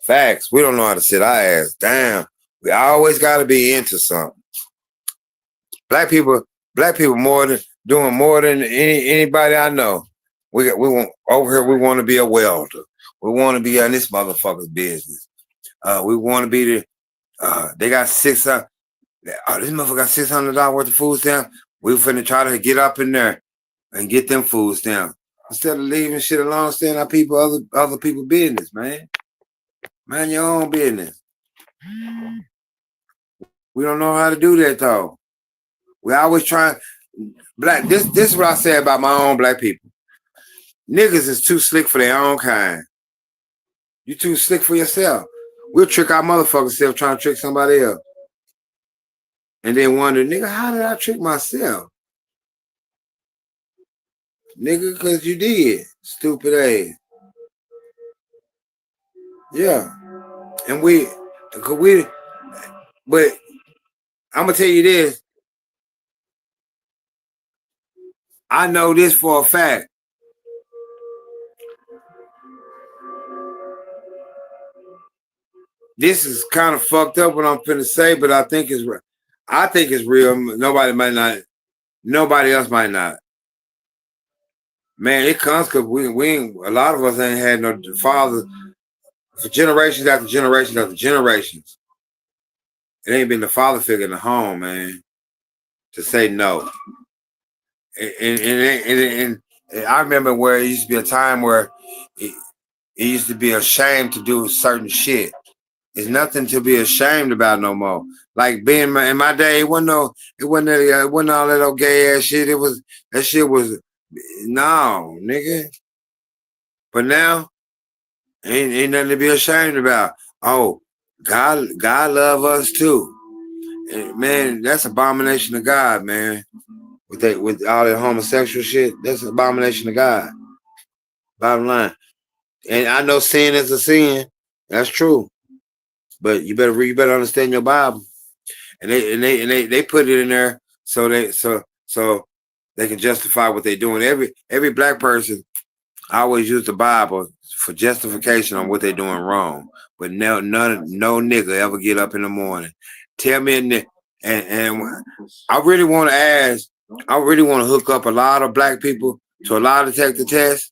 Facts. We don't know how to sit our ass down. We always got to be into something. Black people doing more than anybody I know. We want over here. We want to be a welder. We want to be in this motherfucker's business. We want to be the. They got this motherfucker got $600 worth of food stamps. We finna try to get up in there and get them food stamps instead of leaving shit alone, staying our people other people business, man. Mind your own business. We don't know how to do that though. We always try. Black. This is what I say about my own black people. Niggas is too slick for their own kind. You too slick for yourself. We'll trick our motherfucking self trying to trick somebody else. And then wonder, nigga, how did I trick myself? Nigga, because you did. Stupid ass. Yeah. And but I'm going to tell you this. I know this for a fact. This is kind of fucked up what I'm finna say, but I think it's real. Nobody else might not. Man, it comes because a lot of us ain't had no father for generations after generations after generations. It ain't been the father figure in the home, man, to say no. And I remember where it used to be a time where it used to be a shame to do certain shit. There's nothing to be ashamed about no more. Like being in my day, it wasn't all that old gay ass shit. That shit was no, nigga. But now, ain't nothing to be ashamed about. Oh, God love us too. And man, that's abomination of God, man. With all that homosexual shit, that's an abomination of God. Bottom line. And I know sin is a sin. That's true. But you better understand your Bible. And they put it in there so they can justify what they're doing. Every black person always use the Bible for justification on what they're doing wrong. But no nigga ever get up in the morning. Tell me and I really want to hook up a lot of black people to a lie detector test.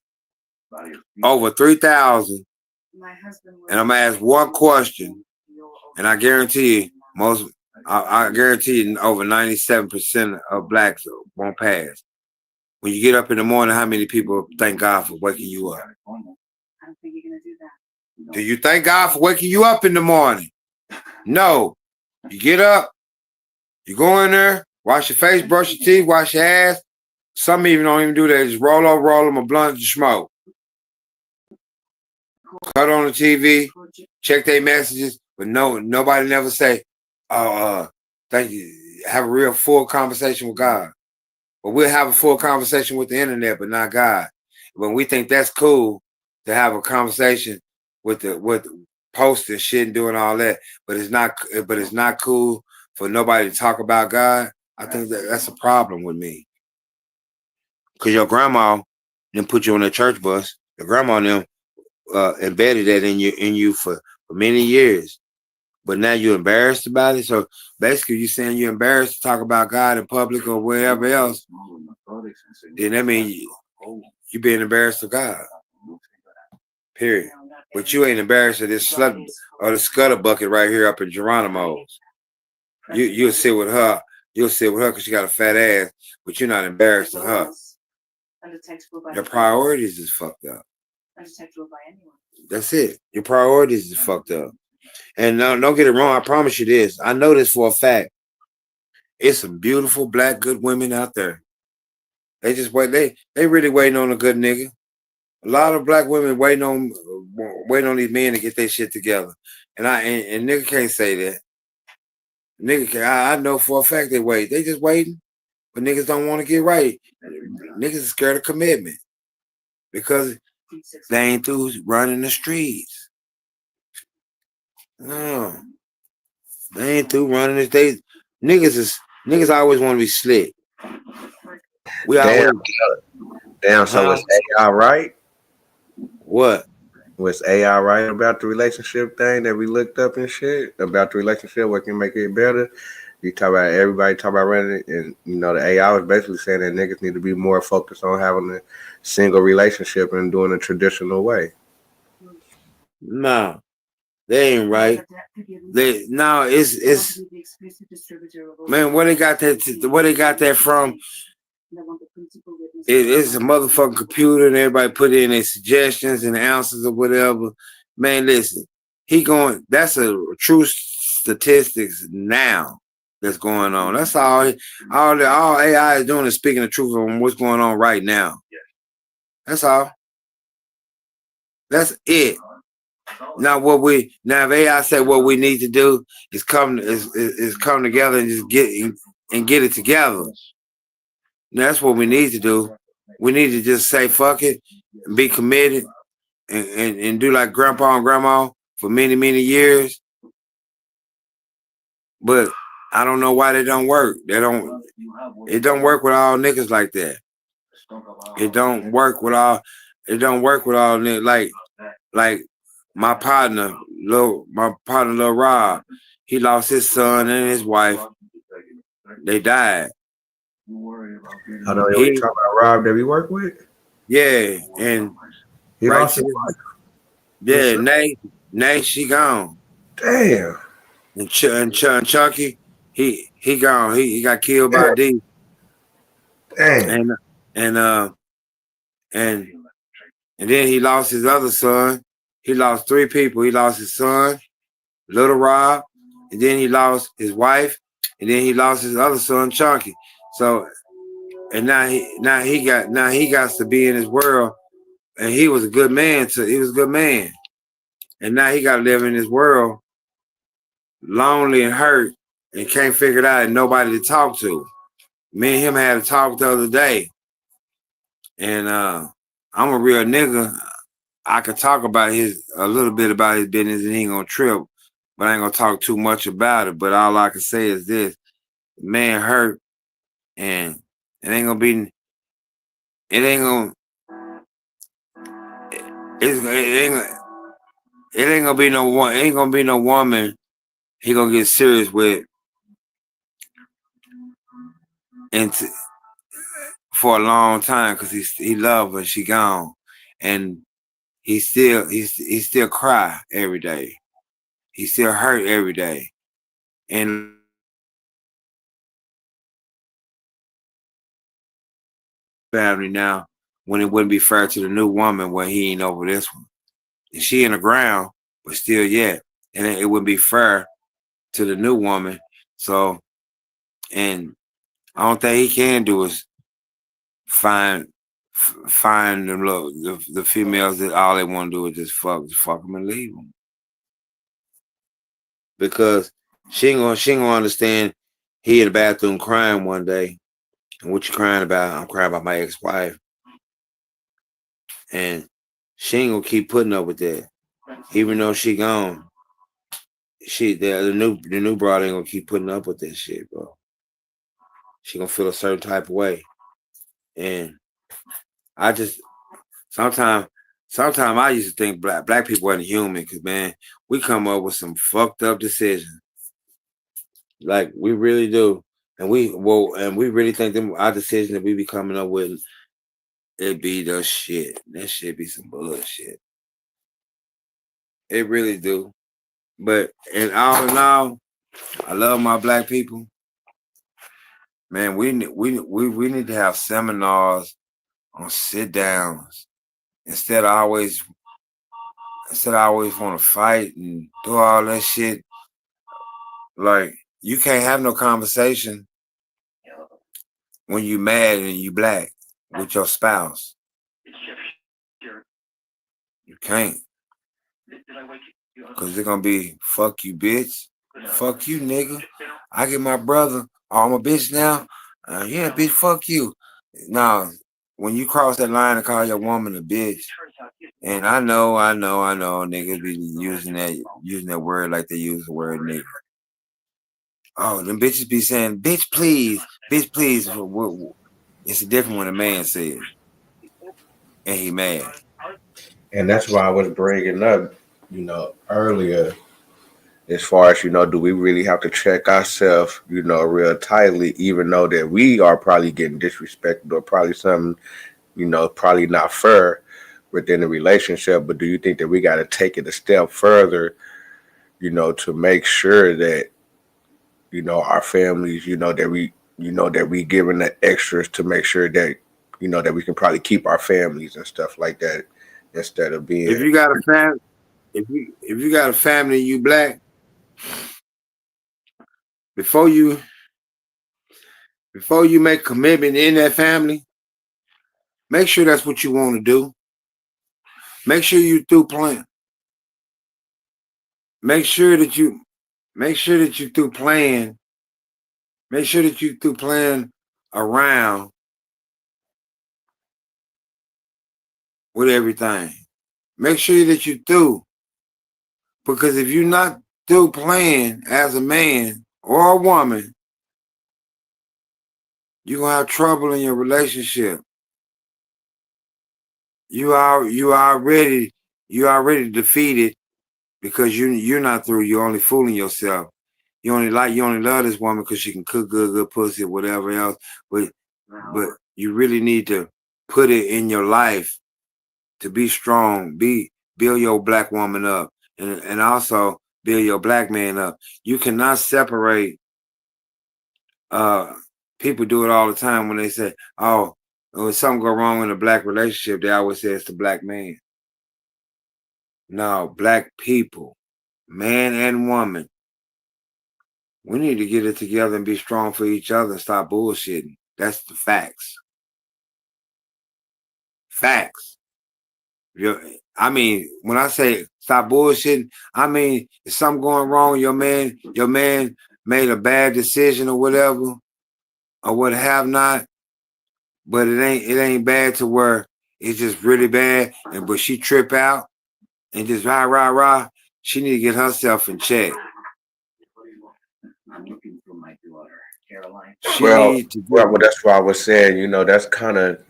Over 3,000. And I'm gonna ask one question. And I guarantee you, I guarantee you over 97% of blacks won't pass. When you get up in the morning, how many people thank God for waking you up? Do you thank God for waking you up in the morning? No. You get up, you go in there, wash your face, brush your teeth, wash your ass. Some even don't even do that. Just roll them a blunt and smoke. Cut on the TV, check their messages. But nobody never say, thank you. Have a real full conversation with God. But we'll have a full conversation with the internet, but not God. When we think that's cool to have a conversation with posting shit and doing all that, but it's not cool for nobody to talk about God. I think that's a problem with me. Because your grandma didn't put you on a church bus. Your grandma and them embedded that in you for many years. But now you're embarrassed about it. So basically you're saying you're embarrassed to talk about God in public or wherever else. Then that means you being embarrassed of God. Period. But you ain't embarrassed of this slut or the scuttle bucket right here up in Geronimo's. You'll sit with her. You'll sit with her because she got a fat ass, but you're not embarrassed of her. Your priorities is fucked up. That's it. Your priorities is fucked up. And no, don't get it wrong. I promise you this. I know this for a fact. It's some beautiful black good women out there. They just wait. They really waiting on a good nigga. A lot of black women waiting on these men to get their shit together. And nigga can't say that. I know for a fact they wait. They just waiting, but niggas don't want to get right. Niggas are scared of commitment because they ain't through running the streets. No, they ain't through running the streets. Niggas always want to be slick. Damn, so is AI right? What? Was AI right about the relationship thing that we looked up and shit? About the relationship, what can make it better? You talk about everybody talk about running it, and you know the AI was basically saying that niggas need to be more focused on having a single relationship and doing it traditional way. Nah, they ain't right. It's man, where they got that from? It's a motherfucking computer, and everybody put in their suggestions and answers or whatever. Man, listen, that's a true statistics now that's going on. That's all AI is doing is speaking the truth on what's going on right now. That's all. That's it. Now if AI said what we need to do is come together and just get it together. That's what we need to do. We need to just say fuck it and be committed and do like grandpa and grandma for many, many years. But I don't know why they don't work. It don't work with all niggas like that. It don't work with all niggas like my partner, Lil Rob. He lost his son and his wife. They died. I know you talking about Rob that we work with? Yeah, and he lost his wife. Yeah, Nate, she gone. Damn. And Chunky, he gone. He got killed by D. Damn. And then he lost his other son. He lost 3 people. He lost his son, Little Rob, and then he lost his wife, and then he lost his other son, Chunky. So, and now he got to be in his world, and he was a good man. He was a good man, and now he got to live in this world, lonely and hurt, and can't figure it out, and nobody to talk to. Me and him had a talk the other day, and I'm a real nigga. I could talk about a little bit about his business, and he ain't gonna trip, but I ain't gonna talk too much about it. But all I can say is this: man hurt, and it ain't gonna be no woman he gonna get serious with for a long time, because he love her, she gone, and he still cry every day. He still hurt every day, and family now, when it wouldn't be fair to the new woman when he ain't over this one. And she in the ground, but still yet. And it wouldn't be fair to the new woman. So, and I don't think he can do is find the females that all they want to do is just fuck them and leave them. Because she ain't gonna understand he in the bathroom crying one day. And what you crying about? I'm crying about my ex-wife. And she ain't gonna keep putting up with that. Even though she gone. The new broad ain't gonna keep putting up with that shit, bro. She gonna feel a certain type of way. And I just sometimes I used to think black people wasn't human, because man, we come up with some fucked up decisions. Like we really do. And we really think our decisions that we be coming up with, it be the shit. That shit be some bullshit. It really do. But in all, I love my black people. Man, we need to have seminars on sit downs instead of always want to fight and do all that shit. Like, you can't have no conversation when you mad and you black with your spouse. You can't. Because they're going to be, fuck you, bitch. Fuck you, nigga. I get my brother, oh, I'm a bitch now? Yeah, bitch, fuck you. Now, when you cross that line and call your woman a bitch, and I know, niggas be using that word like they use the word nigga. Oh, them bitches be saying, bitch, please. It's different when a man says it. And he mad. And that's why I was bringing up, earlier, as far as, do we really have to check ourselves, real tightly, even though that we are probably getting disrespected or probably something, probably not fair within the relationship. But do you think that we got to take it a step further, to make sure that, our families, that we giving the extras to make sure that, that we can probably keep our families and stuff like that instead of being. If you got a family, if you got a family, you black. Before you make commitment in that family, make sure that's what you want to do. Make sure you through playing. Make sure that you through playing. Make sure that you through playing around with everything. Make sure that you through. Because if you're not through playing as a man or a woman, you're gonna have trouble in your relationship. You already defeated because you're not through. You're only fooling yourself. You only love this woman because she can cook good pussy or whatever else. But you really need to put it in your life to be strong. Build your black woman up and also build your black man up. You cannot separate. People do it all the time when they say, "Oh, when something go wrong in a black relationship," they always say it's the black man. No, black people, man and woman. We need to get it together and be strong for each other and stop bullshitting. That's the facts. Facts. I mean, when I say stop bullshitting, I mean if something going wrong, your man made a bad decision or whatever, or what have not, but it ain't bad to where it's just really bad, but she trip out and just rah. She need to get herself in check. I'm looking for my daughter, Caroline. Well, that's why I was saying, that's kind of,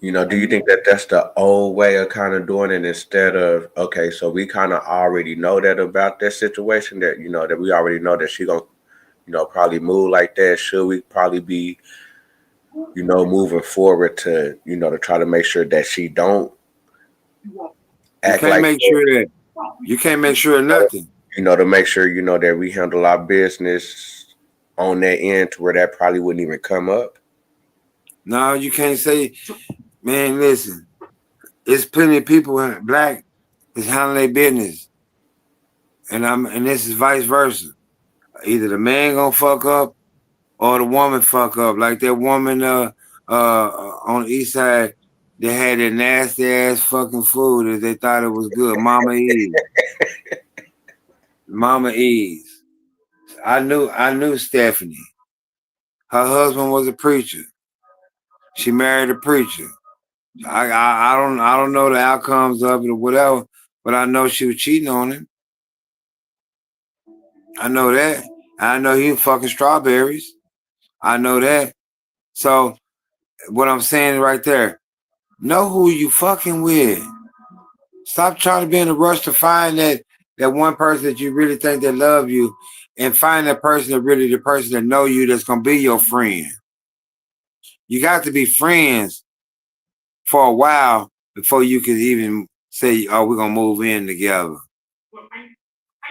do you think that that's the old way of kind of doing it instead of, okay, so we kind of already know that about that situation that, that we already know that she gonna, probably move like that. Should we probably be, moving forward to, to try to make sure that she don't act like you can't make sure of nothing. To make sure, that we handle our business on that end to where that probably wouldn't even come up. No, you can't say, man, listen, there's plenty of people black that's handling their business. And this is vice versa. Either the man gonna fuck up or the woman fuck up. Like that woman on the east side, they had that nasty ass fucking food that they thought it was good. Mama E's. I knew Stephanie. Her husband was a preacher. She married a preacher. I don't know the outcomes of it or whatever, but I know she was cheating on him. I know that. I know he was fucking strawberries. I know that. So what I'm saying right there, know who you fucking with. Stop trying to be in a rush to find that one person that you really think that love you, and find that person that really the person that know you that's gonna be your friend. You got to be friends for a while before you can even say, "Oh, we're gonna move in together." I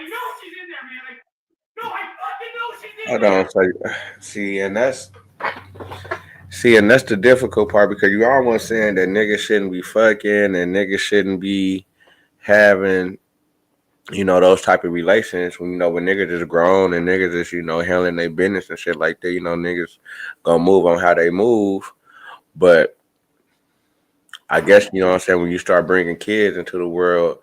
know she's in there, man. No, I fucking know she's in Hold there. on, and that's the difficult part, because you almost saying that niggas shouldn't be fucking and niggas shouldn't be having, those type of relations when niggas is grown and niggas is, handling their business and shit like that, niggas gonna move on how they move. But I guess, what I'm saying, when you start bringing kids into the world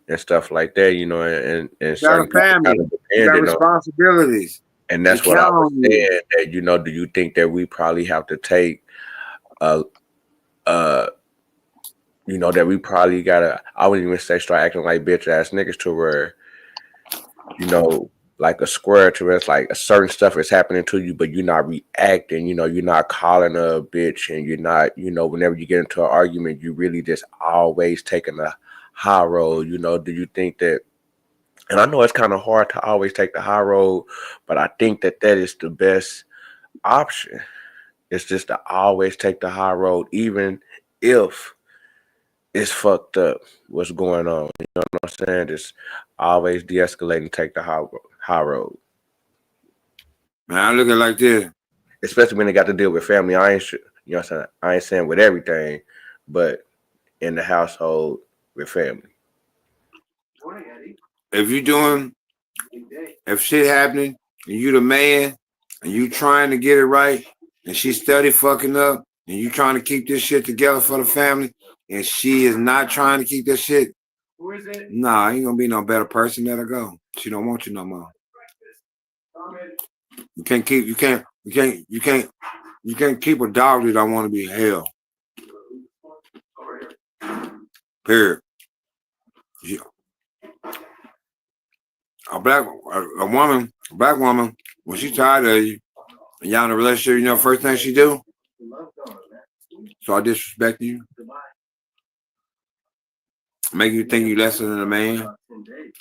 and stuff like that, and certain family, you got responsibilities. And that's what I was saying, that, do you think that we probably have to take, that we probably gotta, I wouldn't even say start acting like bitch ass niggas to where, like a square to it's like a certain stuff is happening to you, but you're not reacting. You know, you're not calling her a bitch, and you're not, you know, whenever you get into an argument, you really just always taking the high road. You know, do you think that? And I know it's kind of hard to always take the high road, but I think that is the best option. It's just to always take the high road, even if it's fucked up what's going on. You know what I'm saying? Just always de-escalate and take the high road. Man, I look at it like this. Especially when they got to deal with family. I ain't, you know what I'm saying? I ain't saying with everything, but in the household with family. If shit happening and you the man and you trying to get it right and she steady fucking up and you trying to keep this shit together for the family and she is not trying to keep that shit, nah, ain't gonna be no better person. Let her go. She don't want you no more. You can't keep a dog that don't want to be held. Period. Yeah. A black woman, when she tired of you and y'all in a relationship, you know, first thing she do, start disrespecting you, make you think you lesser than a man.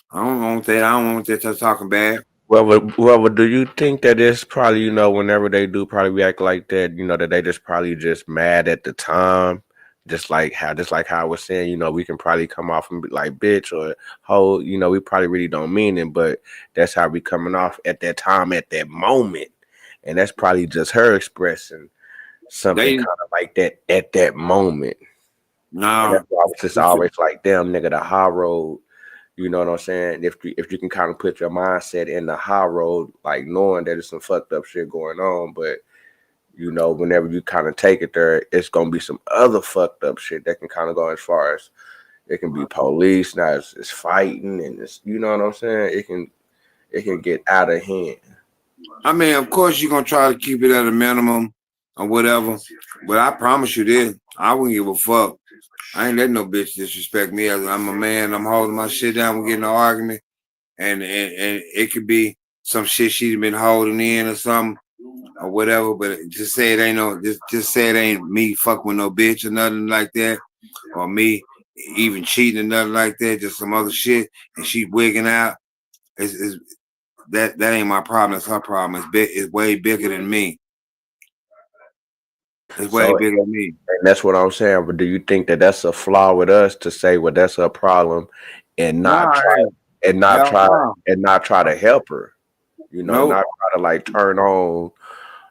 I don't want that. I don't want that talking bad. Well, do you think that it's probably, you know, whenever they do probably react like that, you know, that they just probably just mad at the time, just like how I was saying, you know, we can probably come off and be like bitch or hoe, you know, we probably really don't mean it, but that's how we coming off at that time, at that moment, and that's probably just her expressing something kind of like that at that moment. No, that's why I was just always like, damn nigga, the high road. You know what I'm saying? If you can kind of put your mindset in the high road, like knowing that there's some fucked up shit going on, but you know, whenever you kind of take it there, it's gonna be some other fucked up shit that can kind of go as far as it can be police, now it's fighting, and it's, you know what I'm saying? It can get out of hand. I mean, of course you're gonna try to keep it at a minimum or whatever, but I promise you this, I wouldn't give a fuck. I ain't letting no bitch disrespect me. I'm a man. I'm holding my shit down. We're getting an argument, and it could be some shit she's been holding in or something or whatever. But just say it ain't just say it ain't me fucking with no bitch or nothing like that, or me even cheating or nothing like that. Just some other shit, and she wigging out. That ain't my problem. It's her problem. It's way bigger than me. It's way bigger than me. And that's what I'm saying. But do you think that that's a flaw with us to say, well, that's a problem, and not try to help her? You know, not try to like turn on,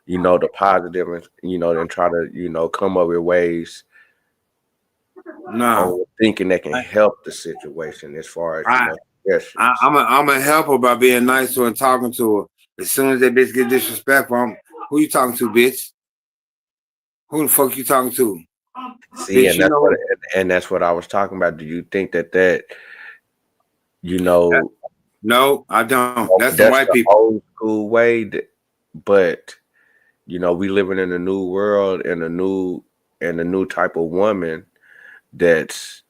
you know, the positive, and you know, then try to, you know, come up with ways. No, thinking that can help the situation as far as you know, yes. I'm a help her by being nice to her and talking to her. As soon as that bitch get disrespectful, who you talking to, bitch? Who the fuck you talking to? See, and that's what I was talking about. Do you think that you know? No, I don't. That's the white people old school way. But you know, we living in a new world and a new type of woman. That's,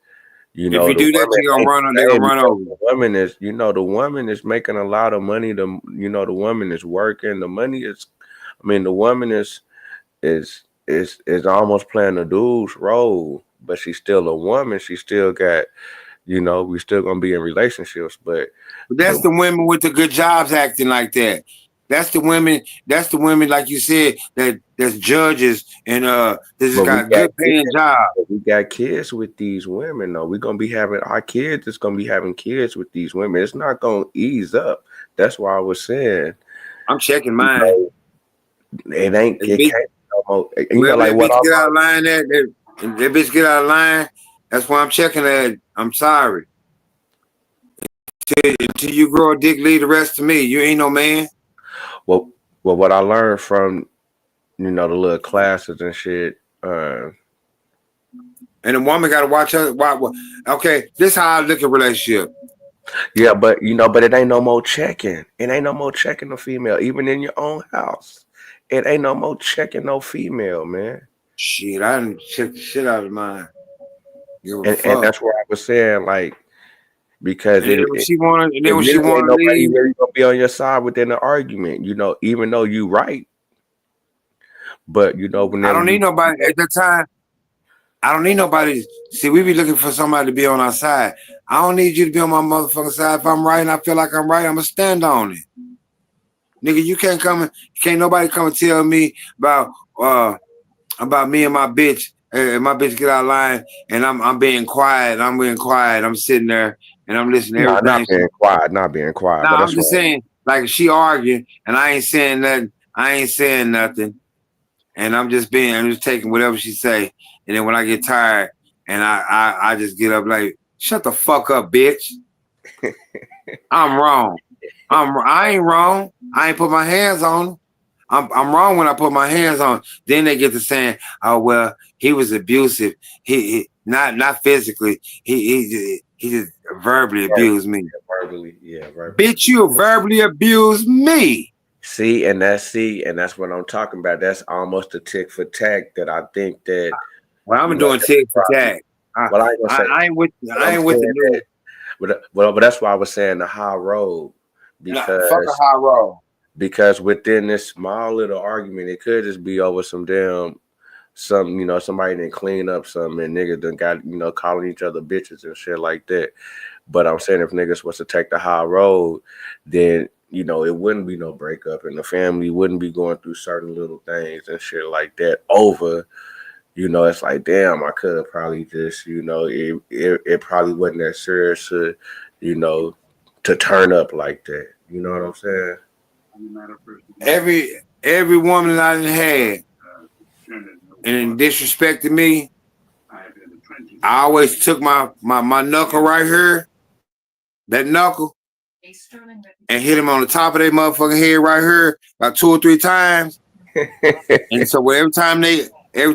you know, if you do that, you're gonna run. They're gonna run over. The woman is, you know, the woman is making a lot of money. The woman is working. The money is, I mean, the woman is almost playing a dude's role, but she's still a woman. She still got, you know, we still gonna be in relationships, but that's the women with the good jobs acting like that. That's the women, like you said, that's judges and this has got good paying jobs. We got kids with these women, though. We're gonna be having our kids, it's gonna be having kids with these women. It's not gonna ease up. That's why I was saying I'm checking mine. It ain't it can't no more. You know, like what get out of line that bitch get out of line. That's why I'm checking that. I'm sorry. Until you grow a dick, leave the rest to me. You ain't no man. Well, what I learned from, you know, the little classes and shit. And a woman got to watch her. Okay, this is how I look at relationship. Yeah, but you know, but it ain't no more checking. It ain't no more checking a female, even in your own house. It ain't no more checking no female, man. Shit, I didn't check the shit out of mine. And that's what I was saying. Like, because And then when she wanted, and then when she really ain't wanted to nobody leave, really gonna be on your side within the argument. You know, even though you right, but you know, I whenever don't need nobody at that time. I don't need nobody. See, we be looking for somebody to be on our side. I don't need you to be on my motherfucking side. If I'm right and I feel like I'm right, I'm gonna stand on it. Nigga, you can't nobody come and tell me about me and my bitch. And my bitch get out of line and I'm being quiet. I'm sitting there and I'm listening to Nah, everything. not being quiet. No, But I'm that's just what saying, like she arguing and I ain't saying nothing. And I'm just taking whatever she say. And then when I get tired and I just get up like, shut the fuck up, bitch. I'm wrong. I ain't wrong. I ain't put my hands on him. I'm wrong when I put my hands on him. Then they get to saying, oh well, he was abusive. He not physically. He just verbally abused me. verbally. Bitch, you verbally abused me. See, and that's what I'm talking about. That's almost a tick for tack that I think that. Well, I'm doing tick for tack. Well, I ain't gonna say. I ain't with the new. But that's why I was saying the high road because fuck a high road. Because within this small little argument, it could just be over somebody didn't clean up something and niggas done got, calling each other bitches and shit like that. But I'm saying if niggas was to take the high road, then, it wouldn't be no breakup and the family wouldn't be going through certain little things and shit like that over, it's like, damn, I could have probably just, it probably wasn't that serious to, to turn up like that. You know what I'm saying? Every woman that I done had and disrespected me, I always took my knuckle right here, that knuckle, and hit him on the top of their motherfucking head right here about 2 or 3 times. And so every time they comb their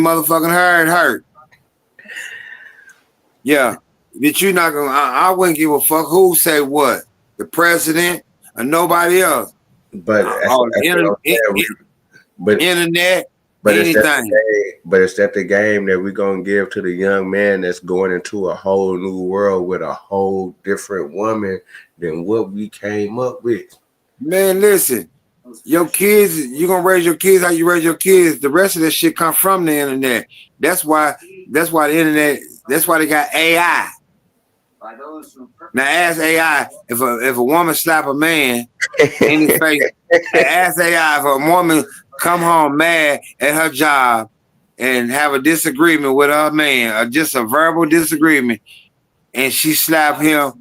motherfucking hair, it hurt. Yeah, but you not gonna. I wouldn't give a fuck who say what, the president or nobody else. But internet, but anything. It's that the game that we're gonna give to the young man that's going into a whole new world with a whole different woman than what we came up with. Man, listen, your kids, you gonna raise your kids how you raise your kids. The rest of that shit come from the internet. That's why the internet. That's why they got AI. Now ask AI if a woman slap a man in his face. Ask AI if a woman come home mad at her job and have a disagreement with her man, or just a verbal disagreement, and she slap him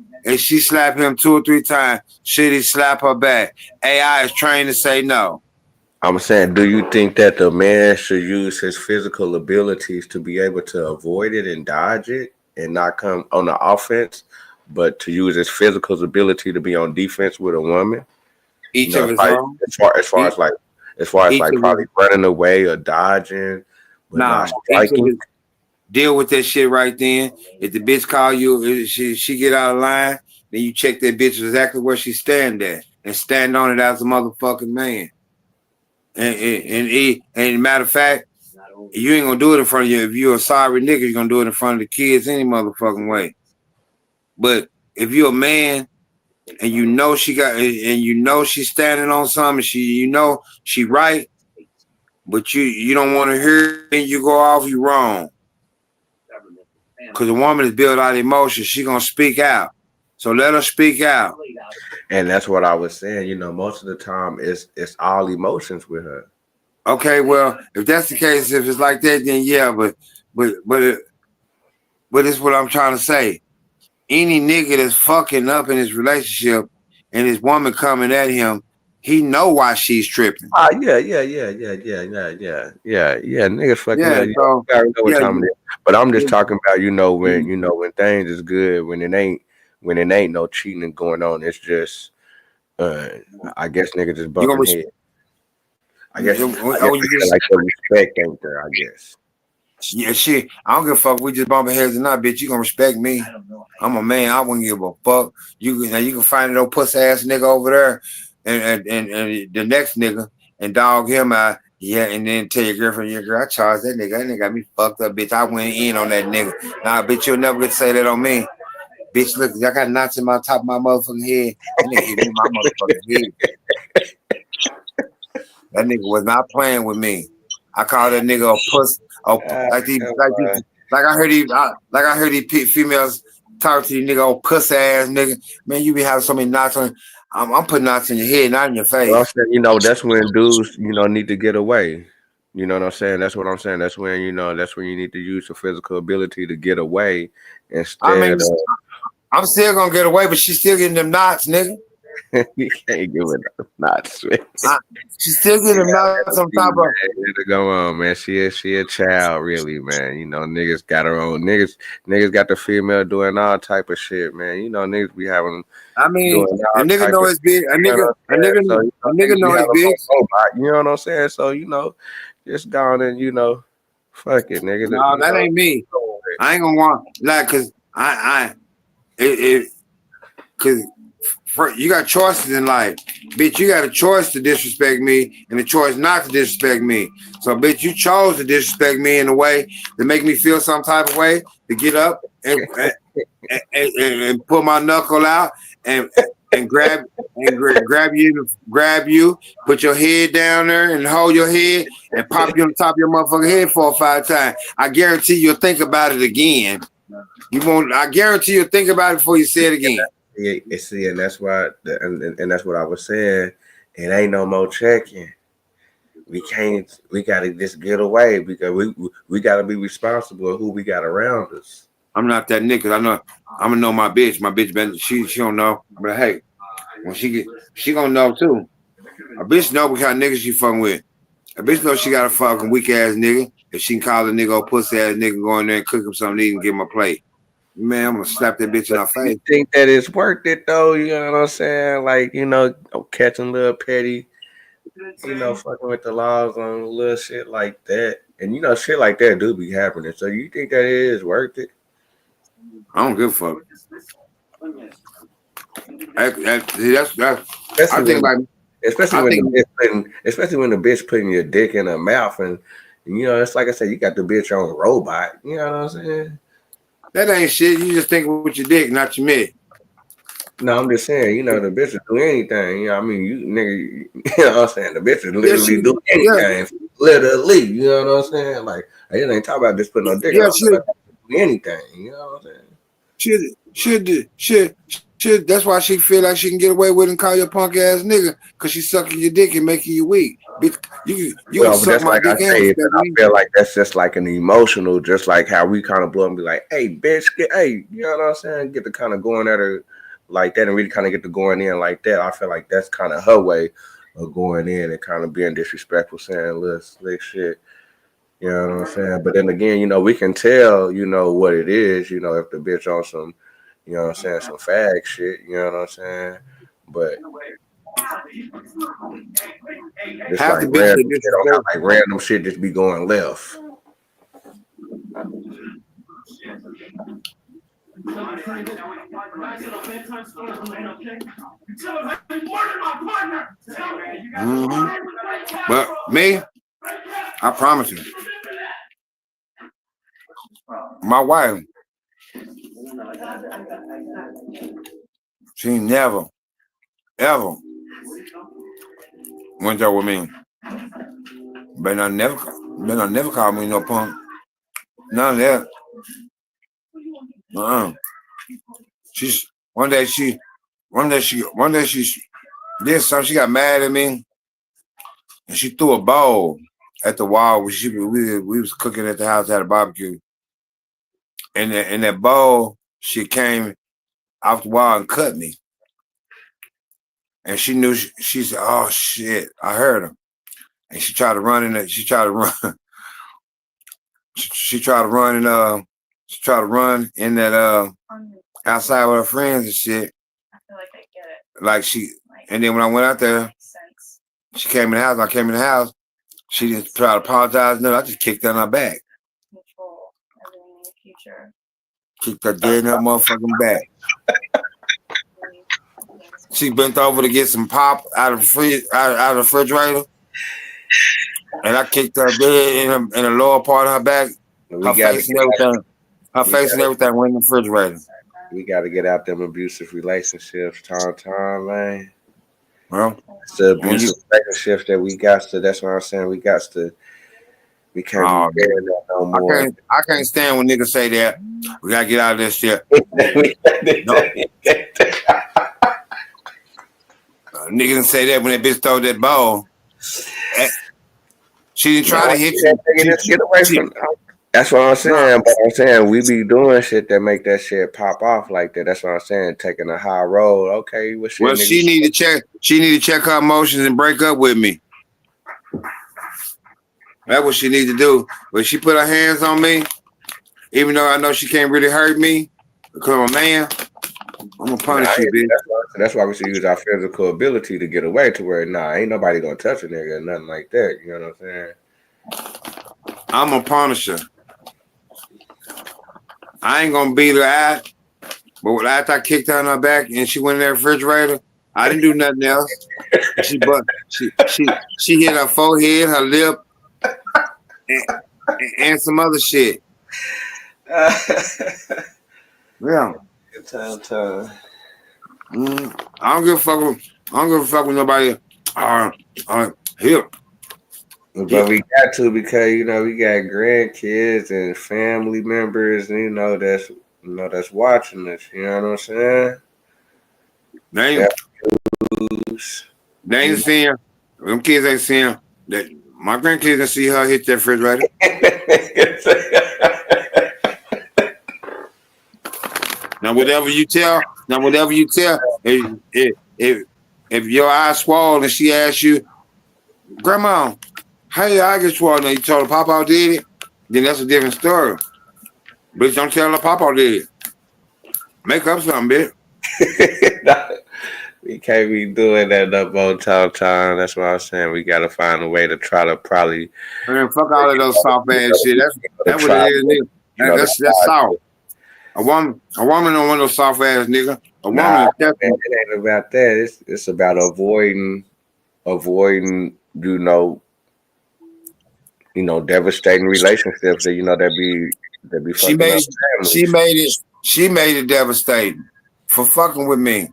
2 or 3 times, should he slap her back? AI is trained to say no. I'm saying, do you think that the man should use his physical abilities to be able to avoid it and dodge it and not come on the offense, but to use his physical ability to be on defense with a woman? Each of his own. As far as probably running away or dodging, but not striking. Deal with that shit right then. If the bitch call you, she get out of line, then you check that bitch exactly where she stand at and stand on it as a motherfucking man. And matter of fact, you ain't gonna do it in front of you. If you're a sorry nigga, you're gonna do it in front of the kids any motherfucking way. But if you're a man and she's standing on something, she right, but you don't want to hear it, you go off, you wrong. Because a woman is built out of emotion, she gonna speak out. So let her speak out. And that's what I was saying. Most of the time it's all emotions with her. Okay, well, if that's the case, if it's like that, then yeah, but it's what I'm trying to say. Any nigga that's fucking up in his relationship and his woman coming at him, he know why she's tripping. Yeah. Niggas fucking up. You gotta know what time it is. But I'm just talking about, when things is good, when it ain't no cheating going on. It's just I guess niggas just bumping head. I guess like the respect ain't there, I guess. Yeah, shit. I don't give a fuck. We just bumping heads or not, bitch. You gonna respect me? I'm a man. I wouldn't give a fuck. You can find an old pussy ass nigga over there, and the next nigga and dog him out. Yeah, and then tell your girlfriend, I charged that nigga. That nigga got me fucked up, bitch. I went in on that nigga. Nah, bitch, you'll never get to say that on me. Bitch, look, I got knots in my top of my motherfucking head. That nigga hit me in my motherfucking head. That nigga was not playing with me. I called that nigga a puss. Like I heard these females talk to you, nigga, old puss ass nigga. Man, you be having so many knots on. I'm putting knots in your head, not in your face. Well, I'm saying, you know, that's when dudes, you know, need to get away. You know what I'm saying? That's what I'm saying. That's when, you know, that's when you need to use your physical ability to get away instead I mean, of. I'm still gonna get away, but she's still getting them knots, nigga. You can't give it knots, man. She's still getting them knots on top of. To go on, man. She a child, really, man. You know, niggas got her own. Niggas got the female doing all type of shit, man. You know, niggas be having. I mean, a nigga know it's big. A nigga know it's big. You know what I'm saying? So you know, just go on and you know, fuck it, nigga. No, that ain't me. I ain't gonna want like, cause cause you got choices in life, bitch. You got a choice to disrespect me and a choice not to disrespect me. So, bitch, you chose to disrespect me in a way to make me feel some type of way to get up and put my knuckle out and grab you, put your head down there and hold your head and pop you on the top of your motherfucking head 4 or 5 times. I guarantee you'll think about it again. You won't. I guarantee you'll think about it before you say it again. Yeah, see, and that's why, and that's what I was saying. It ain't no more checking. We gotta just get away because we gotta be responsible of who we got around us. I'm not that nigga. I know. I'm gonna know my bitch. My bitch been she don't know. But hey, when she gonna know too. A bitch know what kind of nigga she fucking with. A bitch know she got a fucking weak ass nigga. If she can call a nigga a pussy ass nigga, go in there and cook him something to eat and give him a plate. Man, I'm gonna slap that bitch in her face. You think that it's worth it though? You know what I'm saying? Like, you know, catching little petty, you know, fucking with the laws on little shit like that. And you know, shit like that do be happening. So you think that it is worth it? I don't give a fuck. Especially when the bitch putting your dick in her mouth, and you know, it's like I said, you got the bitch on robot. You know what I'm saying? That ain't shit. You just think with your dick, not your mid. No, I'm just saying, you know, the bitch will do anything. You know, I mean, you nigga, you know what I'm saying? The bitch will literally do anything. Yeah. Literally, you know what I'm saying? Like, I just ain't talking about just putting no dick on. Like, do anything, you know what I'm saying? Shit. That's why she feel like she can get away with it and call you a punk ass nigga, because she's sucking your dick and making you weak. Bitch, you well, suck my like dick. I feel like that's just like an emotional, just like how we kind of blow and be like, hey, bitch, hey, you know what I'm saying? Get to kind of going at her like that and really kind of get to going in like that. I feel like that's kind of her way of going in and kind of being disrespectful, saying little slick shit. You know what I'm saying? But then again, you know, we can tell, you know, what it is, you know, if the bitch on some, you know what I'm saying, some fag shit, you know what I'm saying? But it's like random shit just be going left. Mm-hmm. But me, I promise you, my wife, she never, ever went there with me. But I never called me no punk. None of that. One day she did something. She got mad at me, and she threw a bowl at the wall. We was cooking at the house at a barbecue, and in that bowl she came off the wall and cut me. And she knew. She said, "Oh shit!" I heard her, and she tried to run in. She tried to run in that outside with her friends and shit. I feel like I get it. Like and then when I went out there, she came in the house. I came in the house. She didn't try to apologize. No, I just kicked her in her back. Control everything in the future. Kicked her dead in her motherfucking back. She bent over to get some pop out of the refrigerator, and I kicked her dead in the lower part of her back. Her face and everything. Her face and everything went in the refrigerator. We got to get out them abusive relationships, time, man. Well, it's the abusive relationships that we got to. That's what I'm saying. We can't be doing that no more. I can't stand when niggas say that. We gotta get out of this shit. Niggas didn't say that when that bitch throw that ball. She didn't try to hit you. Get away from. That's what I'm saying. But I'm saying we be doing shit that make that shit pop off like that. That's what I'm saying. Taking a high road. Okay, well, she need to check. She need to check her emotions and break up with me. That's what she need to do. But she put her hands on me, even though I know she can't really hurt me because I'm a man. I'm gonna punish you, bitch. That's why we should use our physical ability to get away to where ain't nobody gonna touch a nigga or nothing like that. You know what I'm saying? I'm a punisher. I ain't gonna beat her out, but after I kicked her on her back and she went in that refrigerator, I didn't do nothing else. She hit her forehead, her lip, and some other shit. Yeah. Good time. I don't give a fuck with nobody. Here. But we got to because we got grandkids and family members, that's watching us. You know what I'm saying? They ain't seeing. Them kids ain't seeing that. My grandkids didn't see her hit that refrigerator. Now whatever you tell, if your eyes swollen and she asks you, Grandma, how your eye get swollen? And you told her Papa did it, then that's a different story. Bitch, don't tell her Papa did it. Make up something, bitch. We can't be doing that no more time. That's what I'm saying. We got to find a way to try to probably. Man, fuck all of those soft ass shit. That's what it is, nigga. That's soft. A woman don't want no soft ass nigga. A woman it ain't about that. It's about avoiding, devastating relationships that be fucking She made it devastating for fucking with me.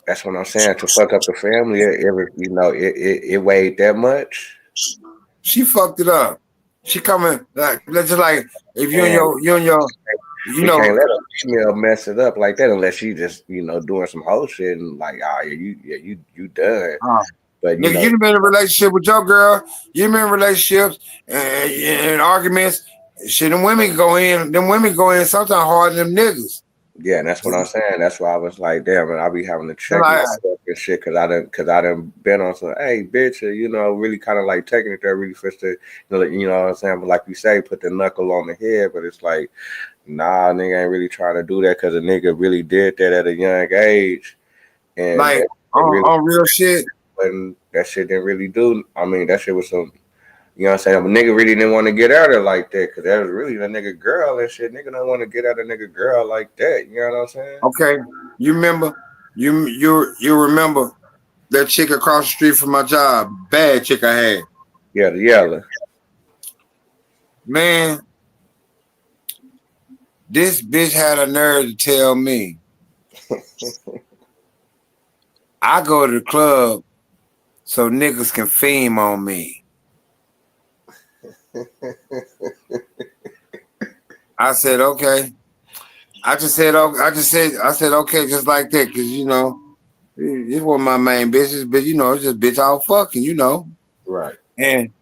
That's what I'm saying. To fuck up the family, it weighed that much. She fucked it up. She coming like just like if you and your you can't let a female mess it up like that unless she just doing some whole shit and like you done. But nigga, you been in a relationship with your girl. You been in relationships and arguments. Shit, them women go in sometimes harder than them niggas. Yeah, and that's what I'm saying. That's why I was like, damn, and I be having to check myself and shit because I done been on some, hey, bitch, really kind of like taking it there, really for the, you know what I'm saying. But like you say, put the knuckle on the head, but it's like, nah, nigga ain't really trying to do that because a nigga really did that at a young age, and like on real shit. And that shit didn't really do. I mean, that shit was some. You know what I'm saying? A nigga really didn't want to get at her like that because that was really a nigga girl and shit. Nigga don't want to get at a nigga girl like that. You know what I'm saying? Okay. You remember? You remember that chick across the street from my job? Bad chick I had. Yeah, the yeller. Man, this bitch had a nerve to tell me I go to the club so niggas can fame on me. I said okay. I said okay, just like that, because it wasn't my main business, but it's just bitch all fucking, Right. And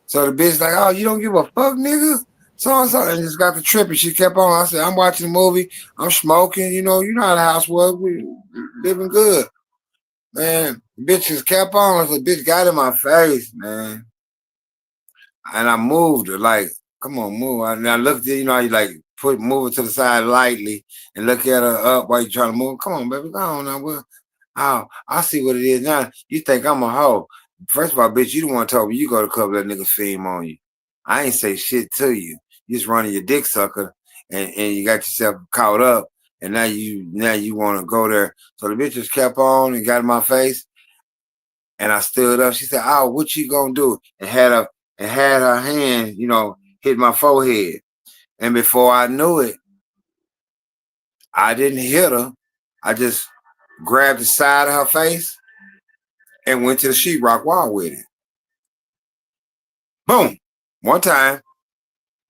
so the bitch like, oh, you don't give a fuck, nigga? So and just got the trip, and she kept on. I said, I'm watching the movie, I'm smoking, you know how the house was, we living good. Man, bitch just kept on. So bitch got in my face, man. And I moved her like, come on, move. And I looked at, you like move it to the side lightly and look at her up while you trying to move. Come on, baby, go on now. I see what it is now. You think I'm a hoe. First of all, bitch, you the one told me you go to the club, let niggas fame on you. I ain't say shit to you. You just running your dick sucker and you got yourself caught up and now you want to go there. So the bitch just kept on and got in my face and I stood up. She said, oh, what you gonna do? And had her hand, hit my forehead. And before I knew it, I didn't hit her. I just grabbed the side of her face and went to the sheetrock wall with it. Boom. One time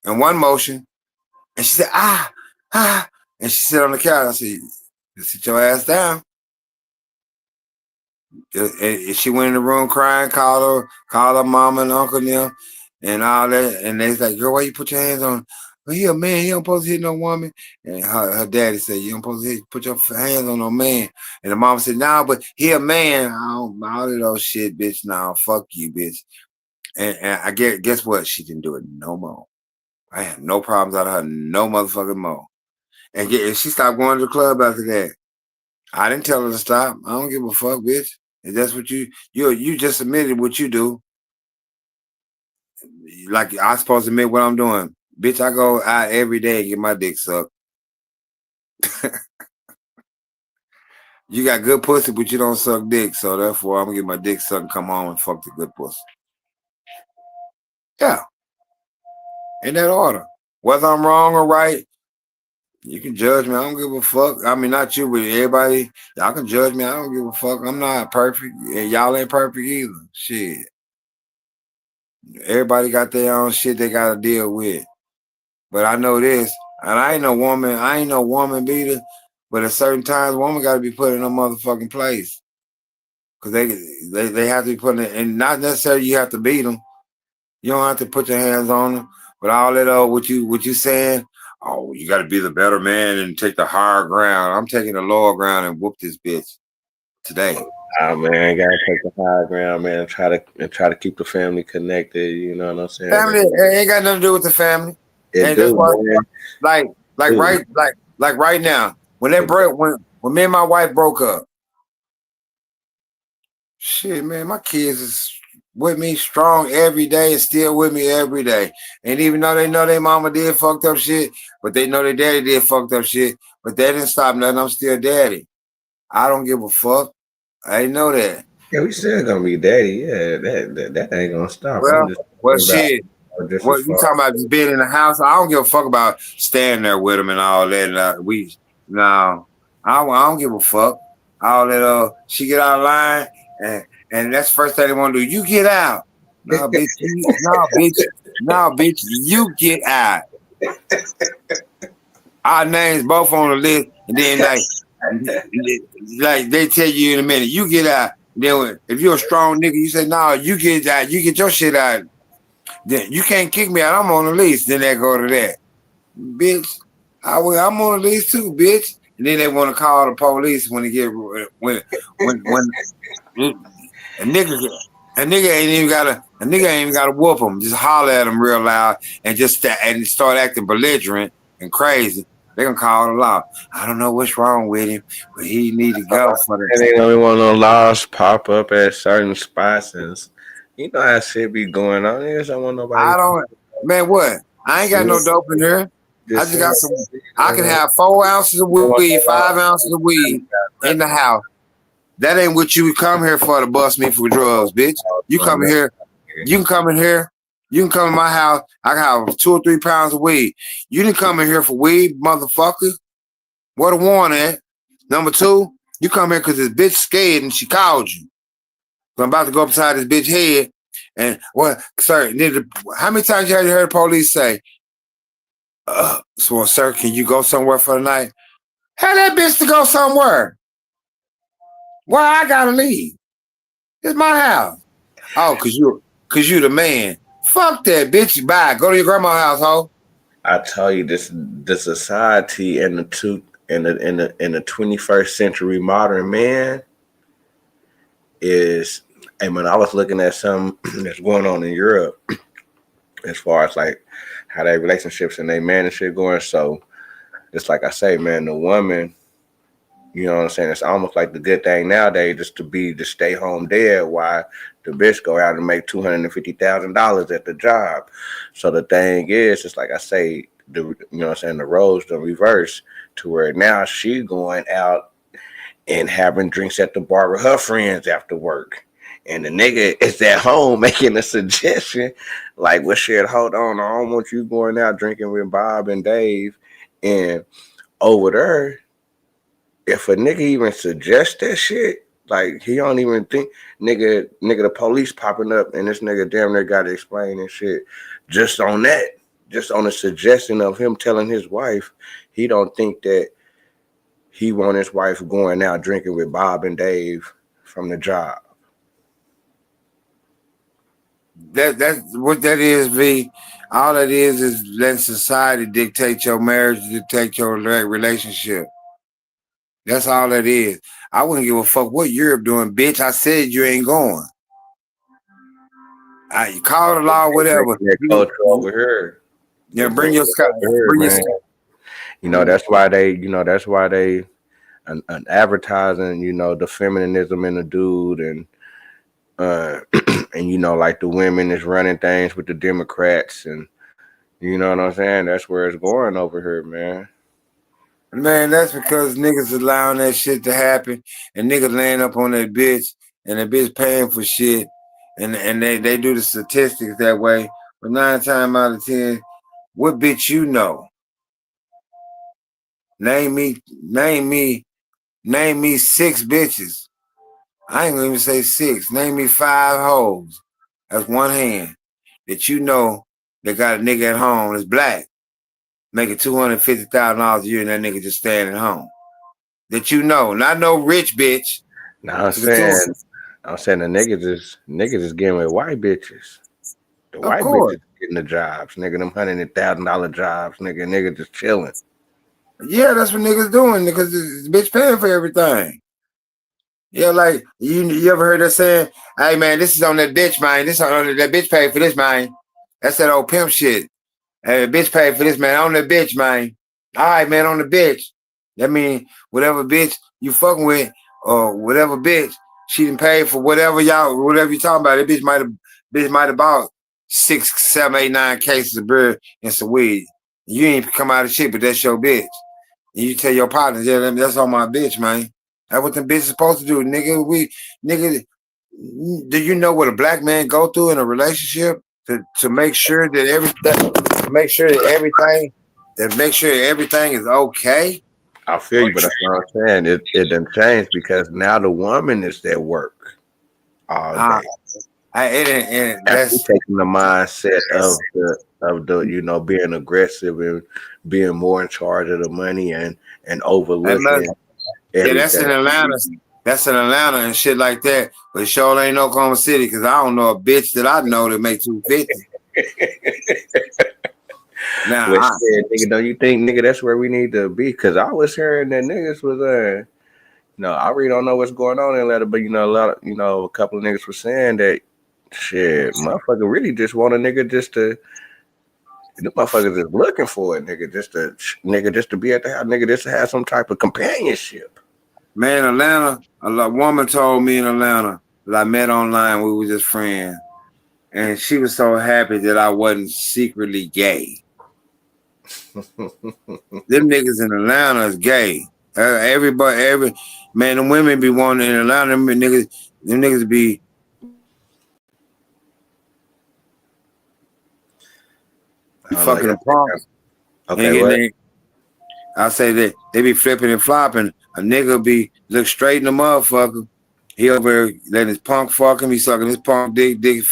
in one motion. And she said, ah. And she sat on the couch. I said, sit your ass down. And she went in the room crying, called her mama and uncle and them and all that. And they was like, girl, why you put your hands on? Well, he a man. He don't supposed to hit no woman. And her daddy said, you don't supposed to put your hands on no man. And the mama said, no, but he a man. All of those shit, bitch. No, fuck you, bitch. And I guess what? She didn't do it no more. I had no problems out of her no motherfucking more. And she stopped going to the club after that. I didn't tell her to stop. I don't give a fuck, bitch. If that's what you just admitted what you do. Like I supposed to admit what I'm doing. Bitch, I go out every day and get my dick sucked. You got good pussy, but you don't suck dick. So therefore, I'm gonna get my dick sucked and come home and fuck the good pussy. Yeah. In that order. Whether I'm wrong or right, you can judge me. I don't give a fuck. I mean, not you, but everybody. Y'all can judge me. I don't give a fuck. I'm not perfect. And y'all ain't perfect either. Shit. Everybody got their own shit they got to deal with. But I know this. And I ain't no woman beater. But at certain times, woman got to be put in a motherfucking place. Because they have to be put in, and not necessarily you have to beat them. You don't have to put your hands on them. But all that, what you saying, oh, you got to be the better man and take the higher ground. I'm taking the lower ground and whoop this bitch today. Oh man, gotta take the high ground, man. Try to keep the family connected. You know what I'm saying? Family ain't got nothing to do with the family. It do, like right now, when me and my wife broke up, shit, man, my kids is with me strong every day and still with me every day. And even though they know their mama did fucked up shit, but they know their daddy did fucked up shit, but that didn't stop nothing. I'm still daddy. I don't give a fuck. I didn't know that. Yeah, we still gonna be daddy. Yeah, that ain't gonna stop. Well, shit. What you talking about? Just being in the house? I don't give a fuck about standing there with him and all that. I don't give a fuck. All that. She get out of line and that's the first thing they want to do. You get out. No, bitch. Bitch. You get out. Our names both on the list, and then like they tell you in a minute, you get out. Then if you're a strong nigga, you say, no, you get out. You get your shit out. Then you can't kick me out. I'm on the lease. Then they go to that. Bitch, I'm on the lease too, bitch. And then they want to call the police when they get when a nigga ain't even gotta whoop them. Just holler at them real loud and and start acting belligerent and crazy. They're gonna call the law. I don't know what's wrong with him, but he need to go for the. And they don't want no laws pop up at certain spots, and you know how shit be going on. I don't want nobody. Man, what? I ain't got no dope in here. I just got some. I can have 4 ounces of weed, 5 ounces of weed in the house. That ain't what you come here for, to bust me for drugs, bitch. You come here. You can come in here. You can come in my house. I can have 2 or 3 pounds of weed. You didn't come in here for weed, motherfucker. What a warning at. Number 2, you come here because this bitch scared and she called you. So I'm about to go upside this bitch head. And what, sir, how many times you heard the police say, so sir, can you go somewhere for the night? Tell that bitch to go somewhere. Why I gotta leave? It's my house. Oh, cause you the man. Fuck that, bitch. Bye. Go to your grandma's house, ho. I tell you, the society and the 21st century modern man is. Hey man, I was looking at something that's going on in Europe as far as like how their relationships and their man and shit going. So just like I say, man, the woman, you know what I'm saying? It's almost like the good thing nowadays just to stay home dead while the bitch go out and make $250,000 at the job. So the thing is, it's like I say, you know what I'm saying, the roles the reverse to where now she going out and having drinks at the bar with her friends after work. And the nigga is at home making a suggestion like, well, shit, hold on, I don't want you going out drinking with Bob and Dave. And over there, if a nigga even suggests that shit, like he don't even think nigga the police popping up and this nigga damn near gotta explain and shit just on that. Just on the suggestion of him telling his wife, he don't think that he want his wife going out drinking with Bob and Dave from the job. That's what that is, V. All it is letting society dictate your marriage, dictate your relationship. That's all that is. I wouldn't give a fuck what Europe doing, bitch. I said you ain't going. You call the law, whatever. Culture over here. Yeah, bring your Scott. Bring your. You know that's why they. You know that's why they. An advertising. You know the feminism in the dude and. And you know, like the women is running things with the Democrats, and you know what I'm saying. That's where it's going over here, man. Man, that's because niggas allowing that shit to happen, and niggas laying up on that bitch, and the bitch paying for shit, and they do the statistics that way. But 9 times out of 10, what bitch you know? Name me 6 bitches. I ain't gonna even say 6. Name me 5 hoes. That's one hand that you know that got a nigga at home that's black, making $250,000 a year, and that nigga just staying at home. That you know, not no rich bitch. No, I'm saying the niggas is getting with white bitches. The white bitches getting the jobs, nigga. Them $100,000 jobs, nigga just chilling. Yeah, that's what niggas doing because the bitch paying for everything. Yeah, like you ever heard that saying, hey man, this is on that bitch, man. This on that bitch paid for this, man. That's that old pimp shit. Hey, the bitch paid for this, man. On the bitch, man. All right, man, on the bitch. That mean whatever bitch you fucking with, or whatever bitch, she done paid for whatever you talking about. That bitch might have bought 6, 7, 8, 9 cases of beer and some weed. You ain't come out of shit, but that's your bitch. And you tell your partners, yeah, that's on my bitch, man. That's what the bitch is supposed to do, nigga. Do you know what a black man go through in a relationship to make sure that everything is okay? I feel you, but that's what I'm saying. It done changed because now the woman is at work all day. That's taking the mindset of the you know being aggressive and being more in charge of the money and overlooking. Yeah, that's in Atlanta. That's in Atlanta and shit like that. But sure ain't no Oklahoma City because I don't know a bitch that I know that make $250. Now, nigga, don't you think, nigga, that's where we need to be? Because I was hearing that niggas was no, I really don't know what's going on in Atlanta, but a couple of niggas were saying that shit, motherfucker really just want a nigga just to. The motherfuckers is looking for a nigga just to be at the house, nigga just to have some type of companionship. Man, Atlanta, a woman told me in Atlanta that I met online, we were just friends, and she was so happy that I wasn't secretly gay. Them niggas in Atlanta is gay. Everybody, man, the women be wanting in Atlanta, them niggas be. Fucking like punks. Okay, I say that they be flipping and flopping. A nigga be look straight in the motherfucker. He over there letting his punk fuck him. He sucking his punk dick. Then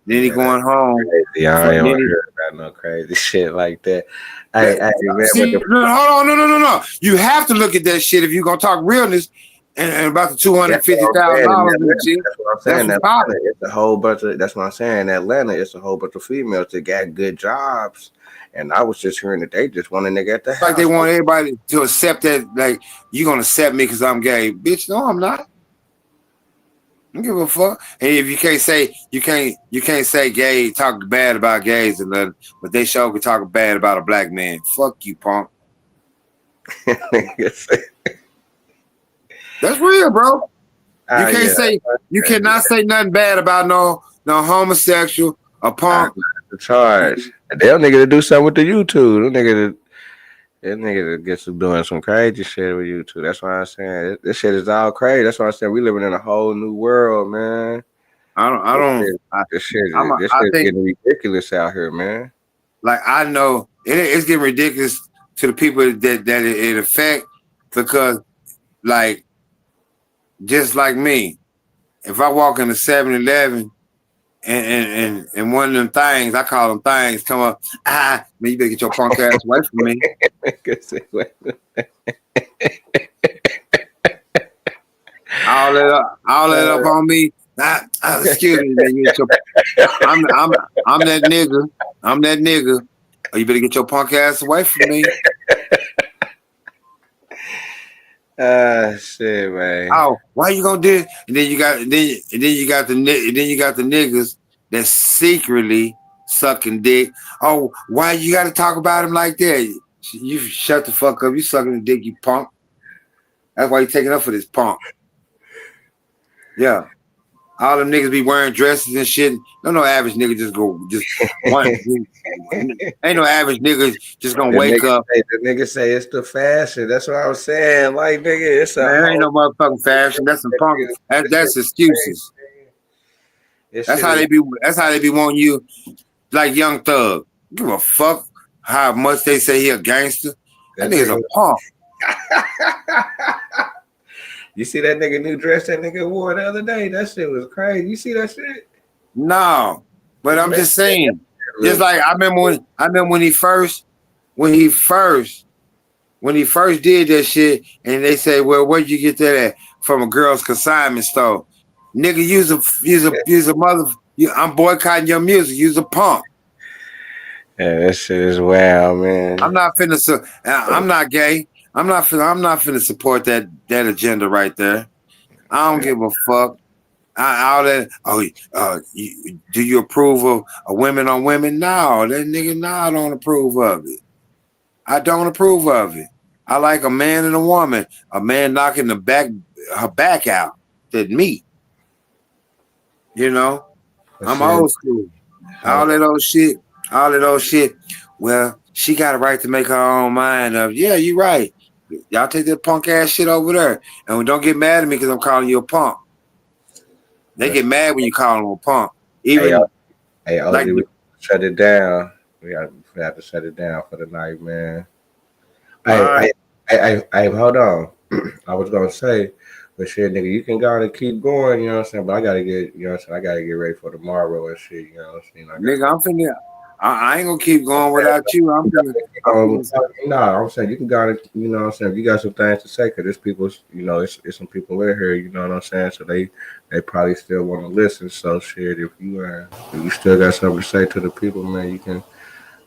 he going home. Yeah, I ain't hear about no crazy shit like that. Hold on, no. You have to look at that shit if you gonna talk realness. And about the $250,000. That's what I'm saying. It's a whole bunch of. That's what I'm saying. Atlanta, it's a whole bunch of females that got good jobs, and I was just hearing that they just want a nigga at the house. Like they want everybody to accept that. Like you gonna accept me because I'm gay, bitch? No, I'm not. I don't give a fuck. And if you can't say gay, talk bad about gays and nothing, but they sure can talk bad about a black man. Fuck you, punk. That's real, bro. You cannot say nothing bad about no homosexual, a punk. The charge. They'll nigga to do something with the YouTube. That nigga that gets to doing some crazy shit with YouTube. That's why I'm saying this shit is all crazy. That's why I'm saying we living in a whole new world, man. This shit is getting ridiculous out here, man. Like I know it's getting ridiculous to the people that it affect because like just like me. If I walk in the 7-Eleven and one of them things, I call them things, come up, man, you better get your punk ass away from me. all that up on me. Excuse me, man. I'm that nigga. I'm that nigga. Oh, you better get your punk ass away from me. Shit, man. Oh, why you gonna do it? And then you got the niggas that secretly sucking dick. Oh, why you got to talk about him like that? You shut the fuck up. You sucking the dick, you punk. That's why you taking up for this punk. Yeah. All them niggas be wearing dresses and shit. No average nigga just one. Ain't no average nigga just gonna wake up. The nigga say it's the fashion. That's what I was saying. Like, nigga, it's man, ain't no motherfucking fashion. That's some punk. That's excuses. That's how they be wanting you, like Young Thug. Give a fuck how much they say he a gangster. That nigga's a punk. You see that nigga new dress that nigga wore the other day? That shit was crazy. You see that shit? No, but I'm just saying. Just like I remember when he first did that shit, and they say, "Well, where'd you get that at?" From a girl's consignment store. Nigga, use a mother. I'm boycotting your music. Use a punk. Yeah, that shit is wild, man. I'm not gay. I'm not finna support that agenda right there. I don't give a fuck. All that. Do you approve of women on women? No, that nigga. No, I don't approve of it. I don't approve of it. I like a man and a woman. A man knocking her back out than me. You know, I'm old school. All that old shit. Well, she got a right to make her own mind up. Yeah, you're right. Y'all take that punk ass shit over there. And don't get mad at me because I'm calling you a punk. They get mad when you call them a punk. Even like we shut it down. We have to shut it down for the night, man. Hey, hold on. I was gonna say, but shit, nigga, you can go and keep going, you know what I'm saying? But I gotta get, you know what I'm saying, I gotta get ready for tomorrow and shit, you know what I'm saying? Nigga, I'm finna. I ain't gonna keep going without you. I'm saying you can go and, you know what I'm saying, if you got some things to say, because there's people, you know, it's some people in here, you know what I'm saying? So they probably still want to listen. So shit, if you still got something to say to the people, man, you can.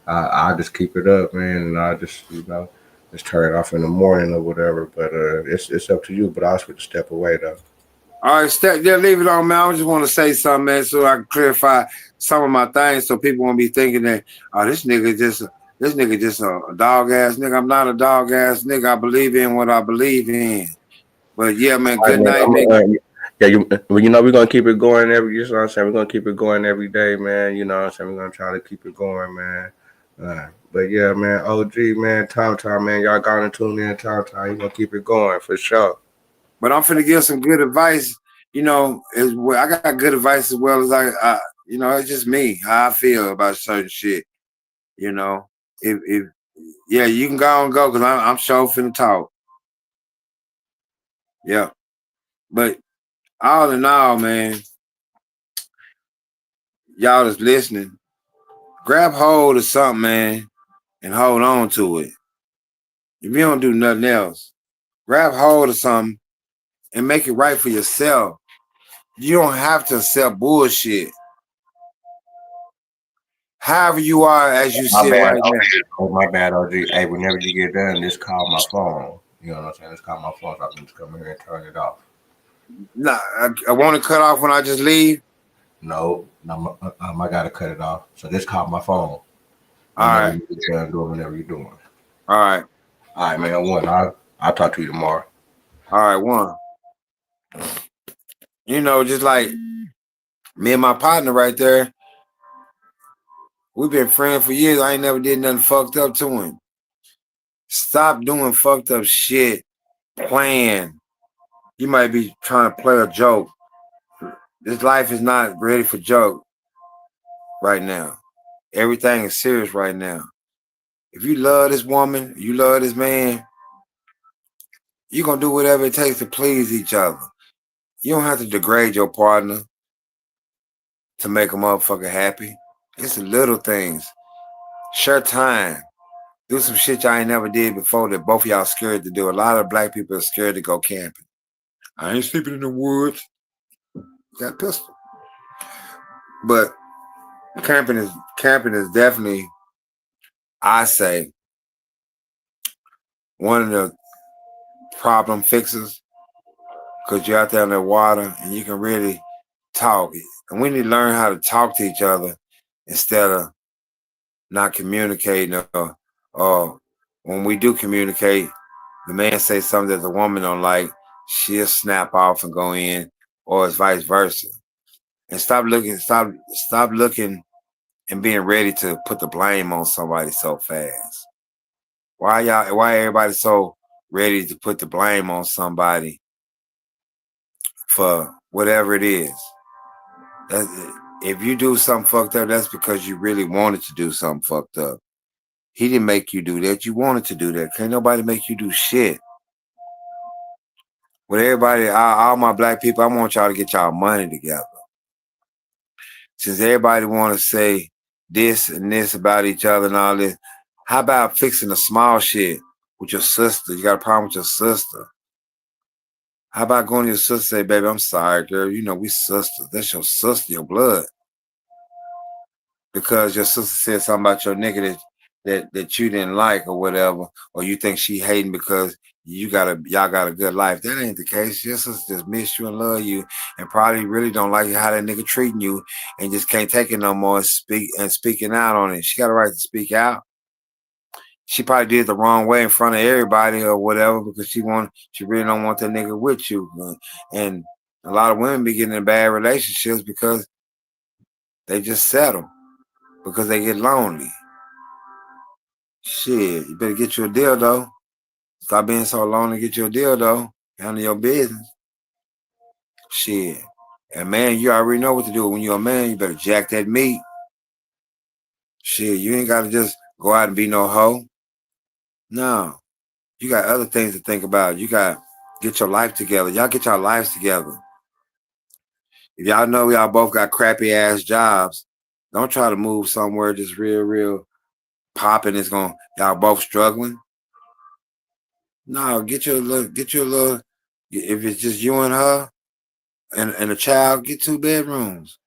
I'll just keep it up, man, and I'll just, you know, just turn it off in the morning or whatever. But it's up to you. But I'll switch step away though. All right, leave it on, man. I just want to say something, man, so I can clarify some of my things, so people won't be thinking that, this nigga just a dog ass nigga. I'm not a dog ass nigga. I believe in what I believe in. But yeah, man, good night, nigga. You know, we're gonna keep it going you know what I'm saying? We're gonna keep it going every day, man. You know what I'm saying? We're gonna try to keep it going, man. But yeah, man, OG, man, Tom, man, y'all gotta tune in, Tom. You gonna keep it going for sure. But I'm finna give some good advice. You know, I got good advice as well as I you know, it's just me, how I feel about certain shit. You know, if you can go and go, because I'm sure finna talk. Yeah. But all in all, man, y'all that's listening, grab hold of something, man, and hold on to it. If you don't do nothing else, grab hold of something and make it right for yourself. You don't have to accept bullshit. However you are as you sit right now. Oh, my bad, OG. Hey, whenever you get done, just call my phone. You know what I'm saying? Just call my phone so I can just come here and turn it off. Nah, I want to cut off when I just leave. No, I gotta cut it off. So just call my phone. All right. You can do whatever you're doing. All right. All right, man. One. I'll talk to you tomorrow. All right, one. You know, just like me and my partner right there, we've been friends for years. I ain't never did nothing fucked up to him. Stop doing fucked up shit. Playing. You might be trying to play a joke. This life is not ready for joke right now. Everything is serious right now. If you love this woman, you love this man, You're gonna do whatever it takes to please each other. You don't have to degrade your partner to make a motherfucker happy. It's the little things. Share time. Do some shit y'all ain't never did before that both of y'all scared to do. A lot of black people are scared to go camping. I ain't sleeping in the woods. Got a pistol. But camping is definitely, I say, one of the problem fixers, because you're out there in the water and you can really talk. And we need to learn how to talk to each other instead of not communicating. Or when we do communicate, the man says something that the woman don't like, she'll snap off and go in, or it's vice versa. And stop looking and being ready to put the blame on somebody so fast. Why everybody so ready to put the blame on somebody for whatever it is? If you do something fucked up, that's because you really wanted to do something fucked up. He didn't make you do that. You wanted to do that. Can't nobody make you do shit. With everybody, all my black people, I want y'all to get y'all money together. Since everybody want to say this and this about each other and all this, how about fixing the small shit with your sister? You got a problem with your sister. How about going to your sister and say, baby, I'm sorry, girl. You know, we sisters. That's your sister, your blood. Because your sister said something about your nigga that you didn't like or whatever, or you think she hating because y'all got a good life. That ain't the case. Your sister just miss you and love you and probably really don't like how that nigga treating you and just can't take it no more and speaking out on it. She got a right to speak out. She probably did it the wrong way in front of everybody or whatever because she really don't want that nigga with you. And a lot of women be getting in bad relationships because they just settle because they get lonely. Shit, you better get you a deal though. Stop being so lonely, get you a deal though. Handle your business. Shit. And man, you already know what to do. When you're a man, you better jack that meat. Shit, you ain't gotta just go out and be no hoe. No. You got other things to think about. You got to get your life together. Y'all get your lives together. If y'all know y'all both got crappy ass jobs, don't try to move somewhere just real popping. Y'all both struggling. No, get you a little, if it's just you and her and a child, get 2 bedrooms.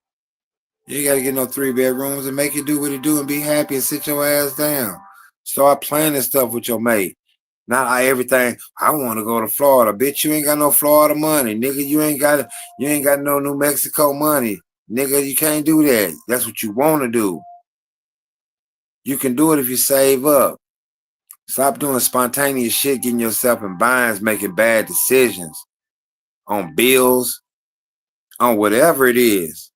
You ain't got to get no 3 bedrooms and make it do what it do and be happy and sit your ass down. Start planning stuff with your mate. Not everything. I want to go to Florida. Bitch, you ain't got no Florida money. Nigga, you ain't got no New Mexico money. Nigga, you can't do that. That's what you want to do. You can do it if you save up. Stop doing spontaneous shit, getting yourself in binds, making bad decisions on bills, on whatever it is.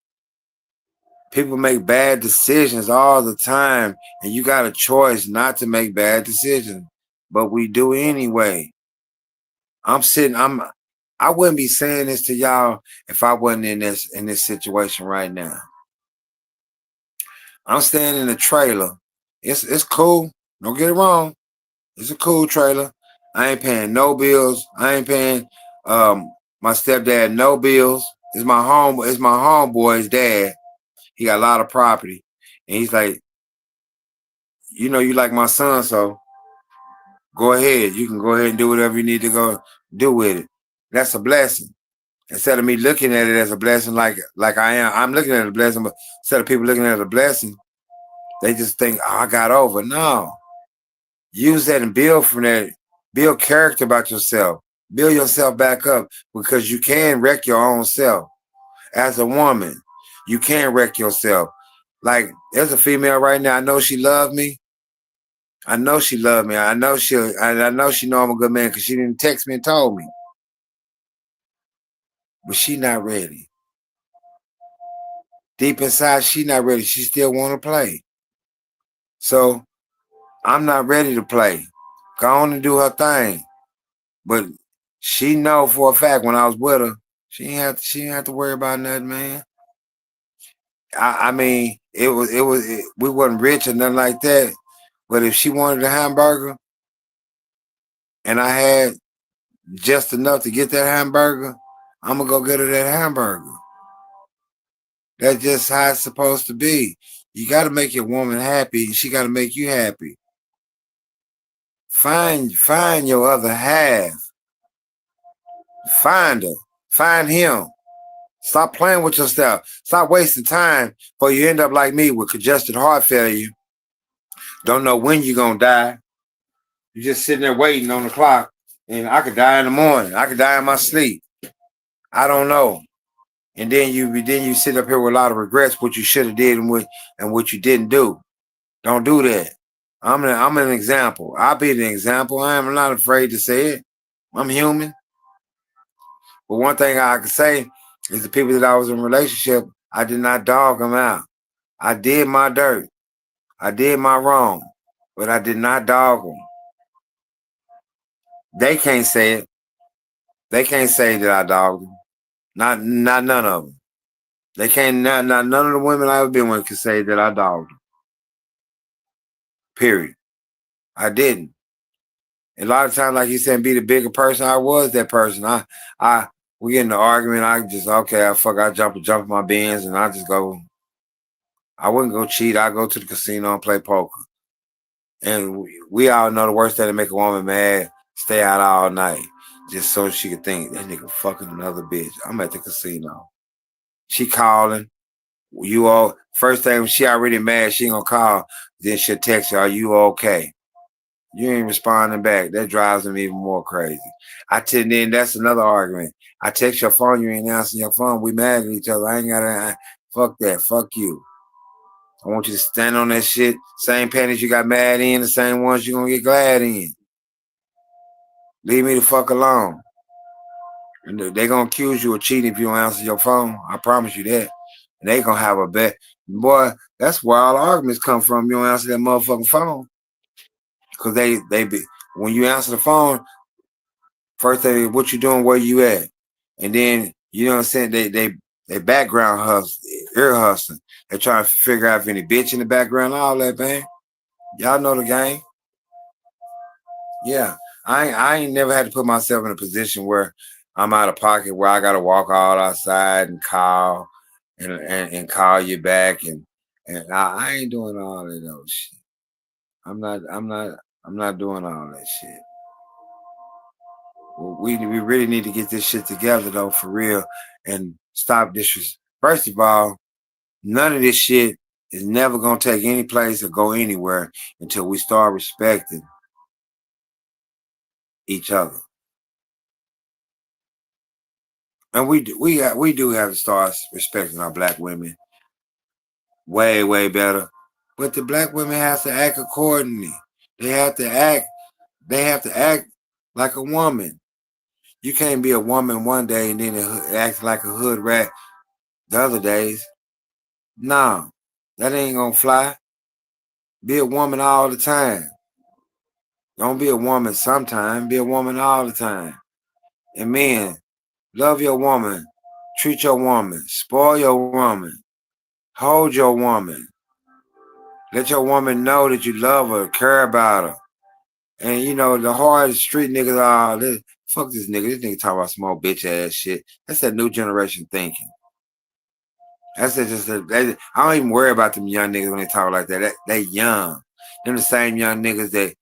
People make bad decisions all the time, and you got a choice not to make bad decisions, but we do anyway. I wouldn't be saying this to y'all if I wasn't in this situation right now. I'm staying in a trailer. It's cool. Don't get it wrong. It's a cool trailer. I ain't paying no bills. I ain't paying my stepdad no bills. It's my homeboy's dad. He got a lot of property. And he's like, you know, you like my son, so go ahead. You can go ahead and do whatever you need to go do with it. That's a blessing. Instead of me looking at it as a blessing like I am, I'm looking at it as a blessing, but instead of people looking at it as a blessing, they just think, oh, I got over. No. Use that and build from that. Build character about yourself. Build yourself back up because you can wreck your own self. As a woman, you can wreck yourself. Like, there's a female right now. I know she loved me. I know she loved me. I know she know I'm a good man because she didn't text me and told me. But she not ready. Deep inside, she not ready. She still want to play. So I'm not ready to play. Go on and do her thing. But she know for a fact when I was with her, she ain't have to worry about nothing, man. I mean, we wasn't rich or nothing like that. But if she wanted a hamburger and I had just enough to get that hamburger, I'm gonna go get her that hamburger. That's just how it's supposed to be. You got to make your woman happy, and she got to make you happy. Find your other half. Find her. Find him. Stop playing with yourself. Stop wasting time before you end up like me with congested heart failure. Don't know when you're going to die. You're just sitting there waiting on the clock, and I could die in the morning. I could die in my sleep. I don't know. And then you sit up here with a lot of regrets what you should have did and what you didn't do. Don't do that. I'm an example. I'll be the example. I'm not afraid to say it. I'm human. But one thing I can say is the people that I was in a relationship, I did not dog them out. I did my dirt. I did my wrong. But I did not dog them. They can't say it. They can't say that I dogged them. Not none of them. They can't. Not none of the women I've been with can say that I dogged them. Period. I didn't. A lot of times, like you said, be the bigger person. I was that person. We get in the argument. I just I jump in my Benz and I just go. I wouldn't go cheat. I go to the casino and play poker. And we all know the worst thing to make a woman mad, stay out all night, just so she could think that nigga fucking another bitch. I'm at the casino. She calling. You all first thing she already mad, she ain't gonna call. Then she'll text you, are you okay? You ain't responding back. That drives them even more crazy. Then that's another argument. I text your phone, you ain't answering your phone. We mad at each other. I ain't gotta fuck that. Fuck you. I want you to stand on that shit. Same panties you got mad in, the same ones you gonna get glad in. Leave me the fuck alone. And they gonna accuse you of cheating if you don't answer your phone. I promise you that. And they gonna have a bet. Boy, that's where all the arguments come from. You don't answer that motherfucking phone. Because they be when you answer the phone, first thing, what you doing, where you at? And then, you know what I'm saying, they background hustle, ear hustling. They trying to figure out if any bitch in the background, all that, man. Y'all know the game. Yeah. I ain't never had to put myself in a position where I'm out of pocket, where I gotta walk all outside and call and call you back and I ain't doing all of those shit. I'm not doing all that shit. We really need to get this shit together though, for real, and stop this. First of all, none of this shit is never gonna take any place or go anywhere until we start respecting each other. And we do have to start respecting our black women way, way better. But the black women have to act accordingly. They have to act like a woman. You can't be a woman one day and then act like a hood rat the other days. No, that ain't gonna fly. Be a woman all the time. Don't be a woman sometime. Be a woman all the time. And men, love your woman. Treat your woman. Spoil your woman. Hold your woman. Let your woman know that you love her, care about her. And you know, the hard street niggas are, fuck this nigga. This nigga talking about small bitch ass shit. That's that new generation thinking. I don't even worry about them young niggas when they talk like that. They young. Them the same young niggas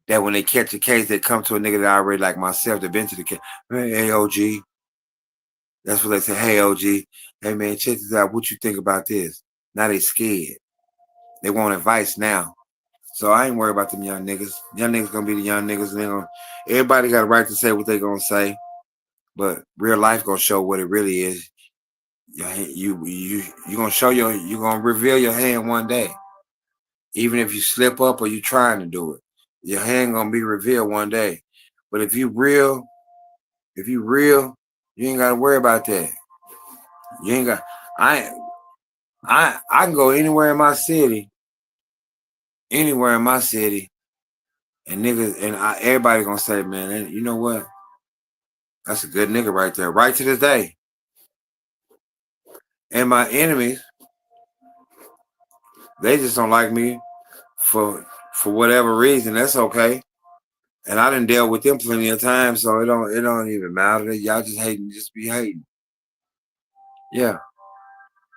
that when they catch a case, they come to a nigga that already like myself, that been to the case. Hey, OG. That's what they say. Hey, OG. Hey, man, check this out. What you think about this? Now they scared. They want advice now. So I ain't worried about them young niggas. Young niggas gonna be the young niggas. And everybody got a right to say what they gonna say. But real life gonna show what it really is. You gonna reveal your hand one day. Even if you slip up or you trying to do it, your hand gonna be revealed one day. But if you real, you ain't gotta worry about that. You ain't got. I can go anywhere in my city, and niggas and everybody gonna say, man, you know what? That's a good nigga right there, right to this day. And my enemies, they just don't like me for whatever reason. That's okay. And I done dealt with them plenty of times, so it don't even matter. Y'all just hating, just be hating. Yeah.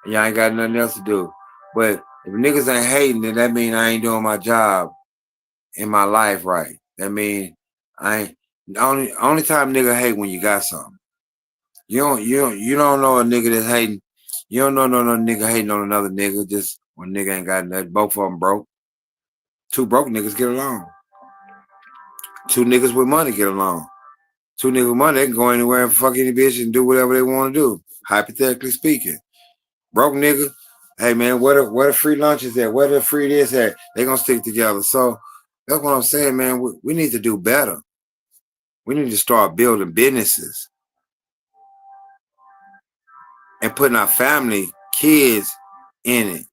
And y'all ain't got nothing else to do. But if niggas ain't hating, then that mean I ain't doing my job in my life right. That mean I ain't only time nigga hate when you got something. You don't know a nigga that's hating. You don't know no nigga hating on another nigga just when nigga ain't got nothing. Both of them broke. Two broke niggas get along. Two niggas with money get along. Two niggas with money, they can go anywhere and fuck any bitch and do whatever they want to do. Hypothetically speaking. Broke nigga, hey man, where the free lunch is at? Where the free this at? They gonna stick together. So that's what I'm saying, man. We need to do better. We need to start building businesses and putting our family, kids in it.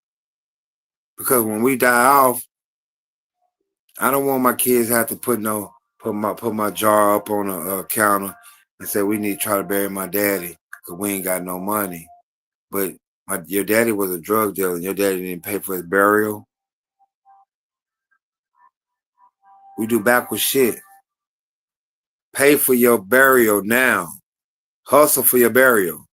Because when we die off, I don't want my kids to have to put my jar up on a counter and say we need to try to bury my daddy because we ain't got no money. But your daddy was a drug dealer and your daddy didn't pay for his burial. We do backwards shit. Pay for your burial now. Hustle for your burial.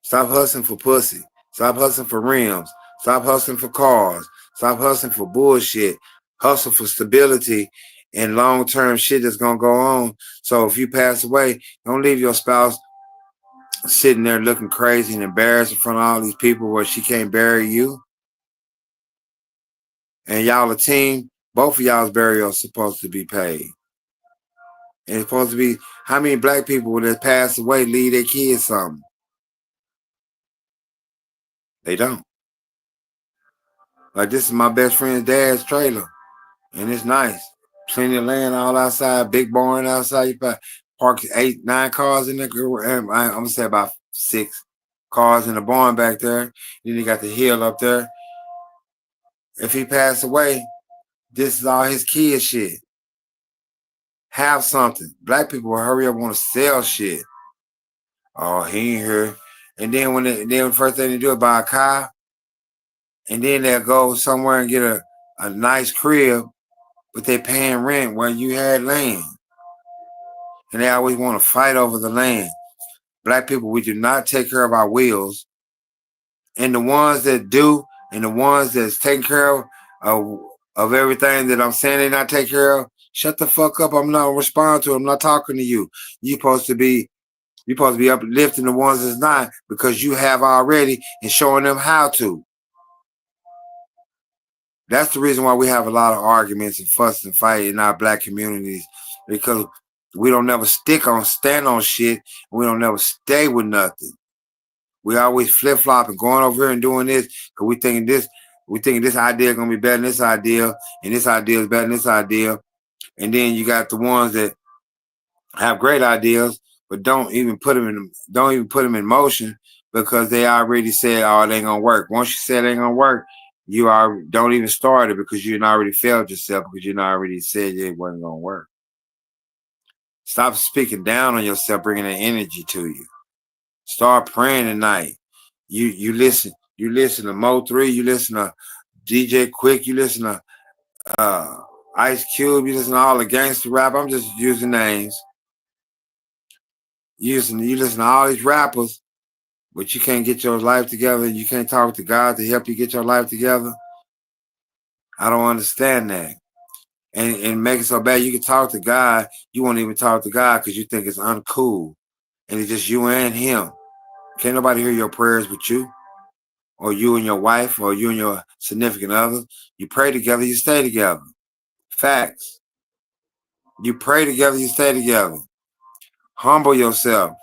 Stop hustling for pussy. Stop hustling for rims. Stop hustling for cars. Stop hustling for bullshit. Hustle for stability and long-term shit that's going to go on. So if you pass away, don't leave your spouse sitting there looking crazy and embarrassed in front of all these people where she can't bury you. And y'all a team, both of y'all's burial is supposed to be paid. And it's supposed to be, how many black people that pass away leave their kids something? They don't. Like this is my best friend's dad's trailer. And it's nice. Plenty of land all outside, big barn outside. You park 8, 9 cars in there. I'm gonna say about 6 cars in the barn back there. Then you got the hill up there. If he passed away, this is all his kid shit. Have something. Black people will hurry up want to sell shit. Oh, he ain't here. And then when the first thing they do is buy a car, and then they'll go somewhere and get a nice crib, but they paying rent where you had land. And they always want to fight over the land. Black people, we do not take care of our wills. And the ones that do, and the ones that's taking care of everything that I'm saying they not take care of, shut the fuck up. I'm not responding to it. I'm not talking to you. You're supposed to be uplifting the ones that's not, because you have already and showing them how to. That's the reason why we have a lot of arguments and fuss and fight in our black communities, because we don't never stand on shit. We don't never stay with nothing. We always flip flop and going over here and doing this because we thinking this idea is gonna be better than this idea, and this idea is better than this idea. And then you got the ones that have great ideas but don't even put them in motion because they already said, oh, it ain't gonna work. Once you said it ain't gonna work, you don't even start it because you already failed yourself, because you already said it wasn't gonna work. Stop speaking down on yourself, bringing that energy to you. Start praying tonight. You listen to Mo3, you listen to DJ Quick, you listen to Ice Cube, you listen to all the gangster rap. I'm just using names. You listen to all these rappers, but you can't get your life together. You can't talk to God to help you get your life together. I don't understand that. And make it so bad you can talk to God, you won't even talk to God because you think it's uncool. And it's just you and him. Can't nobody hear your prayers but you, or you and your wife, or you and your significant other. You pray together, you stay together. Facts. You pray together, you stay together. Humble yourself.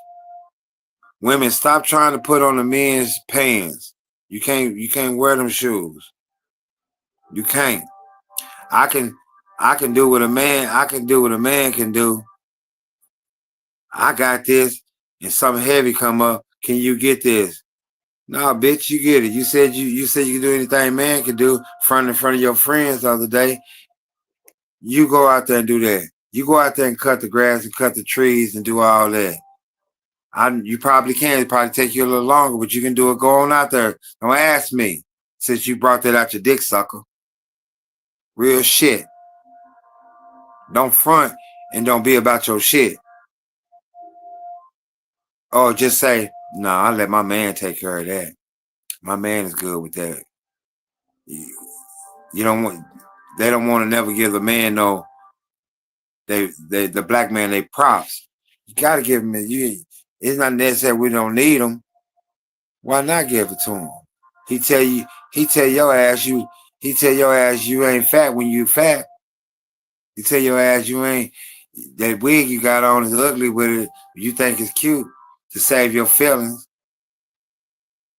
Women, stop trying to put on the men's pants. You can't wear them shoes. You can't. I can do what a man can do. I got this, and something heavy come up. Can you get this? No, bitch, you get it. You said you can do anything man can do in front of your friends the other day. You go out there and do that. You go out there and cut the grass and cut the trees and do all that. You probably can. It probably take you a little longer, but you can do it. Go on out there. Don't ask me, since you brought that out your dick sucker. Real shit. Don't front and don't be about your shit. Or just say, nah, I let my man take care of that. My man is good with that. You don't want, they don't want to never give the man the black man they props. You gotta give him it's not necessary we don't need him. Why not give it to him? He tell your ass you ain't fat when you fat. He tell your ass you ain't, that wig you got on is ugly with it. You think it's cute to save your feelings.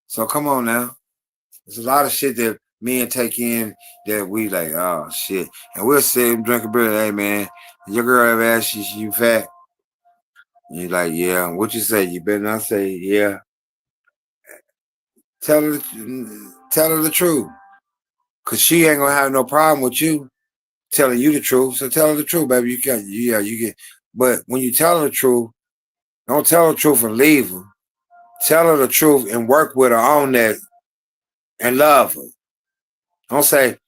So come on now. There's a lot of shit that men take in that we like, oh shit. And we'll sit and drink a beer. Hey man, your girl ever asked you fat? And you're like, yeah. What you say? You better not say, yeah. Tell her the truth. Cause she ain't gonna have no problem with you telling you the truth. So tell her the truth, baby. You get. But when you tell her the truth, don't tell her the truth and leave her. Tell her the truth and work with her on that and love her. Don't say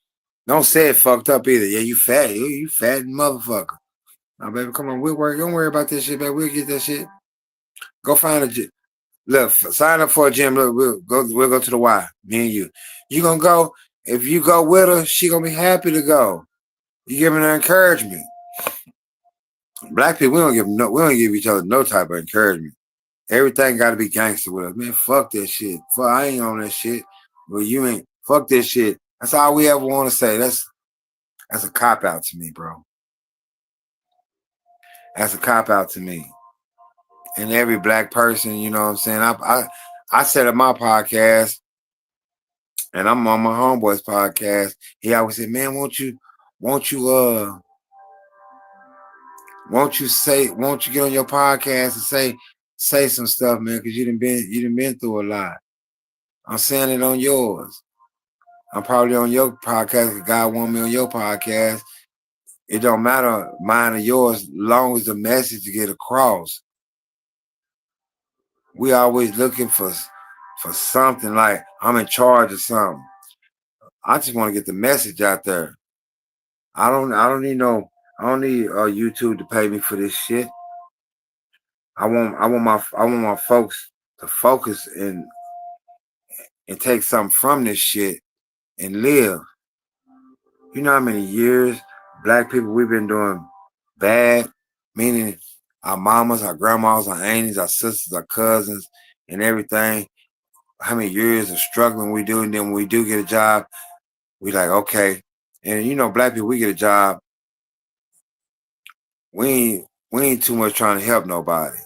it fucked up either. Yeah, you fat. You fat motherfucker. Now, baby, come on. We'll work. Don't worry about this shit, baby. We'll get that shit. Go find a gym. Look, sign up for a gym. Look, we'll go to the Y. Me and you. You gonna go? If you go with her, she gonna be happy to go. You giving her encouragement. Black people, we don't give each other no type of encouragement. Everything got to be gangster with us. Man, fuck that shit. Fuck, I ain't on that shit. Well, you ain't. Fuck this shit. That's all we ever want to say. That's a cop-out to me, bro. That's a cop-out to me. And every black person, you know what I'm saying? I said on my podcast, and I'm on my homeboy's podcast, he always said, man, won't you get on your podcast and say some stuff, man, because you done been through a lot. I'm saying it on yours. I'm probably on your podcast if God want me on your podcast. It don't matter mine or yours, long as the message get across. We always looking for something like I'm in charge of something. I just want to get the message out there. I don't need YouTube to pay me for this shit. I want my folks to focus and take something from this shit and live. You know how many years black people we've been doing bad, meaning our mamas, our grandmas, our aunties, our sisters, our cousins, and everything. How many years of struggling we do, and then when we do get a job, we like, okay. And you know, black people, we get a job. We ain't too much trying to help nobody.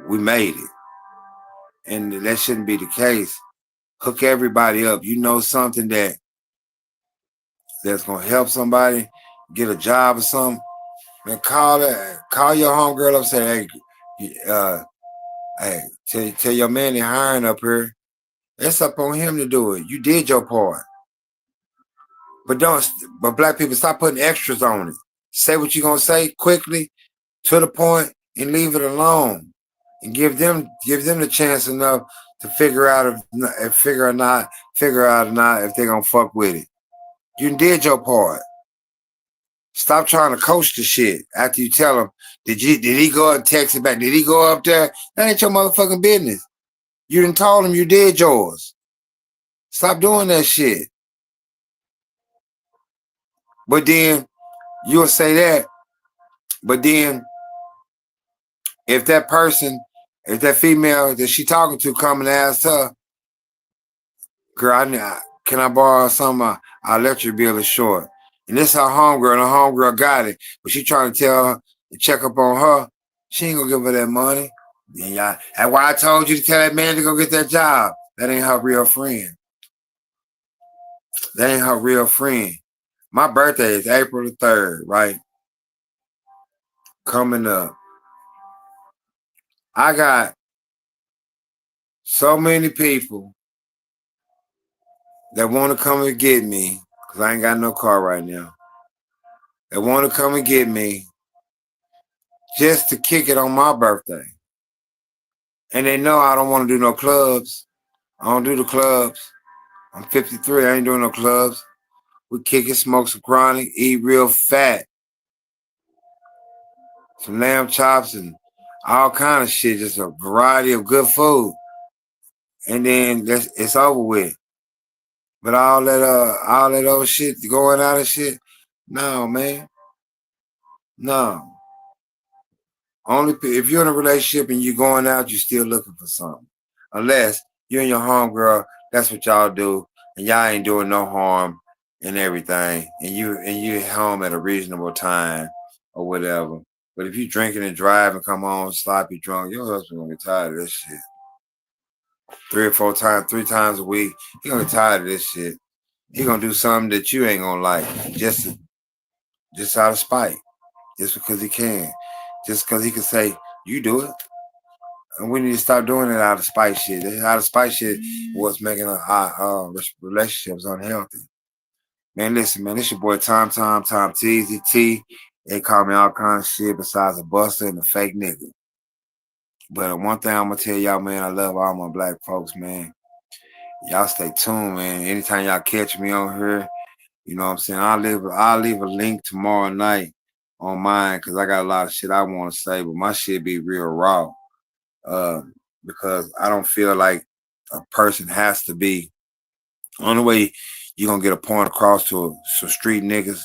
We made it. And that shouldn't be the case. Hook everybody up. You know something that's gonna help somebody get a job or something, man, call your homegirl up and say, hey, tell your man they're hiring up here. It's up on him to do it. You did your part. But black people, stop putting extras on it. Say what you're gonna say quickly, to the point, and leave it alone. And give them the chance enough to figure out or not if they're gonna fuck with it. You did your part. Stop trying to coach the shit after you tell them. Did he go up and text it back? Did he go up there? That ain't your motherfucking business. You done told him you did yours. Stop doing that shit. But then you'll say that. But then if that female that she talking to come and ask her, girl, can I borrow some? Our electric bill is short. And this her homegirl, and her homegirl got it. But she trying to tell her to check up on her. She ain't gonna give her that money. That's why I told you to tell that man to go get that job. That ain't her real friend. That ain't her real friend. My birthday is April the 3rd, right? Coming up. I got so many people that want to come and get me, because I ain't got no car right now. They want to come and get me just to kick it on my birthday. And they know I don't want to do no clubs. I don't do the clubs. I'm 53. I ain't doing no clubs. We kick it, smoke some chronic, eat real fat. some lamb chops and all kind of shit, just a variety of good food. And then it's over with. But all that old shit going out and shit, no, man. No. Only if you're in a relationship and you're going out, you're still looking for something. Unless you and your homegirl, that's what y'all do, and y'all ain't doing no harm and everything, and you home at a reasonable time or whatever. But if you drinking and driving, come on, sloppy drunk, your husband gonna get tired of this shit. 3 times a week, he gonna get tired of this shit. He gonna do something that you ain't gonna like, just out of spite, just because he can, just because he can say you do it. And we need to stop doing it out of spite shit. Out of spite shit was making our relationships unhealthy. Man, listen, man, this your boy Tom Teasy T. They call me all kinds of shit besides a buster and a fake nigga. But one thing I'm gonna tell y'all, man, I love all my black folks, man. Y'all stay tuned, man. Anytime y'all catch me on here, you know what I'm saying? I'll leave a link tomorrow night on mine because I got a lot of shit I want to say, but my shit be real raw. Because I don't feel like a person has to be. Only way you're gonna get a point across to some street niggas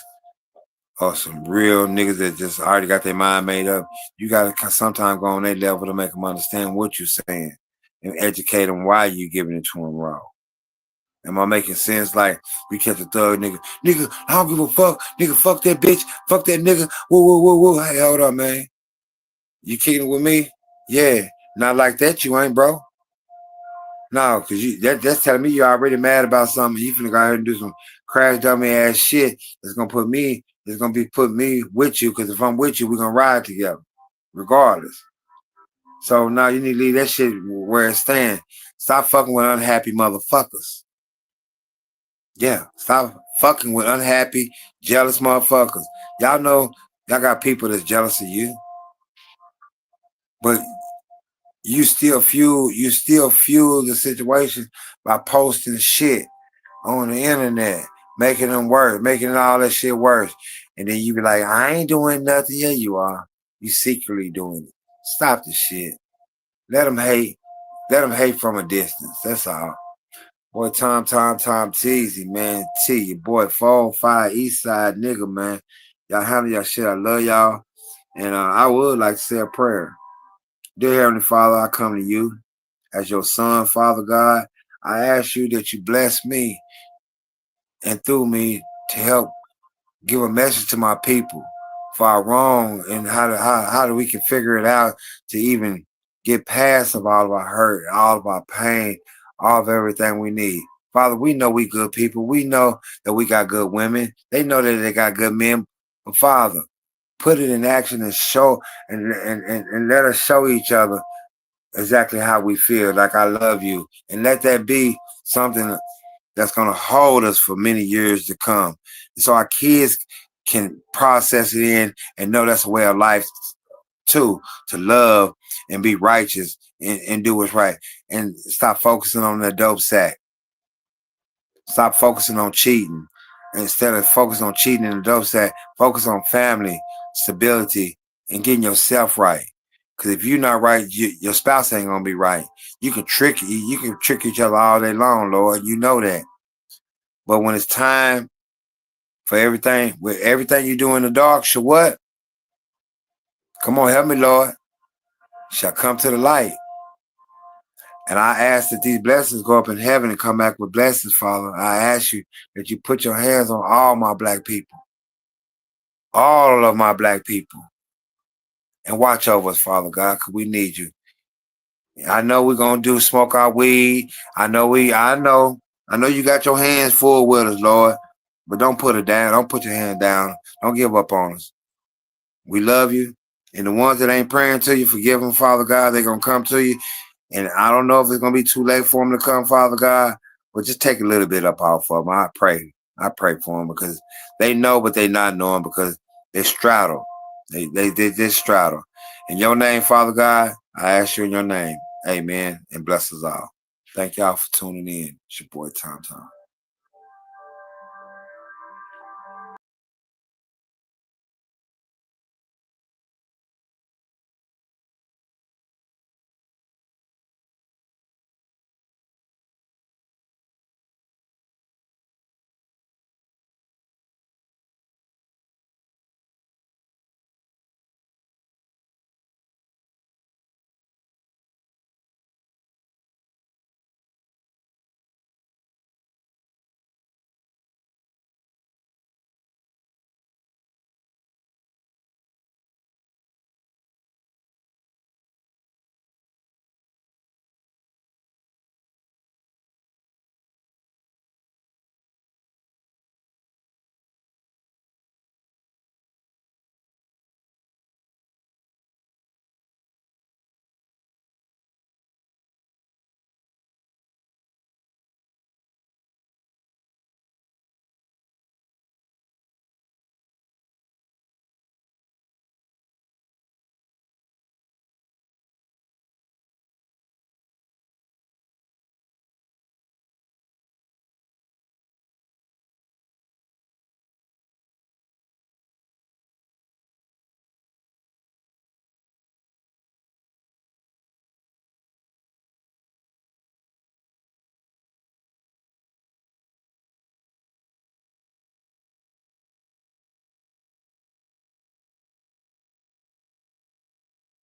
or some real niggas that just already got their mind made up, you gotta sometimes go on their level to make them understand what you're saying and educate them why you giving it to them raw. Am I making sense? Like, we catch a thug nigga, I don't give a fuck, nigga, fuck that bitch, fuck that nigga, whoa. Hey, hold up, man. You kicking it with me? Yeah. Not like that, you ain't, bro. No, because that's telling me you're already mad about something. You finna go ahead and do some crash dummy ass shit that's gonna put me with you, because if I'm with you, we're gonna ride together, regardless. So now you need to leave that shit where it stands. Stop fucking with unhappy motherfuckers. Yeah, stop fucking with unhappy, jealous motherfuckers. Y'all know y'all got people that's jealous of you. But you still fuel the situation by posting shit on the internet, making them worse, making all that shit worse. And then you be like, I ain't doing nothing. Yeah, you are. You secretly doing it. Stop the shit. Let them hate. Let them hate from a distance. That's all. Boy, Tom Teasy, man. T, your boy, 405 East Side nigga, man. Y'all handle y'all shit. I love y'all. And I would like to say a prayer. Dear Heavenly Father, I come to you as your son, Father God. I ask you that you bless me and through me to help give a message to my people for our wrong and how do we can figure it out to even get past of all of our hurt, all of our pain, all of everything we need. Father, we know we good people. We know that we got good women. They know that they got good men. But Father, put it in action and show and let us show each other exactly how we feel, like I love you. And let that be something that's going to hold us for many years to come. So our kids can process it in and know that's a way of life too, to love and be righteous and do what's right. And stop focusing on the dope sack. Stop focusing on cheating. Instead of focusing on cheating in the dope sack, focus on family, stability, and getting yourself right. Because if you're not right, your spouse ain't gonna be right. You can trick each other all day long, Lord. You know that. But when it's time for everything, with everything you do in the dark, shall what? Come on, help me, Lord. Shall come to the light. And I ask that these blessings go up in heaven and come back with blessings, Father. I ask you that you put your hands on all my black people. All of my black people. And watch over us, Father God, because we need you. I know we're going to smoke our weed. I know you got your hands full with us, Lord. But don't put it down. Don't put your hand down. Don't give up on us. We love you. And the ones that ain't praying to you, forgive them, Father God. They're going to come to you. And I don't know if it's going to be too late for them to come, Father God. But just take a little bit up off of them. I pray for them because they know, but they not knowing because they straddle. They just straddle. In your name, Father God, I ask you in your name. Amen. And bless us all. Thank y'all for tuning in. It's your boy, Tom.